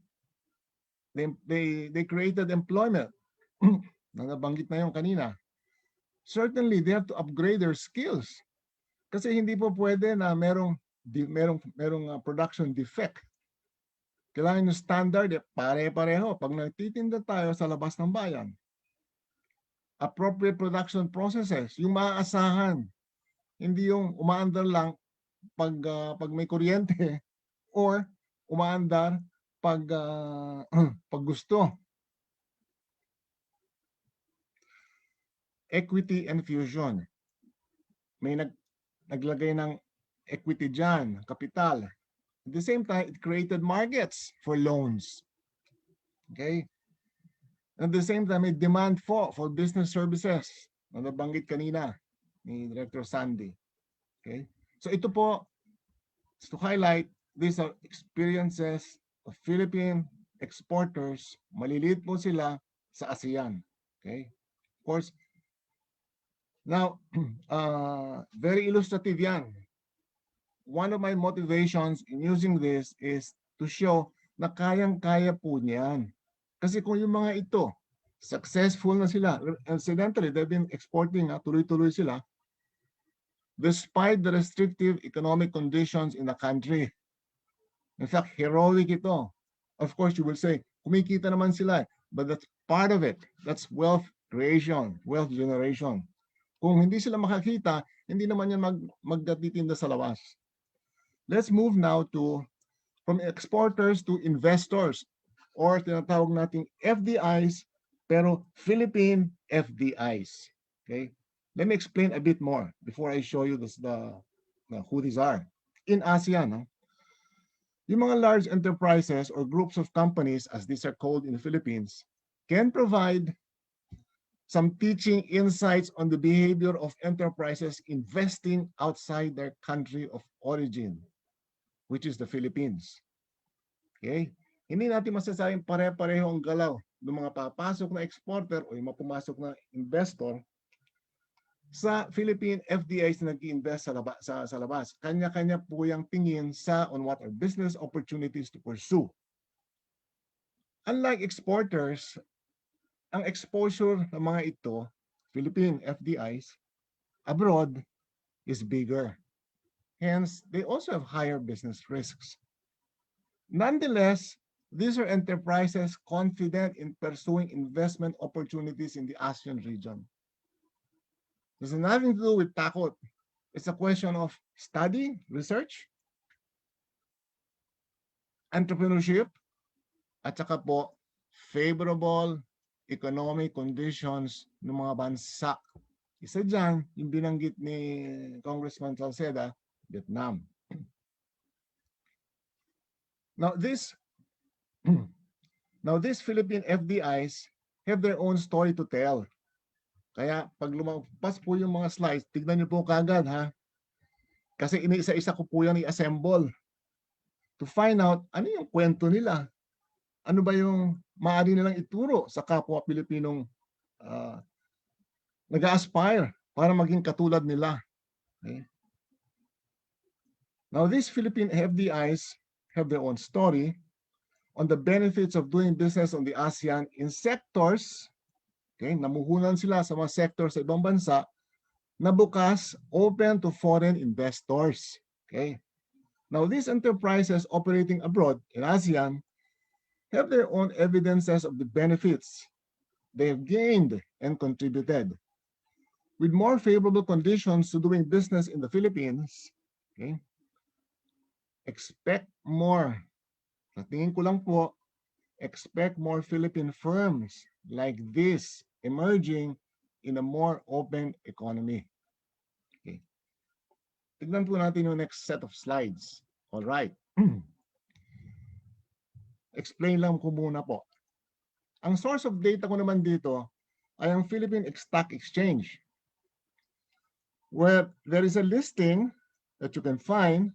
They created employment. Nabanggit na yung kanina. Certainly, they have to upgrade their skills. Kasi hindi po pwede na merong production defect. Kailangan yung standard, pare-pareho. Pag nagtitinda tayo sa labas ng bayan, appropriate production processes, yung maaasahan, hindi yung umaandar lang pag may kuryente or umaandar pag gusto. Equity and fusion. May naglagay ng equity dyan, kapital. At the same time, it created markets for loans. Okay? At the same time, may demand for business services na nabanggit kanina ni Director Sandy. Okay? So ito po, to highlight, these are experiences of Philippine exporters. Maliliit po sila sa ASEAN. Okay? Of course, now, very illustrative yan. One of my motivations in using this is to show na kayang-kaya po niyan. Kasi kung yung mga ito, successful na sila, incidentally, they've been exporting, tuloy-tuloy sila, despite the restrictive economic conditions in the country. In fact, heroic ito. Of course, you will say, kumikita naman sila. But that's part of it. That's wealth creation, wealth generation. Kung hindi sila makakita, hindi naman yan magdatitinda sa labas. Let's move now to from exporters to investors or tinatawag nating FDIs pero Philippine FDIs. Okay? Let me explain a bit more before I show you who these are. In ASEAN, yung mga large enterprises or groups of companies, as these are called in the Philippines, can provide some teaching insights on the behavior of enterprises investing outside their country of origin, which is the Philippines. Okay? Hindi natin masasabing pare-pareho ang galaw ng mga papasok na exporter o yung mga pumasok na investor sa Philippine FDIs na nag-i-invest sa labas. Kanya-kanya po yung tingin on what are business opportunities to pursue. Unlike exporters, ang exposure ng mga ito, Philippine FDIs, abroad is bigger. Hence, they also have higher business risks. Nonetheless, these are enterprises confident in pursuing investment opportunities in the ASEAN region. This has nothing to do with takot. It's a question of study, research, entrepreneurship, at saka po favorable economic conditions ng mga bansa. Isa dyan, yung binanggit ni Congressman Salceda, Vietnam. Now these Philippine FDIs have their own story to tell. Kaya pag lumabas po yung mga slides, tignan niyo po kagad ha. Kasi iniisa-isa ko po yung i-assemble to find out ano yung kwento nila. Ano ba yung maaari nilang ituro sa kapwa Pilipinong nag-aspire para maging katulad nila. Okay? Now these Philippine FDIs have their own story on the benefits of doing business on the ASEAN in sectors. Okay, namuhunan sila sa mga sectors sa ibang bansa na bukas, open to foreign investors. Okay. Now these enterprises operating abroad in ASEAN have their own evidences of the benefits they have gained and contributed. With more favorable conditions to doing business in the Philippines, okay, expect more. Sa tingin ko lang po, expect more Philippine firms like this emerging in a more open economy. Okay. Tignan po natin yung next set of slides. All right. Explain lang ko muna po. Ang source of data ko naman dito ay ang Philippine Stock Exchange, where there is a listing that you can find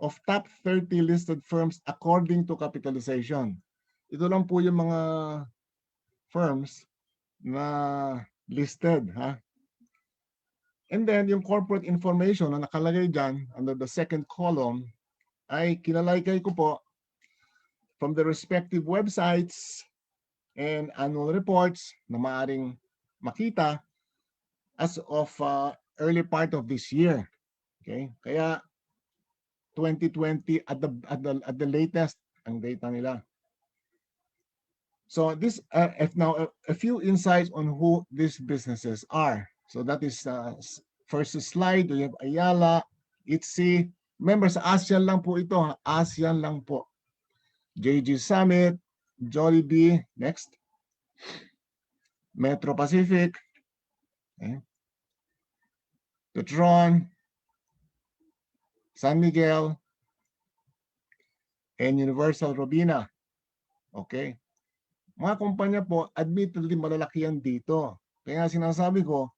of top 30 listed firms according to capitalization. Ito lang po yung mga firms na listed. Ha? And then yung corporate information na nakalagay dyan under the second column ay kinalaykay ko po from the respective websites and annual reports na maaring makita as of early part of this year. Okay? Kaya 2020 at the latest ang data nila. So this now a few insights on who these businesses are. So that is first slide. We have Ayala, Izza. Remember sa ASEAN lang po ito. ASEAN lang po. JG Summit, Jollibee, next. Metro Pacific, okay. Petron, San Miguel, and Universal Robina. Okay. Mga kumpanya po, admittedly malalaki yan dito. Kaya sinasabi ko,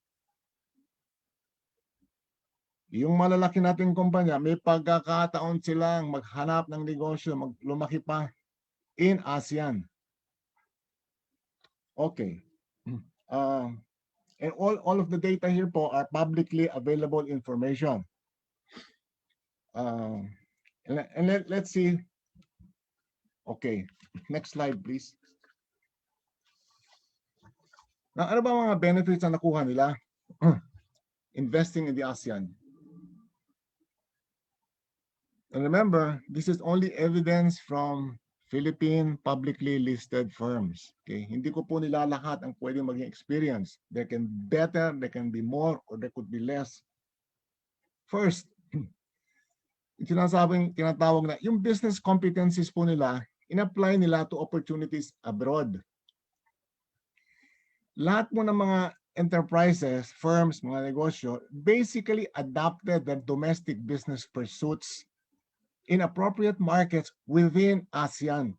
yung malalaki nating kumpanya, may pagkakataon silang maghanap ng negosyo, lumaki pa in ASEAN. Okay. And all of the data here po are publicly available information. And let's see. Okay, next slide please. Now, ano ba mga benefits na nakuha nila investing in the ASEAN? And remember, this is only evidence from Philippine publicly listed firms. Okay? Hindi ko po nilalahat ang pwedeng maging experience. There can be better, there can be more, or there could be less. First, tinatawag na, yung business competencies po nila, in-apply nila to opportunities abroad. Lahat mo ng mga enterprises, firms, mga negosyo, basically adopted their domestic business pursuits in appropriate markets within ASEAN.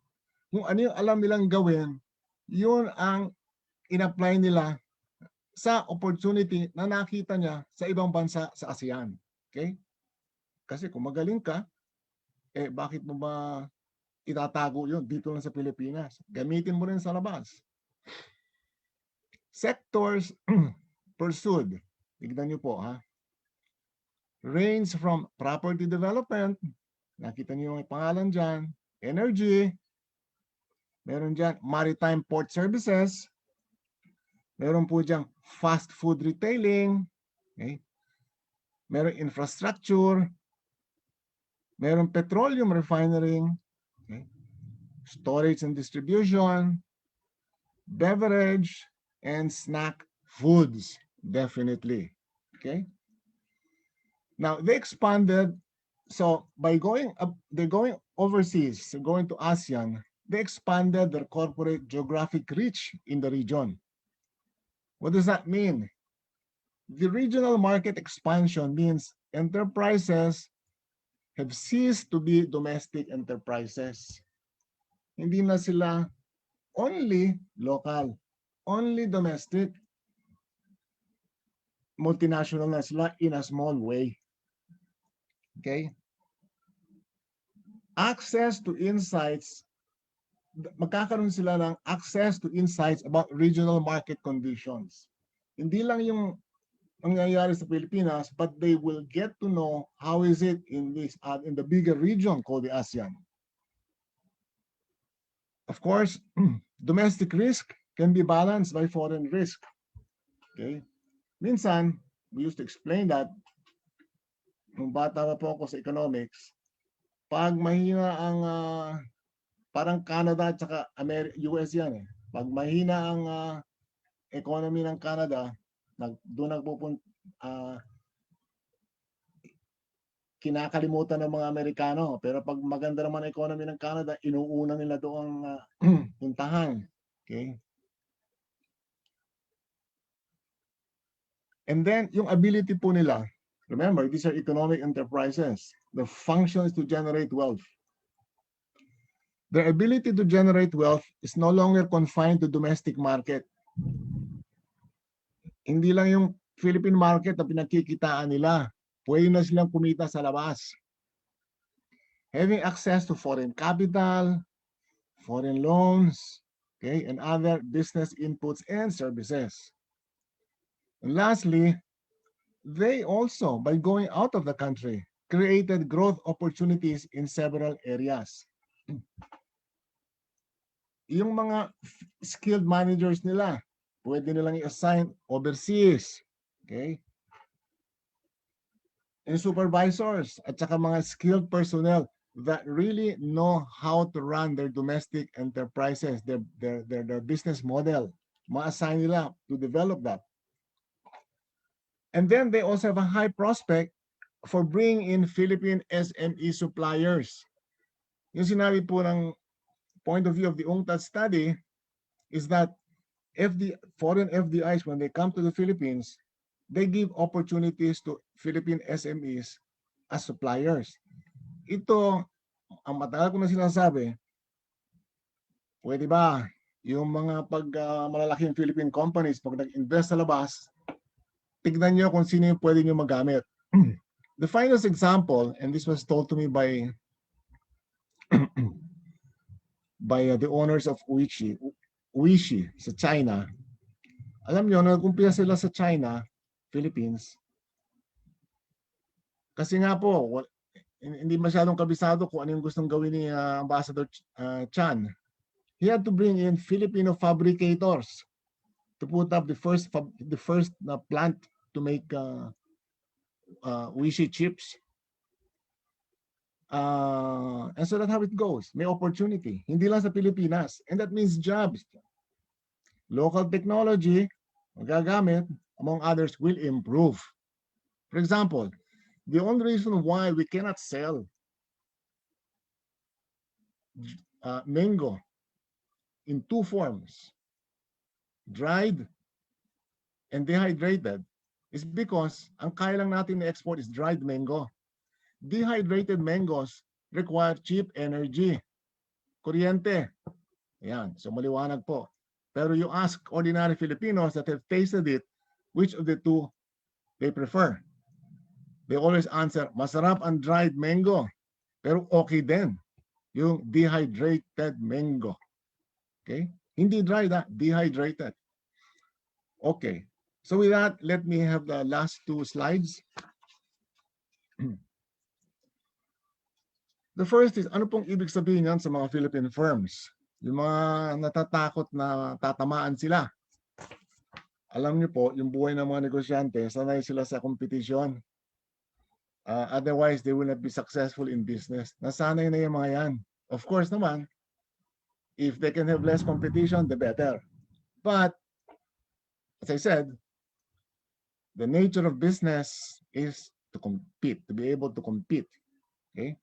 Kung ano yung alam nilang gawin, yun ang in-apply nila sa opportunity na nakita niya sa ibang bansa sa ASEAN. Okay? Kasi kung magaling ka, bakit mo ba itatago yun dito lang sa Pilipinas? Gamitin mo rin sa labas. Sectors pursued, tignan niyo po ha, range from property development, nakita niyo yung pangalan dyan, energy, meron dyan maritime port services, meron po dyan fast food retailing, okay? Meron infrastructure, meron petroleum refining, okay? Storage and distribution, beverage, and snack foods, definitely. Okay. Now they expanded. So by they're going overseas, so going to ASEAN, they expanded their corporate geographic reach in the region. What does that mean? The regional market expansion means enterprises have ceased to be domestic enterprises. Hindi na sila only local, only domestic, multinational na sila in a small way. Okay? Access to insights, magkakaroon sila ng access to insights about regional market conditions. Hindi lang yung nangyayari sa Pilipinas, but they will get to know how is it in the bigger region called the ASEAN. Of course, domestic risk can be balanced by foreign risk. Okay? Minsan, we used to explain that nung bata pa po ako sa economics, pag mahina ang parang Canada at saka US yan eh. Pag mahina ang economy ng Canada, doon nagpupunta kinakalimutan ng mga Amerikano. Pero pag maganda naman ang economy ng Canada, inuuna nila doon puntahan. Okay? And then, yung ability po nila, remember, these are economic enterprises. The function is to generate wealth. Their ability to generate wealth is no longer confined to domestic market. Hindi lang yung Philippine market na pinagkikitaan nila. Pwede na silang kumita sa labas. Having access to foreign capital, foreign loans, okay, and other business inputs and services. And lastly, they also, by going out of the country, created growth opportunities in several areas. Yung mga skilled managers nila, pwede nilang i-assign overseas. Okay? And supervisors at saka mga skilled personnel that really know how to run their domestic enterprises, their business model. Ma-assign nila to develop that. And then they also have a high prospect for bringing in Philippine SME suppliers. Yung sinabi po ng point of view of the UNCTAD study is that foreign FDIs, when they come to the Philippines, they give opportunities to Philippine SMEs as suppliers. Ito, ang matagal ko na sinasabi, pwede ba yung mga malalaking Philippine companies, pag nag-invest sa labas, tignan nyo kung sino yung pwede nyo magamit. The finest example, and this was told to me by the owners of Uishi sa China. Alam nyo, nag-umpisa sila sa China, Philippines. Kasi nga po, hindi masyadong kabisado kung ano yung gustong gawin ni Ambassador Chan. He had to bring in Filipino fabricators to put up the first plant to make Uishi chips. And so that's how it goes. May opportunity. Hindi lang sa Pilipinas. And that means jobs. Local technology, magagamit, among others, will improve. For example, the only reason why we cannot sell mango in two forms, dried and dehydrated, is because ang kaya lang natin na-export is dried mango. Dehydrated mangoes require cheap energy, kuryente. Ayan, so maliwanag po. Pero you ask ordinary Filipinos that have tasted it, which of the two they prefer? They always answer, masarap ang dried mango. Pero okay din yung dehydrated mango. Okay? Hindi dried, dehydrated. Okay. So with that, let me have the last two slides. The first is, ano pong ibig sabihin yan sa mga Philippine firms? Yung mga natatakot na tatamaan sila. Alam niyo po, yung buhay ng mga negosyante, sanay sila sa competition. Otherwise, they will not be successful in business. Nasanay na yung mga yan. Of course naman, if they can have less competition, the better. But, as I said, the nature of business is to compete, to be able to compete. Okay?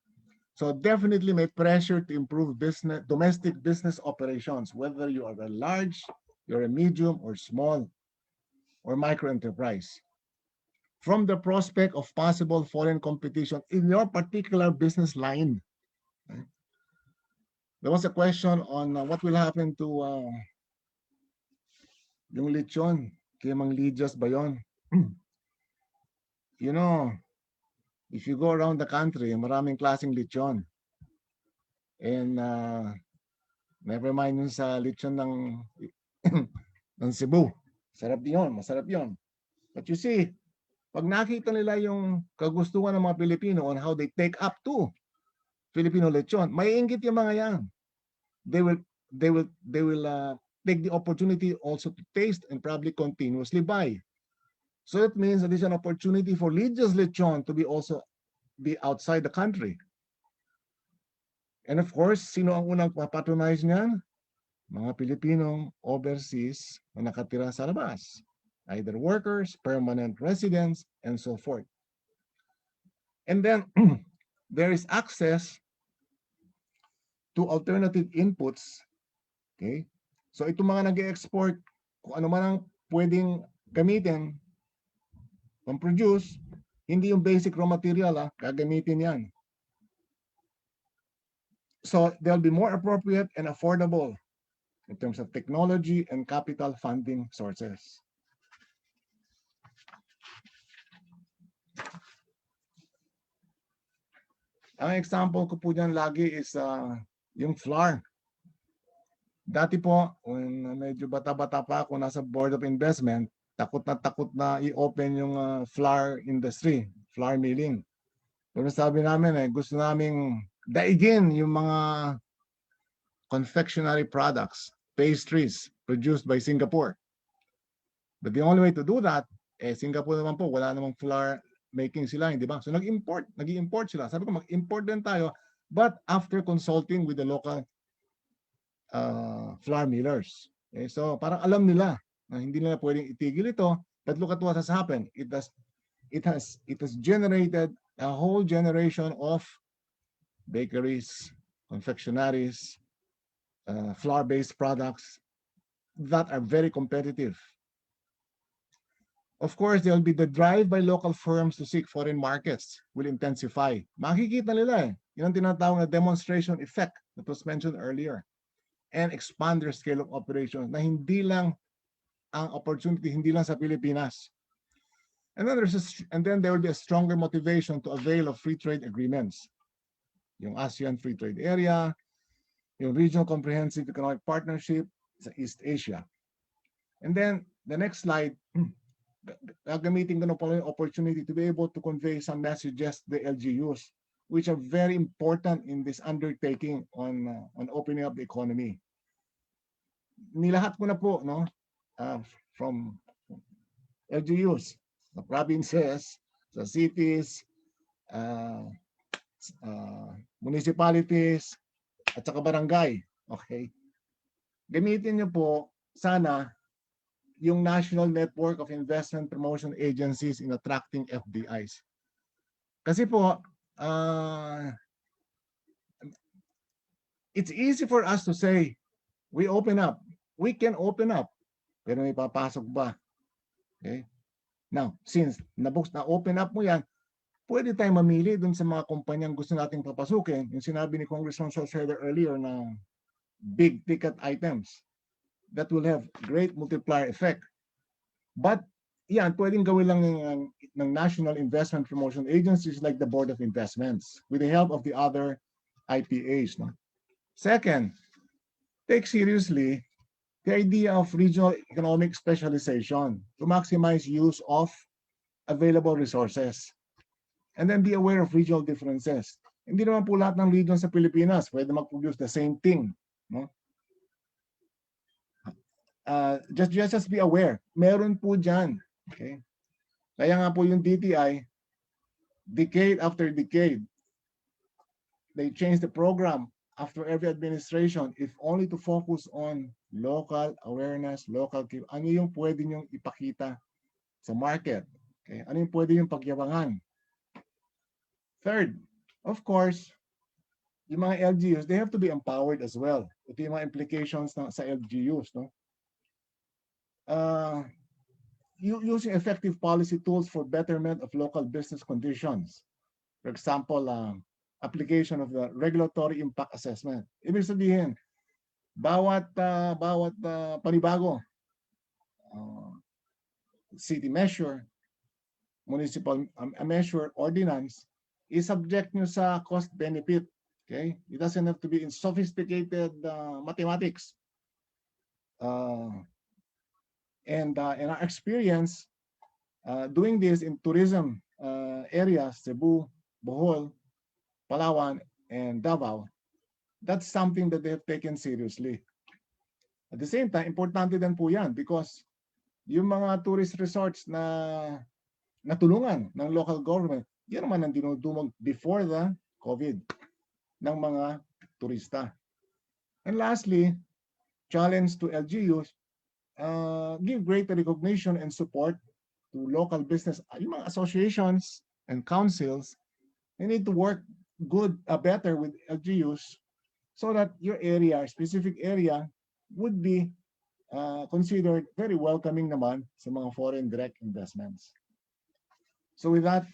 So definitely may pressure to improve business, domestic business operations, whether you are a large, you're a medium or small or micro enterprise. From the prospect of possible foreign competition in your particular business line. Okay? There was a question on what will happen to yung lechon, kay Mang Lidias ba yun? You know, if you go around the country, maraming klaseng lechon. And never mind yung sa lechon ng Cebu. Sarap yun, masarap yun. But you see, pag nakita nila yung kagustuhan ng mga Pilipino on how they take up to Filipino lechon, may inggit yung mga yan. They will take the opportunity also to taste and probably continuously buy. So that means that there's an opportunity for Lidias lechon to be also be outside the country. And of course, sino ang unang papatronize niyan? Mga Pilipinong overseas na nakatira sa labas. Either workers, permanent residents, and so forth. And then there is access to alternative inputs. Okay? So itong mga nag-export, kung ano man ang pwedeng gamitin, pang-produce, hindi yung basic raw material, gagamitin yan. So they'll be more appropriate and affordable in terms of technology and capital funding sources. Ang example ko po dyan lagi is yung flour. Dati po, when medyo bata-bata pa ako nasa Board of Investment, takot na i-open yung flour industry, flour milling. Pero sabi namin, gusto naming daigin yung mga confectionery products, pastries produced by Singapore. But the only way to do that, Singapore naman po, wala namang flour making sila, hindi ba? So nag-import sila. Sabi ko, mag-import din tayo, but after consulting with the local flour millers. Okay, so parang alam nila na hindi nila pwedeng itigil ito, but look at what has happened. It has generated a whole generation of bakeries, confectionaries, flour-based products that are very competitive. Of course, there will be the drive by local firms to seek foreign markets will intensify. Makikita nila yun ang tinatawag na demonstration effect that was mentioned earlier. And expand their scale of operations na hindi lang ang opportunity, hindi lang sa Pilipinas. And then there will be a stronger motivation to avail of free trade agreements. Yung ASEAN Free Trade Area, yung Regional Comprehensive Economic Partnership sa East Asia. And then the next slide, gagamitin ko na pala yung opportunity to be able to convey some messages to the LGUs, which are very important in this undertaking on opening up the economy. Nilahat ko na po, no, from LGUs, the provinces, the cities, municipalities, at saka barangay. Okay? Gamitin niyo po sana yung National Network of Investment Promotion Agencies in attracting FDIs. Kasi po, it's easy for us to say, we open up. We can open up. Pero may papasok ba? Okay? Now, since na-open up mo yan, pwede tayong mamili dun sa mga kumpanyang gusto nating papasukin. Yung sinabi ni Congressman Salceda earlier na big ticket items that will have great multiplier effect. But yan, pwedeng gawin lang ng National Investment Promotion Agencies like the Board of Investments with the help of the other IPAs. No? Second, take seriously the idea of regional economic specialization to maximize use of available resources. And then be aware of regional differences. Hindi naman po lahat ng region sa Pilipinas pwede mag-produce the same thing. No? Just be aware. Meron po dyan. Okay? Kaya nga po yung DTI, decade after decade, they change the program after every administration if only to focus on local awareness, ano yung pwede nyong ipakita sa market. Okay? Ano yung pwede yung pagyabangan. Third, of course, yung mga LGUs, they have to be empowered as well. Ito yung mga implications sa LGUs. No? Using effective policy tools for betterment of local business conditions. For example, application of the regulatory impact assessment. Ibig sabihin, bawat panibago, city measure, municipal measure, ordinance, is subject nyo sa cost benefit. Okay? It doesn't have to be in sophisticated mathematics. And in our experience, doing this in tourism areas, Cebu, Bohol, Palawan, and Davao, that's something that they have taken seriously. At the same time, importante din po yan because yung mga tourist resorts na natulungan ng local government, yan naman ang dinudumog before the COVID ng mga turista. And lastly, challenge to LGUs, give greater recognition and support to local business. Yung mga associations and councils, they need to work better with LGUs so that your area, specific area, would be considered very welcoming naman sa mga foreign direct investments. So with that,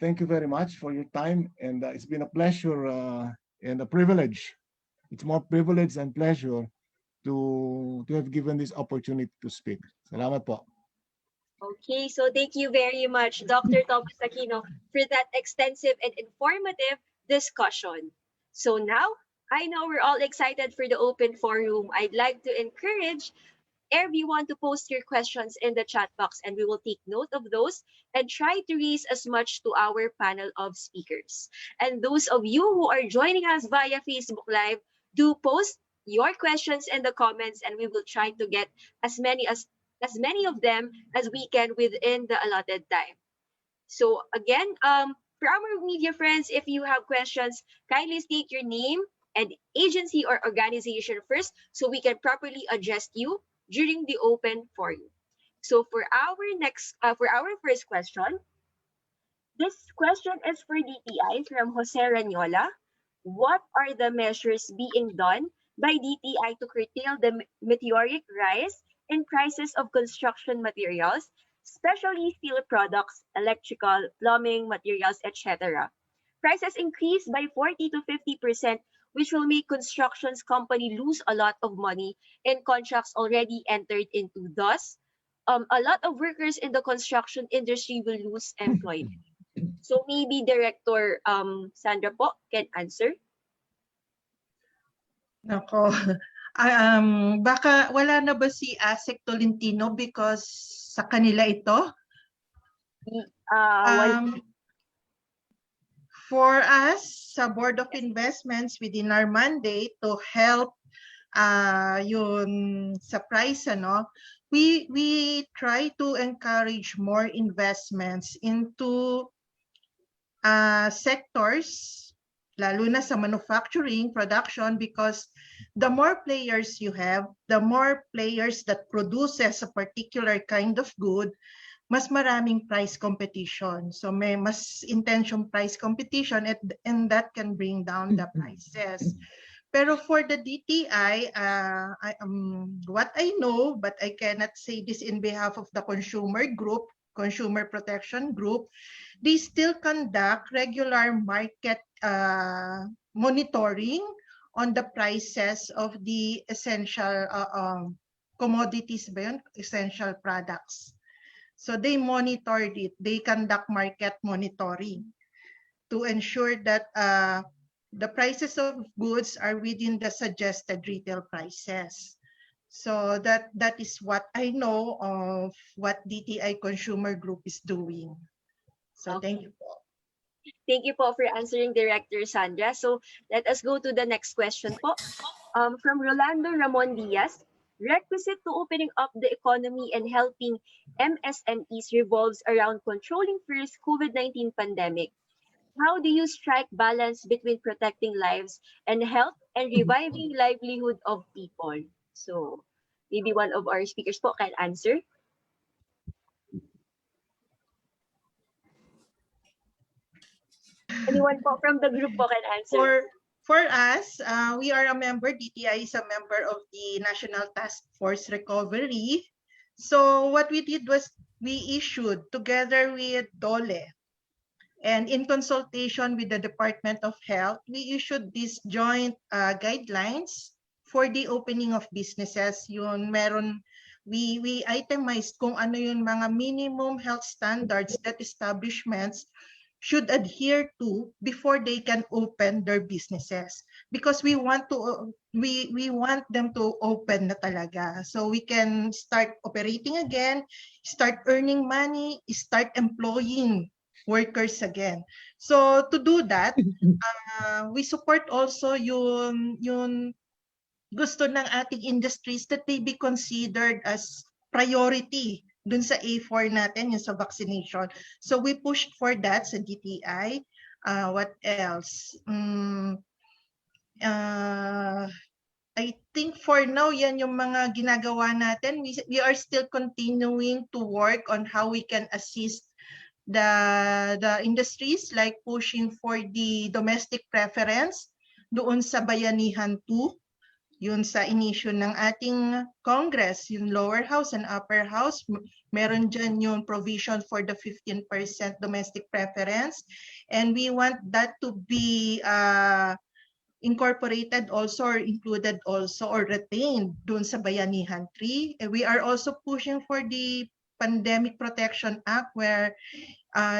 thank you very much for your time, and it's been a pleasure and a privilege. It's more privilege and pleasure to have given this opportunity to speak. Salamat po. Okay, so thank you very much, Dr. Thomas Aquino, for that extensive and informative discussion. So now, I know we're all excited for the open forum. I'd like to encourage everyone to post your questions in the chat box, and we will take note of those and try to raise as much to our panel of speakers. And those of you who are joining us via Facebook Live, do post your questions in the comments, and we will try to get as many of them as we can within the allotted time. So again, for our media friends, if you have questions, kindly state your name and agency or organization first so we can properly address you during the open forum. So for our first question, this question is for DTI from Jose Ranyola. What are the measures being done by DTI to curtail the meteoric rise in prices of construction materials, especially steel products, electrical, plumbing materials, etc.? Prices increased by 40 to 50%, which will make constructions company lose a lot of money in contracts already entered into. Thus, a lot of workers in the construction industry will lose employment. So maybe Director Sandra po can answer. Nako. Baka wala na ba si Asec Tolentino because sa kanila ito? For us, sa Board of Investments, within our mandate to help yun sa price, we try to encourage more investments into sectors, lalo na sa manufacturing, production, because the more players you have, the more players that produces a particular kind of good, mas maraming price competition. So may mas intense yung price competition and that can bring down the prices. Pero for the DTI, what I know, but I cannot say this in behalf of the consumer group, consumer protection group, they still conduct regular market monitoring on the prices of the essential commodities, essential products. So they monitored it. They conduct market monitoring to ensure that the prices of goods are within the suggested retail prices. So that is what I know of what DTI Consumer Group is doing. So thank you po. Thank you po for answering, Director Sandra. So let us go to the next question po. From Rolando Ramon Diaz, requisite to opening up the economy and helping MSMEs revolves around controlling first COVID-19 pandemic. How do you strike balance between protecting lives and health and reviving livelihood of people? So maybe one of our speakers po can answer. Anyone po from the group po can answer. For us, we are a member, DTI is a member of the National Task Force Recovery. So what we did was we issued together with DOLE and in consultation with the Department of Health, we issued these joint guidelines for the opening of businesses. Yun, we itemized kung ano yung mga minimum health standards that establishments should adhere to before they can open their businesses, because we want them to open na talaga so we can start operating again, start earning money, start employing workers again. So to do that, we support also yung gusto ng ating industries that they be considered as priority dun sa A4 natin, yung sa vaccination. So we pushed for that sa DTI. What else? I think for now, yan yung mga ginagawa natin. We are still continuing to work on how we can assist the industries, like pushing for the domestic preference doon sa Bayanihan 2. Yun sa inisyu ng ating Congress, yung lower house and upper house, meron dyan yung provision for the 15% domestic preference. And we want that to be incorporated also or included also or retained dun sa Bayanihan 3. And we are also pushing for the Pandemic Protection Act where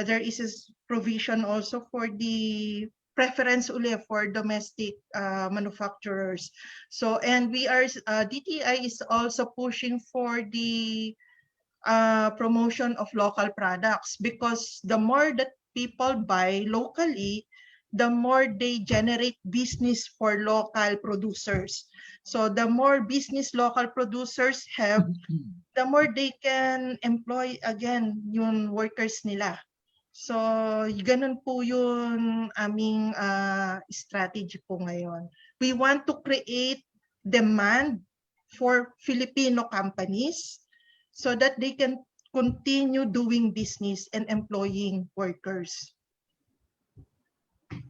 there is a provision also for the preference uli for domestic manufacturers. So, and we are, DTI is also pushing for the promotion of local products, because the more that people buy locally, the more they generate business for local producers. So the more business local producers have, the more they can employ again yung workers nila. So, ganun po yung aming strategy po ngayon. We want to create demand for Filipino companies so that they can continue doing business and employing workers.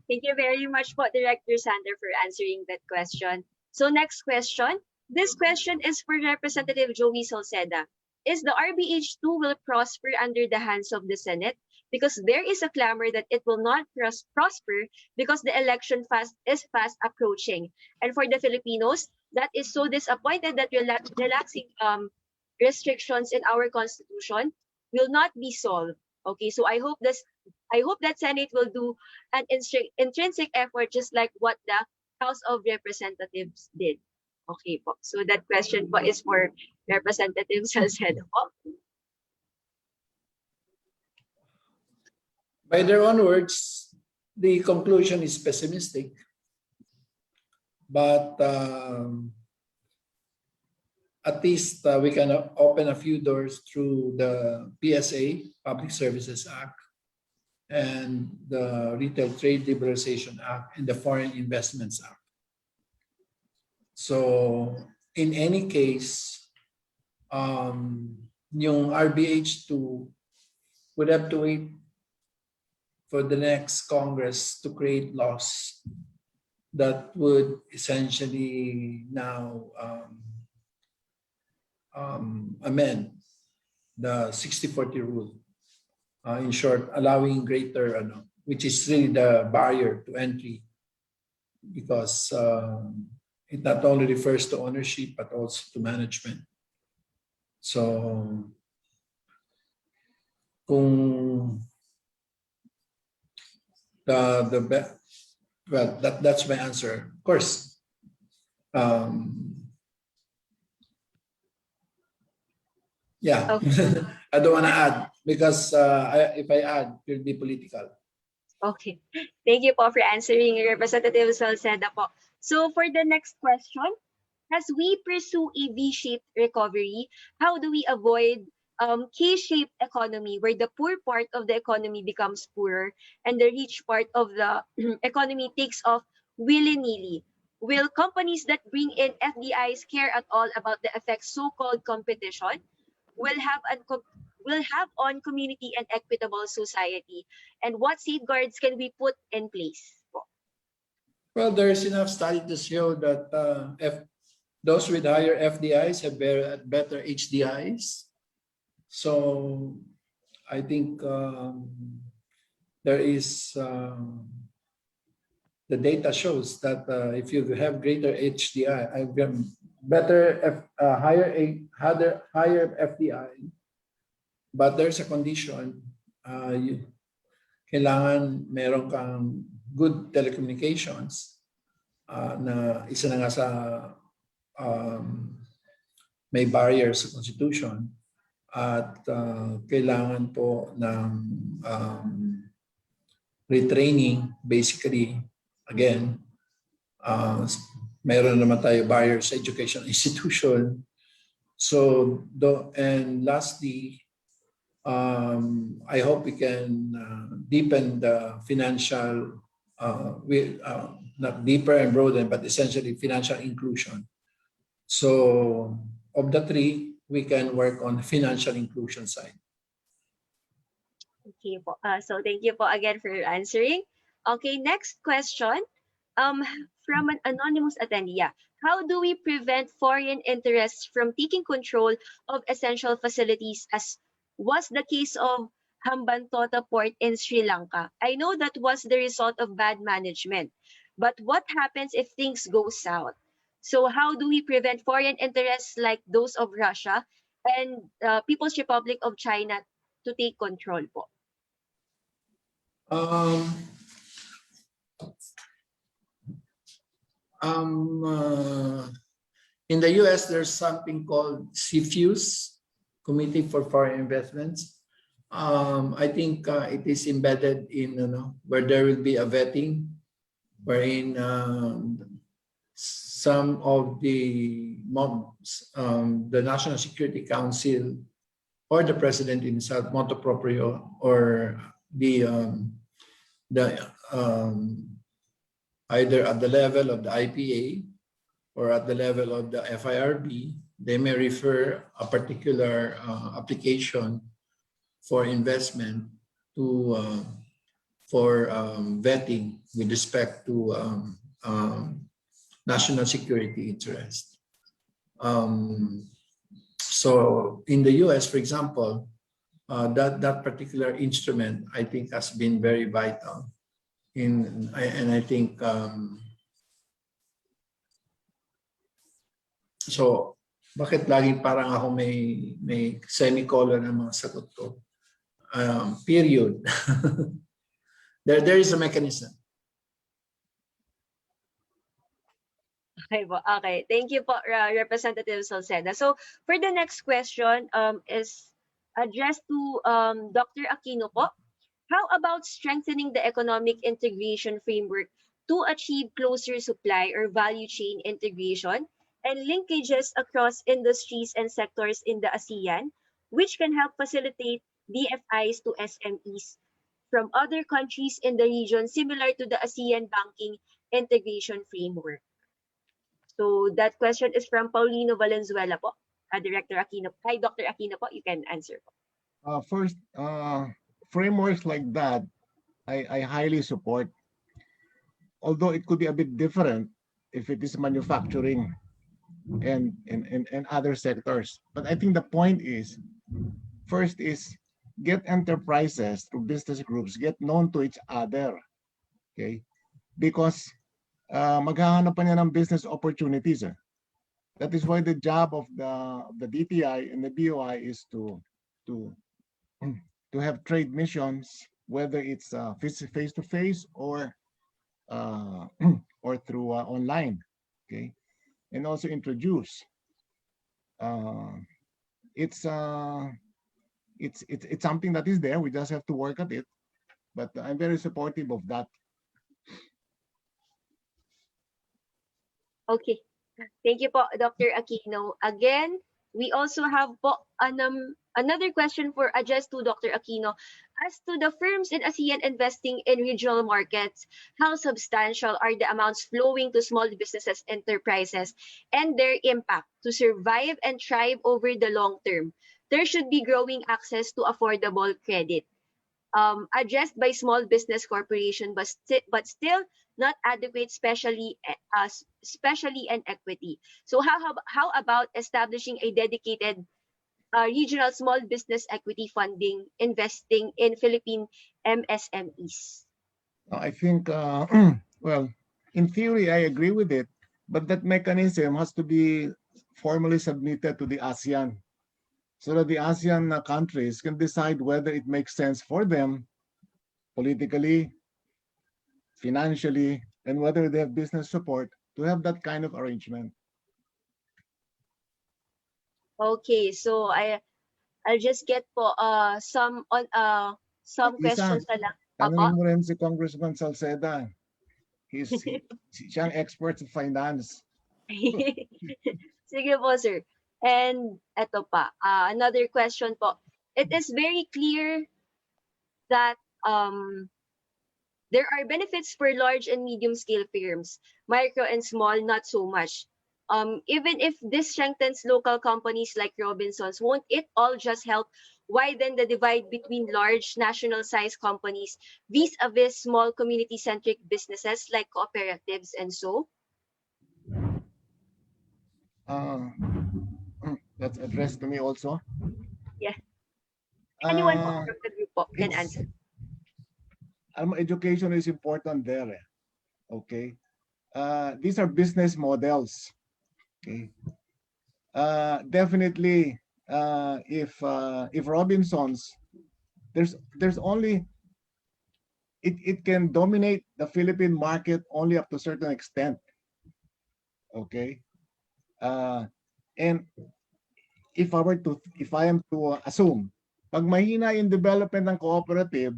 Thank you very much po, Director Sandra, for answering that question. So next question. This question is for Representative Joey Salceda. Is the RBH2 will prosper under the hands of the Senate? Because there is a clamor that it will not prosper because the election is fast approaching. And for the Filipinos, that is so disappointed that relaxing restrictions in our constitution will not be solved. Okay, so I hope that Senate will do an intrinsic effort just like what the House of Representatives did. Okay po. So that question po is for Representative Salceda po. By their own words, the conclusion is pessimistic. But at least we can open a few doors through the PSA, Public Services Act, and the Retail Trade Liberalization Act and the Foreign Investments Act. So in any case, yung RBH2 would have to wait for the next Congress to create laws that would essentially now amend the 60-40 rule. In short, allowing greater, which is really the barrier to entry, because it not only refers to ownership but also to management. So, kung well, that's my answer. Of course, yeah, Okay. I don't want to add because if I add, it will be political. Okay. Thank you po for answering, Representative Salceda po. So for the next question, as we pursue a V-shaped recovery, how do we avoid K-shaped economy where the poor part of the economy becomes poorer and the rich part of the economy takes off willy-nilly? Will companies that bring in FDIs care at all about the effects so-called competition will have on community and equitable society? And what safeguards can we put in place? Well, there's enough study to show that those with higher FDIs have better HDIs. So I think there is the data shows that if you have greater HDI, higher FDI, but there's a condition. Kailangan meron kang good telecommunications na isa na nga sa may barriers sa Constitution at kailangan po ng retraining. Basically, again, meron naman tayo barriers sa education institution. So, and lastly, I hope we can deepen the financial, not deeper and broaden, but essentially financial inclusion. So of the three, we can work on the financial inclusion side. Okay po. So thank you po again for answering. Okay, next question. From an anonymous attendee. Yeah. How do we prevent foreign interests from taking control of essential facilities, as was the case of Hambantota Port in Sri Lanka? I know that was the result of bad management, but what happens if things go south? So how do we prevent foreign interests like those of Russia and People's Republic of China to take control po? In the US, there's something called CFIUS, Committee for Foreign Investments. I think it is embedded in where there will be a vetting, wherein some of the National Security Council or the President himself, motu proprio, or either at the level of the IPA or at the level of the FIRB, they may refer a particular application for investment to for vetting with respect to national security interest. So in the US, for example, that particular instrument, I think, has been very vital. And I think so. Bakit laging parang ako may semicolon na mga sagot ko? Period. There is a mechanism. Okay, thank you po, Representative Salceda. So for the next question is addressed to Dr. Aquino po. How about strengthening the economic integration framework to achieve closer supply or value chain integration and linkages across industries and sectors in the ASEAN, which can help facilitate DFIs to SMEs? from other countries in the region similar to the ASEAN banking integration framework? So that question is from Paulino Valenzuela po. Director Aquino. Hi, Dr. Aquino po. You can answer po. First, frameworks like that, I highly support. Although it could be a bit different if it is manufacturing and other sectors. But I think the point is, first is get enterprises through business groups, get known to each other. Okay? Because maghahanap pa niya ng business opportunities. That is why the job of the DTI and the BOI is to have trade missions, whether it's face to face or through online, okay, and also introduce. It's something that is there. We just have to work at it. But I'm very supportive of that. Okay. Thank you po, Dr. Aquino. Again, we also have po another question for addressed to Dr. Aquino. As to the firms in ASEAN investing in regional markets, how substantial are the amounts flowing to small businesses, enterprises, and their impact to survive and thrive over the long term? There should be growing access to affordable credit, addressed by small business corporation, but still not adequate, especially and equity. So how about establishing a dedicated regional small business equity funding, investing in Philippine MSMEs? I think, well, in theory, I agree with it, but that mechanism has to be formally submitted to the ASEAN so that the ASEAN countries can decide whether it makes sense for them politically, financially, and whether they have business support to have that kind of arrangement. Okay, so I'll just get po some Izza, questions na lang. tanungin mo rin si Congressman Salceda. Siyang expert sa finance. Sige po, sir. And eto pa, another question po. It is very clear that there are benefits for large and medium-scale firms, micro and small, not so much. Even if this strengthens local companies like Robinsons, won't it all just help widen the divide between large national-sized companies vis-a-vis small community-centric businesses like cooperatives and so? That's addressed to me also. Yeah. Anyone po from the group po can answer. Education is important there. Okay. These are business models. Okay. Definitely, if Robinsons, there's only it can dominate the Philippine market only up to a certain extent. Okay. And if I am to assume, pag mahina yung development ng cooperative,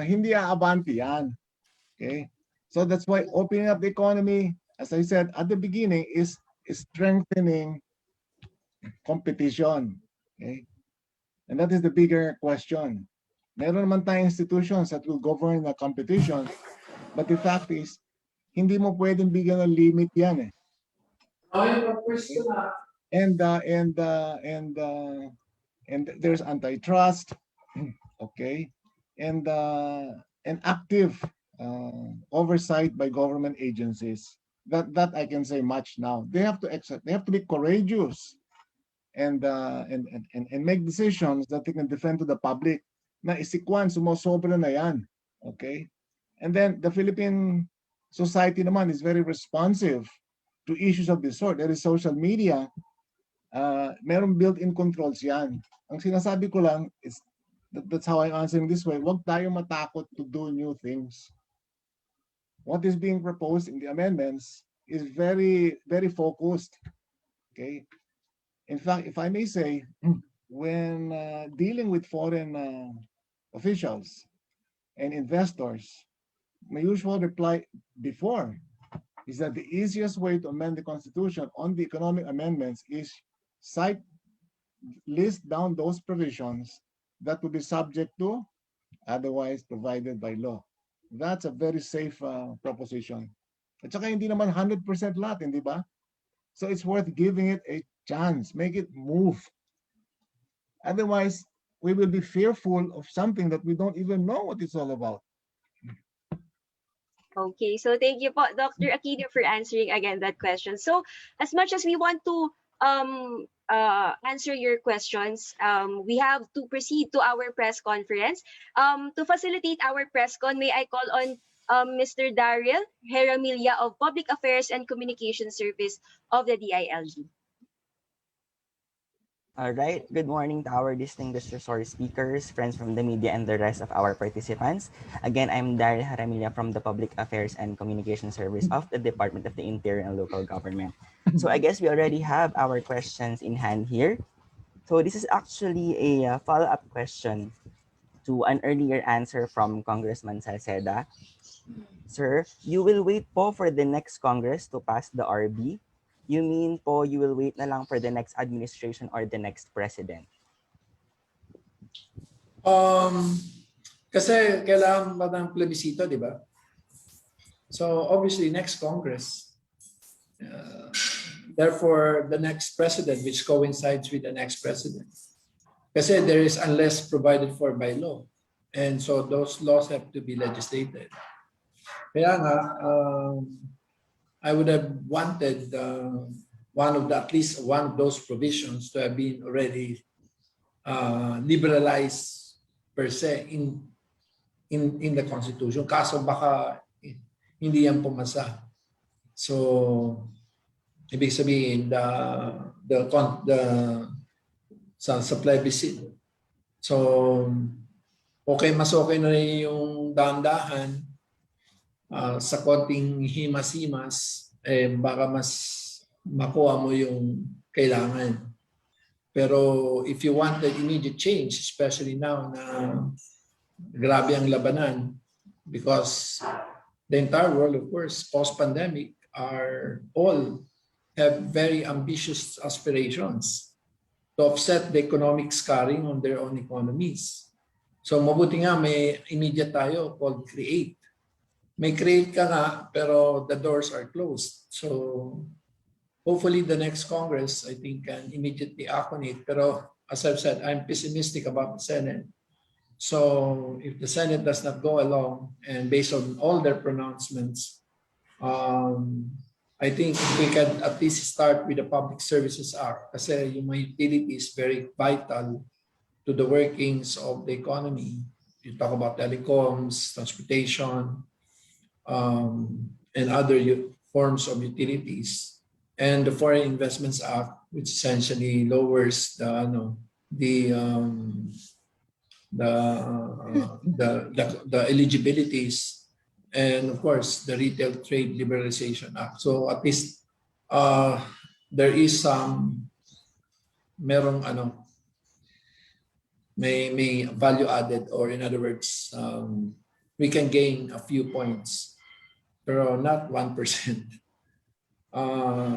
hindi aabanti yan. Okay? So that's why opening up the economy, as I said at the beginning, is strengthening competition. Okay? And that is the bigger question. Meron naman tayong institutions that will govern the competition, but the fact is, hindi mo pwedeng bigyan ng limit yan. And there's antitrust, okay, and active oversight by government agencies. That I can say much now. They have to accept. They have to be courageous, and make decisions that they can defend to the public. Na isikwan sumosobra na yan, okay. And then the Philippine society naman is very responsive to issues of this sort. There is social media. Merong built-in controls yan. Ang sinasabi ko lang is that's how I'm answering this way. Huwag tayo matakot to do new things. What is being proposed in the amendments is very, very focused. Okay. In fact, if I may say, when dealing with foreign officials and investors, my usual reply before is that the easiest way to amend the Constitution on the economic amendments is list down those provisions that will be subject to otherwise provided by law. That's a very safe proposition. At saka hindi naman 100% lahat, hindi ba? So it's worth giving it a chance, make it move. Otherwise, we will be fearful of something that we don't even know what it's all about. Okay, so thank you po, Dr. Aquino, for answering again that question. So as much as we want to answer your questions, we have to proceed to our press conference. To facilitate our press con, may I call on Mr. Daryl Heramilia of Public Affairs and Communication Service of the DILG. All right. Good morning to our distinguished resource speakers, friends from the media, and the rest of our participants. Again, I'm Daryl Haramilla from the Public Affairs and Communication Service of the Department of the Interior and Local Government. So I guess we already have our questions in hand here. So this is actually a follow-up question to an earlier answer from Congressman Salceda. Sir, you will wait po for the next Congress to pass the RB? You mean po you will wait na lang for the next administration or the next president? Kasi kailangan ba ng plebisito, di ba? So obviously next Congress. Therefore, the next president, which coincides with the next president. Kasi there is unless provided for by law. And so those laws have to be legislated. Kaya nga, I would have wanted at least one of those provisions to have been already liberalized per se in the Constitution. Kaso baka hindi yan pumasa. So ibig sabihin sa plebiscite. So mas okay na rin yung dahan-dahan. Sa konting himas-himas, baka mas makuha mo yung kailangan. Pero if you wanted immediate change, especially now na grabe ang labanan, because the entire world, of course, post-pandemic, all have very ambitious aspirations to offset the economic scarring on their own economies. So mabuti nga may immediate tayo called CREATE. May create ka nga, pero the doors are closed. So hopefully the next Congress, I think, can immediately act on it. Pero as I've said, I'm pessimistic about the Senate. So if the Senate does not go along, and based on all their pronouncements, I think we can at least start with the Public Services Act. Kasi yung mga utility is very vital to the workings of the economy. You talk about telecoms, transportation, and other forms of utilities, and the Foreign Investments Act, which essentially lowers the eligibilities, and of course the Retail Trade Liberalization Act. So at least there is may value added, or in other words, we can gain a few points, pero not 1%.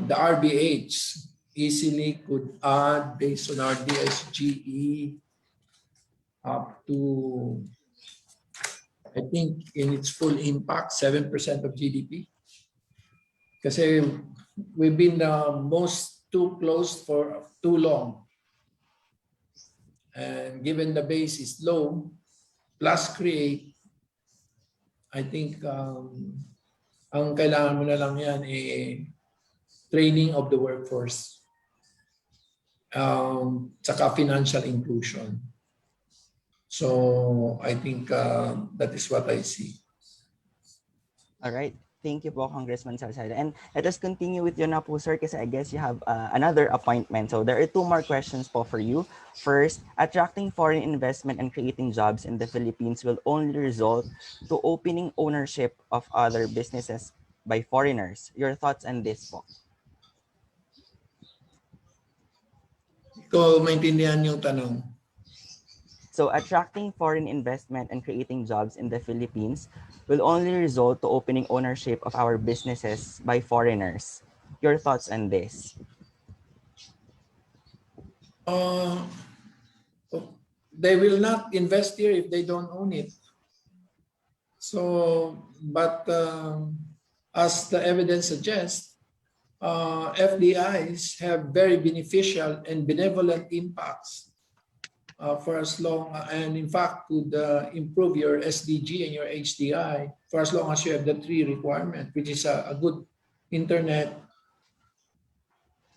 The RBH easily could add, based on our DSGE, up to, I think, in its full impact, 7% of GDP. Kasi we've been too close for too long. And given the base is low, plus create, I think ang kailangan mo na lang yan training of the workforce, saka financial inclusion. So I think that is what I see. All right. Thank you po, Congressman Salceda. And let us continue with you na po, sir, kasi I guess you have another appointment. So there are two more questions po for you. First, attracting foreign investment and creating jobs in the Philippines will only result to opening ownership of other businesses by foreigners. Your thoughts on this po? Ko maintindihan yung tanong. So attracting foreign investment and creating jobs in the Philippines will only result to opening ownership of our businesses by foreigners. Your thoughts on this? They will not invest here if they don't own it. So, but as the evidence suggests, FDIs have very beneficial and benevolent impacts for as long, and in fact could improve your SDG and your HDI for as long as you have the three requirement, which is a good internet,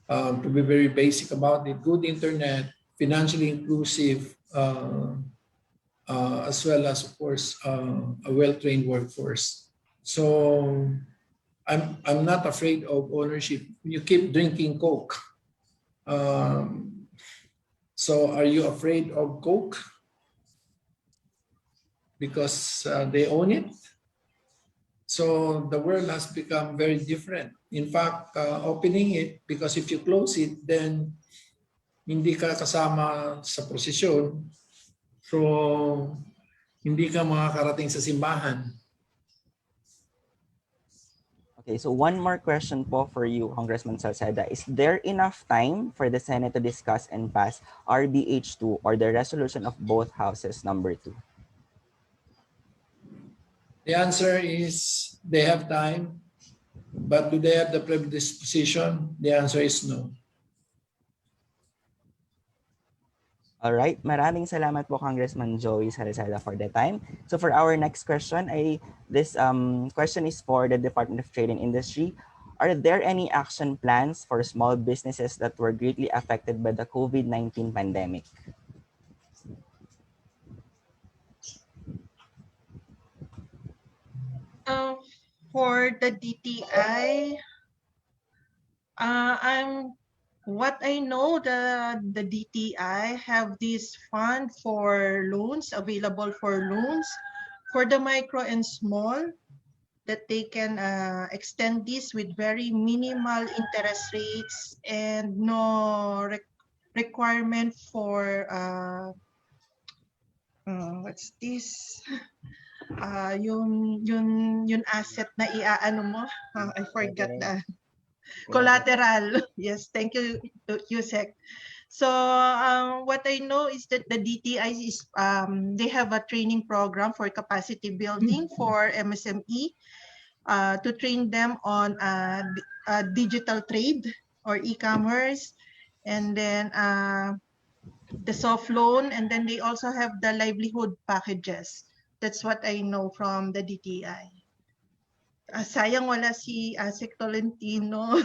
to be very basic about it, good internet, financially inclusive, as well as, of course, a well-trained workforce. So I'm not afraid of ownership. You keep drinking Coke. So are you afraid of Coke? Because they own it? So the world has become very different. In fact, opening it, because if you close it, then hindi ka kasama sa prosesyon. So hindi ka makakarating sa simbahan. Okay, so one more question po for you, Congressman Salceda. Is there enough time for the Senate to discuss and pass RBH2 or the resolution of both houses number 2? The answer is they have time, but do they have the predisposition? The answer is no. All right, maraming salamat po Congressman Joey Salceda for the time. So for our next question, this question is for the Department of Trade and Industry. Are there any action plans for small businesses that were greatly affected by the COVID-19 pandemic? For the DTI, what I know, the DTI have this fund for loans, available for loans for the micro and small, that they can extend this with very minimal interest rates and no requirement for what's this? Yung asset na iaano mo. I forgot the collateral. Yes, thank you, Usec. So what I know is that the DTI is they have a training program for capacity building for MSME to train them on digital trade or e-commerce, and then the soft loan, and then they also have the livelihood packages. That's what I know from the DTI. Sayang wala si Asec Tolentino.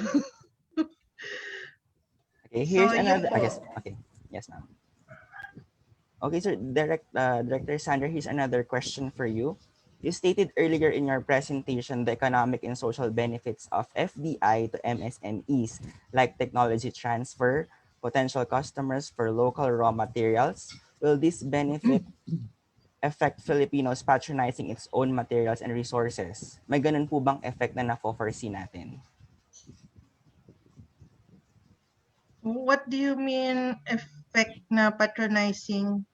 Okay, here's So, another, yun I po. guess, okay, yes ma'am. Okay, so Director Sandra, here's another question for you. You stated earlier in your presentation the economic and social benefits of FDI to MSMEs, like technology transfer, potential customers for local raw materials. Will this benefit affect Filipinos patronizing its own materials and resources? May ganun po bang effect na na-foresee natin? What do you mean effect na patronizing?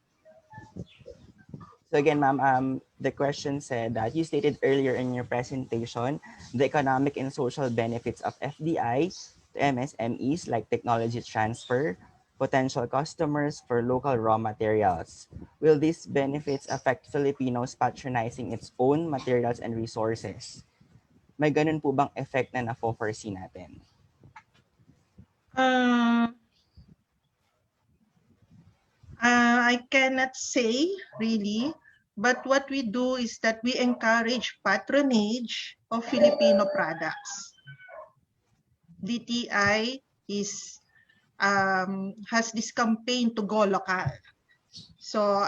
So again, ma'am, the question said that you stated earlier in your presentation the economic and social benefits of FDI to MSMEs, like technology transfer, potential customers for local raw materials. Will these benefits affect Filipinos patronizing its own materials and resources? May ganun po bang effect na na-foresee natin? I cannot say really, but what we do is that we encourage patronage of Filipino products. DTI is has this campaign to go local. So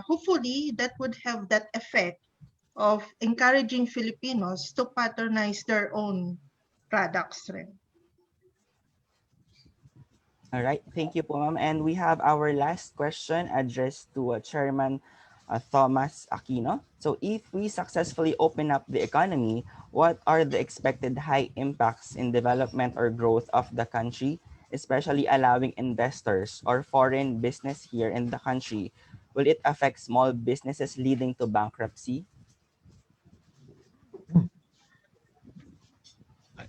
hopefully that would have that effect of encouraging Filipinos to patronize their own products. All right, thank you po ma'am. And we have our last question addressed to Chairman Thomas Aquino. So if we successfully open up the economy, what are the expected high impacts in development or growth of the country, especially allowing investors or foreign business here in the country? Will it affect small businesses leading to bankruptcy?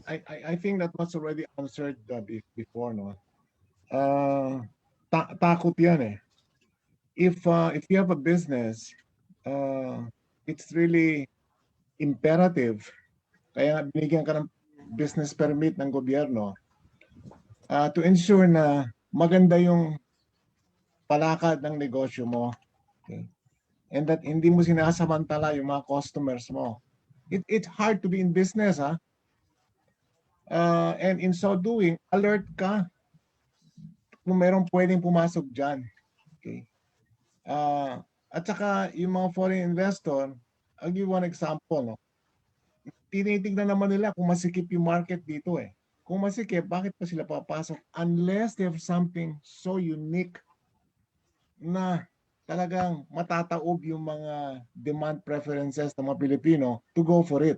I think that was already answered before, no? Takot yan eh. If you have a business, it's really imperative. Kaya binigyan ka ng business permit ng gobyerno to ensure na maganda yung palakad ng negosyo mo. Okay? And that hindi mo sinasamantala yung mga customers mo. It's hard to be in business, ha? And in so doing, alert ka kung mayroong pwedeng pumasok dyan. Okay? At saka yung mga foreign investor, I'll give one example. No? Tinitignan naman nila kung masikip yung market dito eh. Kung masikip, bakit pa sila papasok? Unless they have something so unique na talagang matataob yung mga demand preferences ng mga Pilipino to go for it.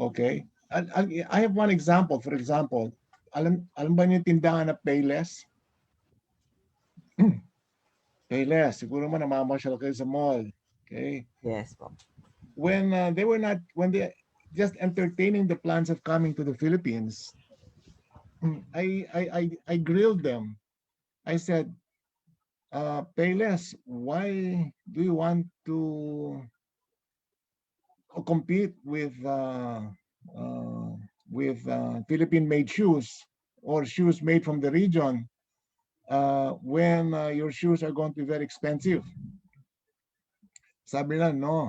Okay? I have one example. For example, alam ba niyo yung tindahan na Payless? Payless, siguro man namamasyal kayo sa mall. Okay? Yes po. When they just entertaining the plans of coming to the Philippines, I grilled them. I said, Payless, why do you want to compete with Philippine-made shoes or shoes made from the region when your shoes are going to be very expensive? Sabi nila, no.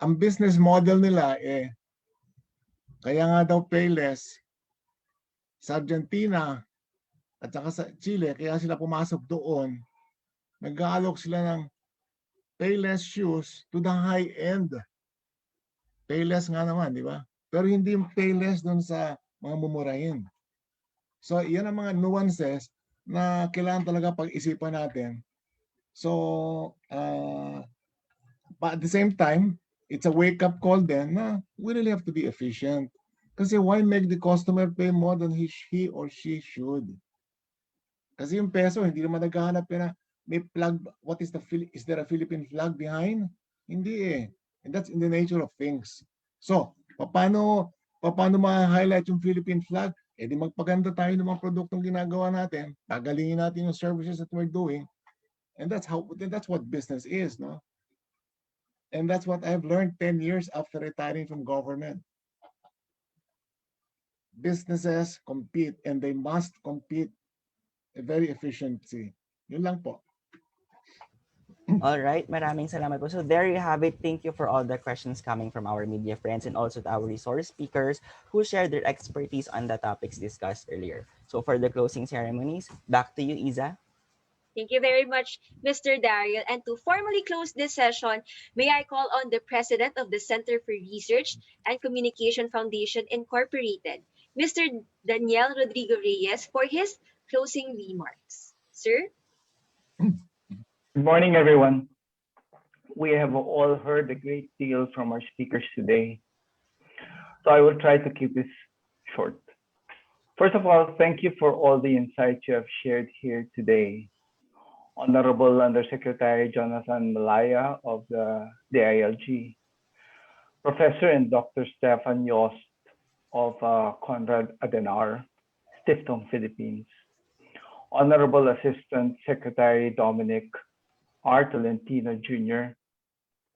Ang business model nila kaya nga daw Payless sa Argentina at saka sa Chile, kaya sila pumasok doon, nag-aalok sila ng Payless shoes to the high-end. Payless nga naman, di ba? Pero hindi yung Payless doon sa mga mumurahin. So, yan ang mga nuances na kailangan talaga pag-isipan natin. So, but at the same time, it's a wake-up call then na we really have to be efficient. Kasi why make the customer pay more than he or she should? Kasi yung peso, hindi naman naghahanap na may flag. Is there a Philippine flag behind? Hindi eh. And that's in the nature of things. So, paano ma-highlight yung Philippine flag? Eh di magpaganda tayo ng mga produktong ginagawa natin, pagalingin natin yung services that we're doing, and that's what business is, no? And that's what I've learned 10 years after retiring from government. Businesses compete and they must compete very efficiently. Yun lang po. All right, maraming salamat po. So there you have it. Thank you for all the questions coming from our media friends and also to our resource speakers who shared their expertise on the topics discussed earlier. So for the closing ceremonies, back to you, Izza. Thank you very much, Mr. Daryl. And to formally close this session, may I call on the President of the Center for Research and Communication Foundation Incorporated, Mr. Daniel Rodrigo Reyes, for his closing remarks. Sir? Good morning, everyone. We have all heard a great deal from our speakers today, so I will try to keep this short. First of all, thank you for all the insights you have shared here today. Honorable Undersecretary Jonathan Malaya of the DILG, Professor and Dr. Stefan Jost of Konrad-Adenauer-Stiftung, Philippines, Honorable Assistant Secretary Dominic R. Tolentino Jr.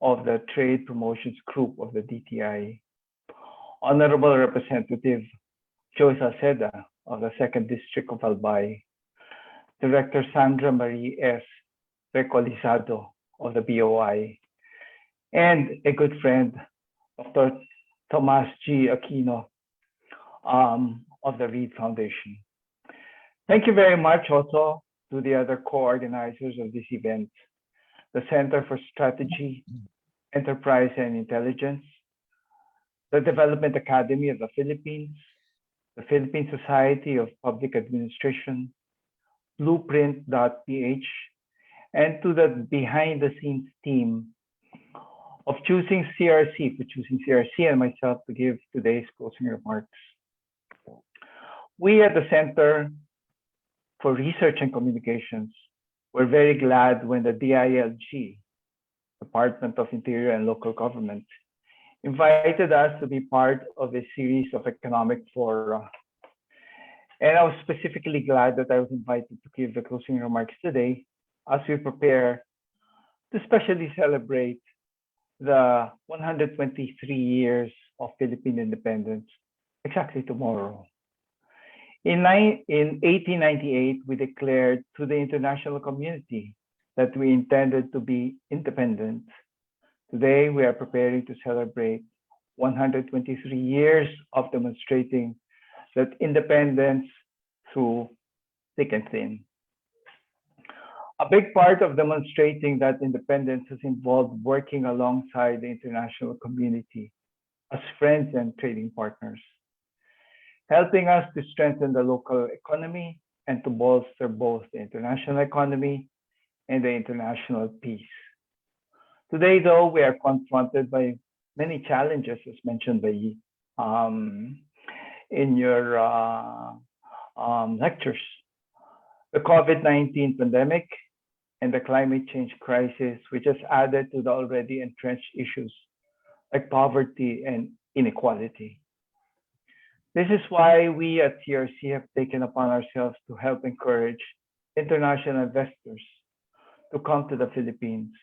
of the Trade Promotions Group of the DTI, Honorable Representative Jost Salceda of the 2nd District of Albay, Director Sandra Marie S. Recolizado of the BOI, and a good friend, Dr. Tomas G. Aquino of the REID Foundation. Thank you very much also to the other co-organizers of this event, the Center for Strategy, Enterprise and Intelligence, the Development Academy of the Philippines, the Philippine Society of Public Administration, Blueprint.ph, and to the behind-the-scenes team of choosing CRC, and myself to give today's closing remarks. We at the Center for Research and Communications were very glad when the DILG, Department of Interior and Local Government, invited us to be part of a series of economic fora. And I was specifically glad that I was invited to give the closing remarks today as we prepare to specially celebrate the 123 years of Philippine independence exactly tomorrow. In 1898, we declared to the international community that we intended to be independent. Today, we are preparing to celebrate 123 years of demonstrating that independence through thick and thin. A big part of demonstrating that independence has involved working alongside the international community as friends and trading partners, helping us to strengthen the local economy and to bolster both the international economy and the international peace. Today, though, we are confronted by many challenges, as mentioned by in your lectures. The COVID-19 pandemic and the climate change crisis, which has added to the already entrenched issues like poverty and inequality. This is why we at CRC have taken upon ourselves to help encourage international investors to come to the Philippines.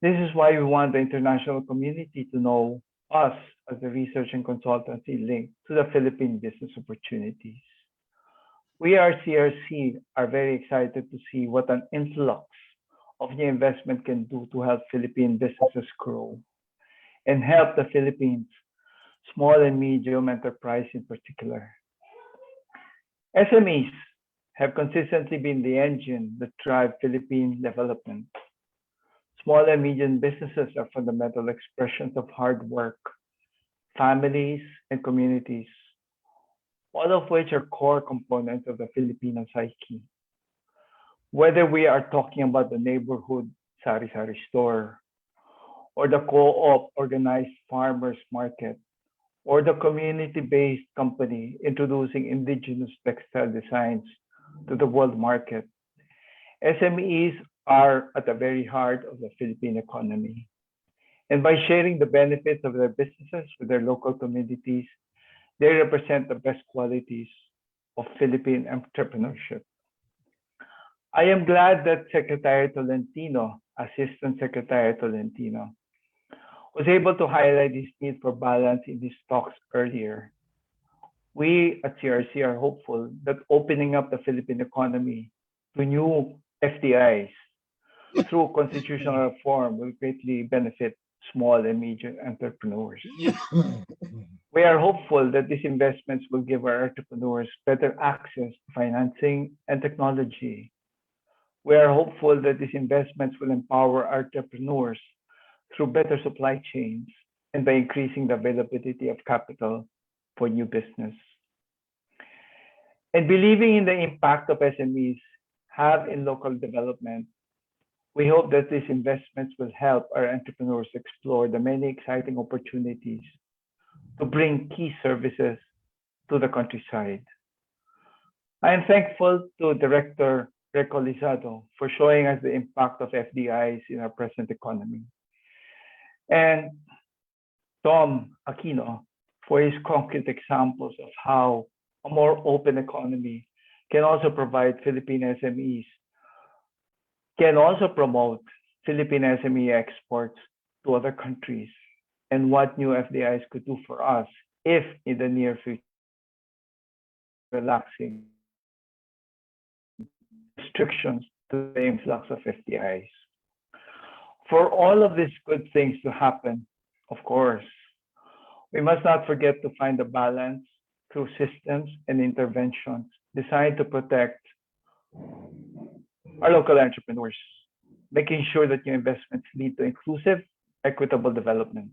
This is why we want the international community to know us as a research and consultancy link to the Philippine business opportunities. We at CRC are very excited to see what an influx of new investment can do to help Philippine businesses grow and help the Philippines, small and medium enterprise in particular. SMEs have consistently been the engine that drive Philippine development. Small and medium businesses are fundamental expressions of hard work, families, and communities, all of which are core components of the Filipino psyche. Whether we are talking about the neighborhood sari-sari store, or the co-op organized farmers market, or the community-based company introducing indigenous textile designs to the world market, SMEs are at the very heart of the Philippine economy. And by sharing the benefits of their businesses with their local communities, they represent the best qualities of Philippine entrepreneurship. I am glad that Secretary Tolentino, Assistant Secretary Tolentino, was able to highlight this need for balance in these talks earlier. We at CRC are hopeful that opening up the Philippine economy to new FDIs through constitutional reform will greatly benefit small and medium entrepreneurs. We are hopeful that these investments will give our entrepreneurs better access to financing and technology. We are hopeful that these investments will empower entrepreneurs through better supply chains and by increasing the availability of capital for new business. And believing in the impact of SMEs have in local development, we hope that these investments will help our entrepreneurs explore the many exciting opportunities to bring key services to the countryside. I am thankful to Director Recolizado for showing us the impact of FDIs in our present economy, and Tom Aquino for his concrete examples of how a more open economy can also provide Philippine SMEs, can also promote Philippine SME exports to other countries, and what new FDIs could do for us if in the near future relaxing restrictions to the influx of FDIs. For all of these good things to happen, of course, we must not forget to find a balance through systems and interventions designed to protect our local entrepreneurs, making sure that new investments lead to inclusive, equitable development.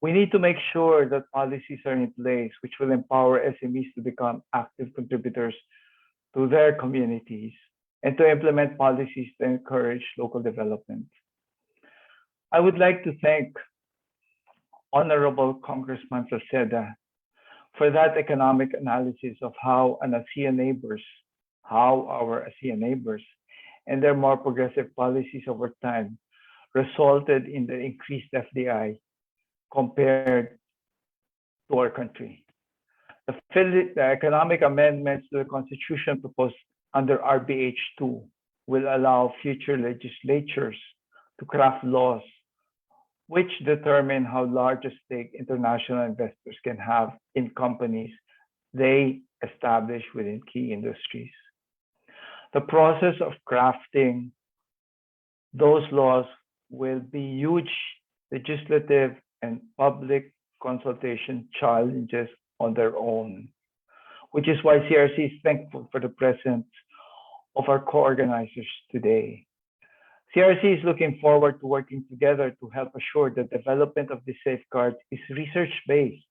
We need to make sure that policies are in place which will empower SMEs to become active contributors to their communities and to implement policies to encourage local development. I would like to thank Honorable Congressman Salceda for that economic analysis of how our ASEAN neighbors and their more progressive policies over time resulted in the increased FDI compared to our country. The economic amendments to the Constitution proposed under RBH 2 will allow future legislatures to craft laws which determine how large a stake international investors can have in companies they establish within key industries. The process of crafting those laws will be huge legislative and public consultation challenges on their own, which is why CRC is thankful for the presence of our co-organizers today. CRC is looking forward to working together to help assure the development of these safeguards is research-based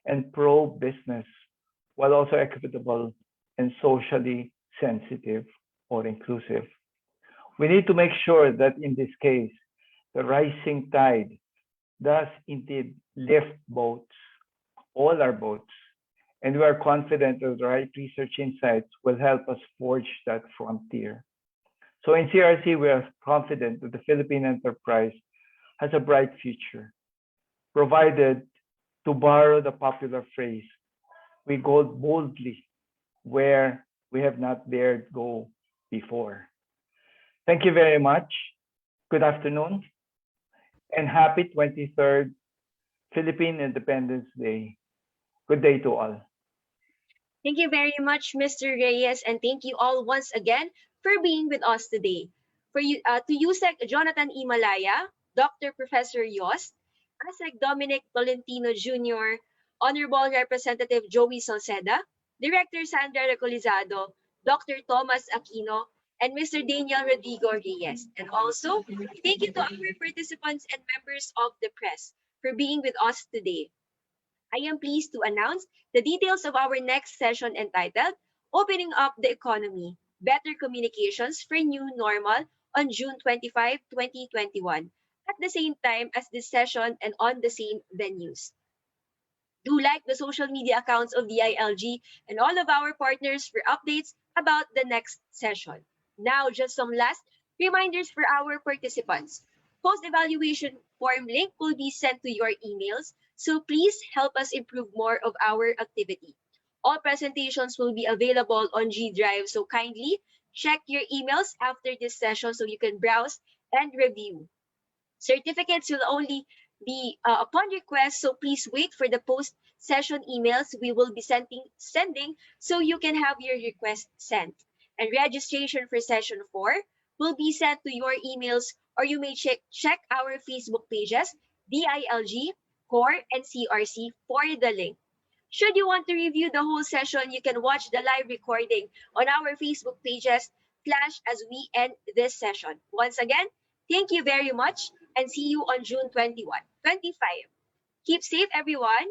and pro-business, while also equitable and socially sensitive or inclusive. We need to make sure that in this case, the rising tide does indeed lift boats, all our boats, and we are confident that the right research insights will help us forge that frontier. So in CRC, we are confident that the Philippine enterprise has a bright future, provided, to borrow the popular phrase, we go boldly where we have not dared go before. Thank you very much. Good afternoon and happy 23rd Philippine Independence Day. Good day to all. Thank you very much, Mr. Reyes, and thank you all once again for being with us today. For you, to Usec Jonathan E. Malaya, Dr. Professor Jost, Asec Dominic Tolentino Jr., Honorable Representative Joey Salceda, Director Sandra Recolizado, Dr. Thomas Aquino, and Mr. Daniel Rodrigo Reyes. And also, thank you to our participants and members of the press for being with us today. I am pleased to announce the details of our next session entitled Opening Up the Economy, Better Communications for New Normal on June 25, 2021, at the same time as this session and on the same venues. Do like the social media accounts of DILG and all of our partners for updates about the next session. Now, just some last reminders for our participants. Post-evaluation form link will be sent to your emails, so please help us improve more of our activity. All presentations will be available on G Drive, so kindly check your emails after this session so you can browse and review. Certificates will only be upon request, so please wait for the post-session emails we will be sending so you can have your request sent. And registration for session 4 will be sent to your emails, or you may check our Facebook pages, DILG, CORE, and CRC for the link. Should you want to review the whole session, you can watch the live recording on our Facebook pages flash as we end this session. Once again, thank you very much and see you on June 21, 25. Keep safe, everyone.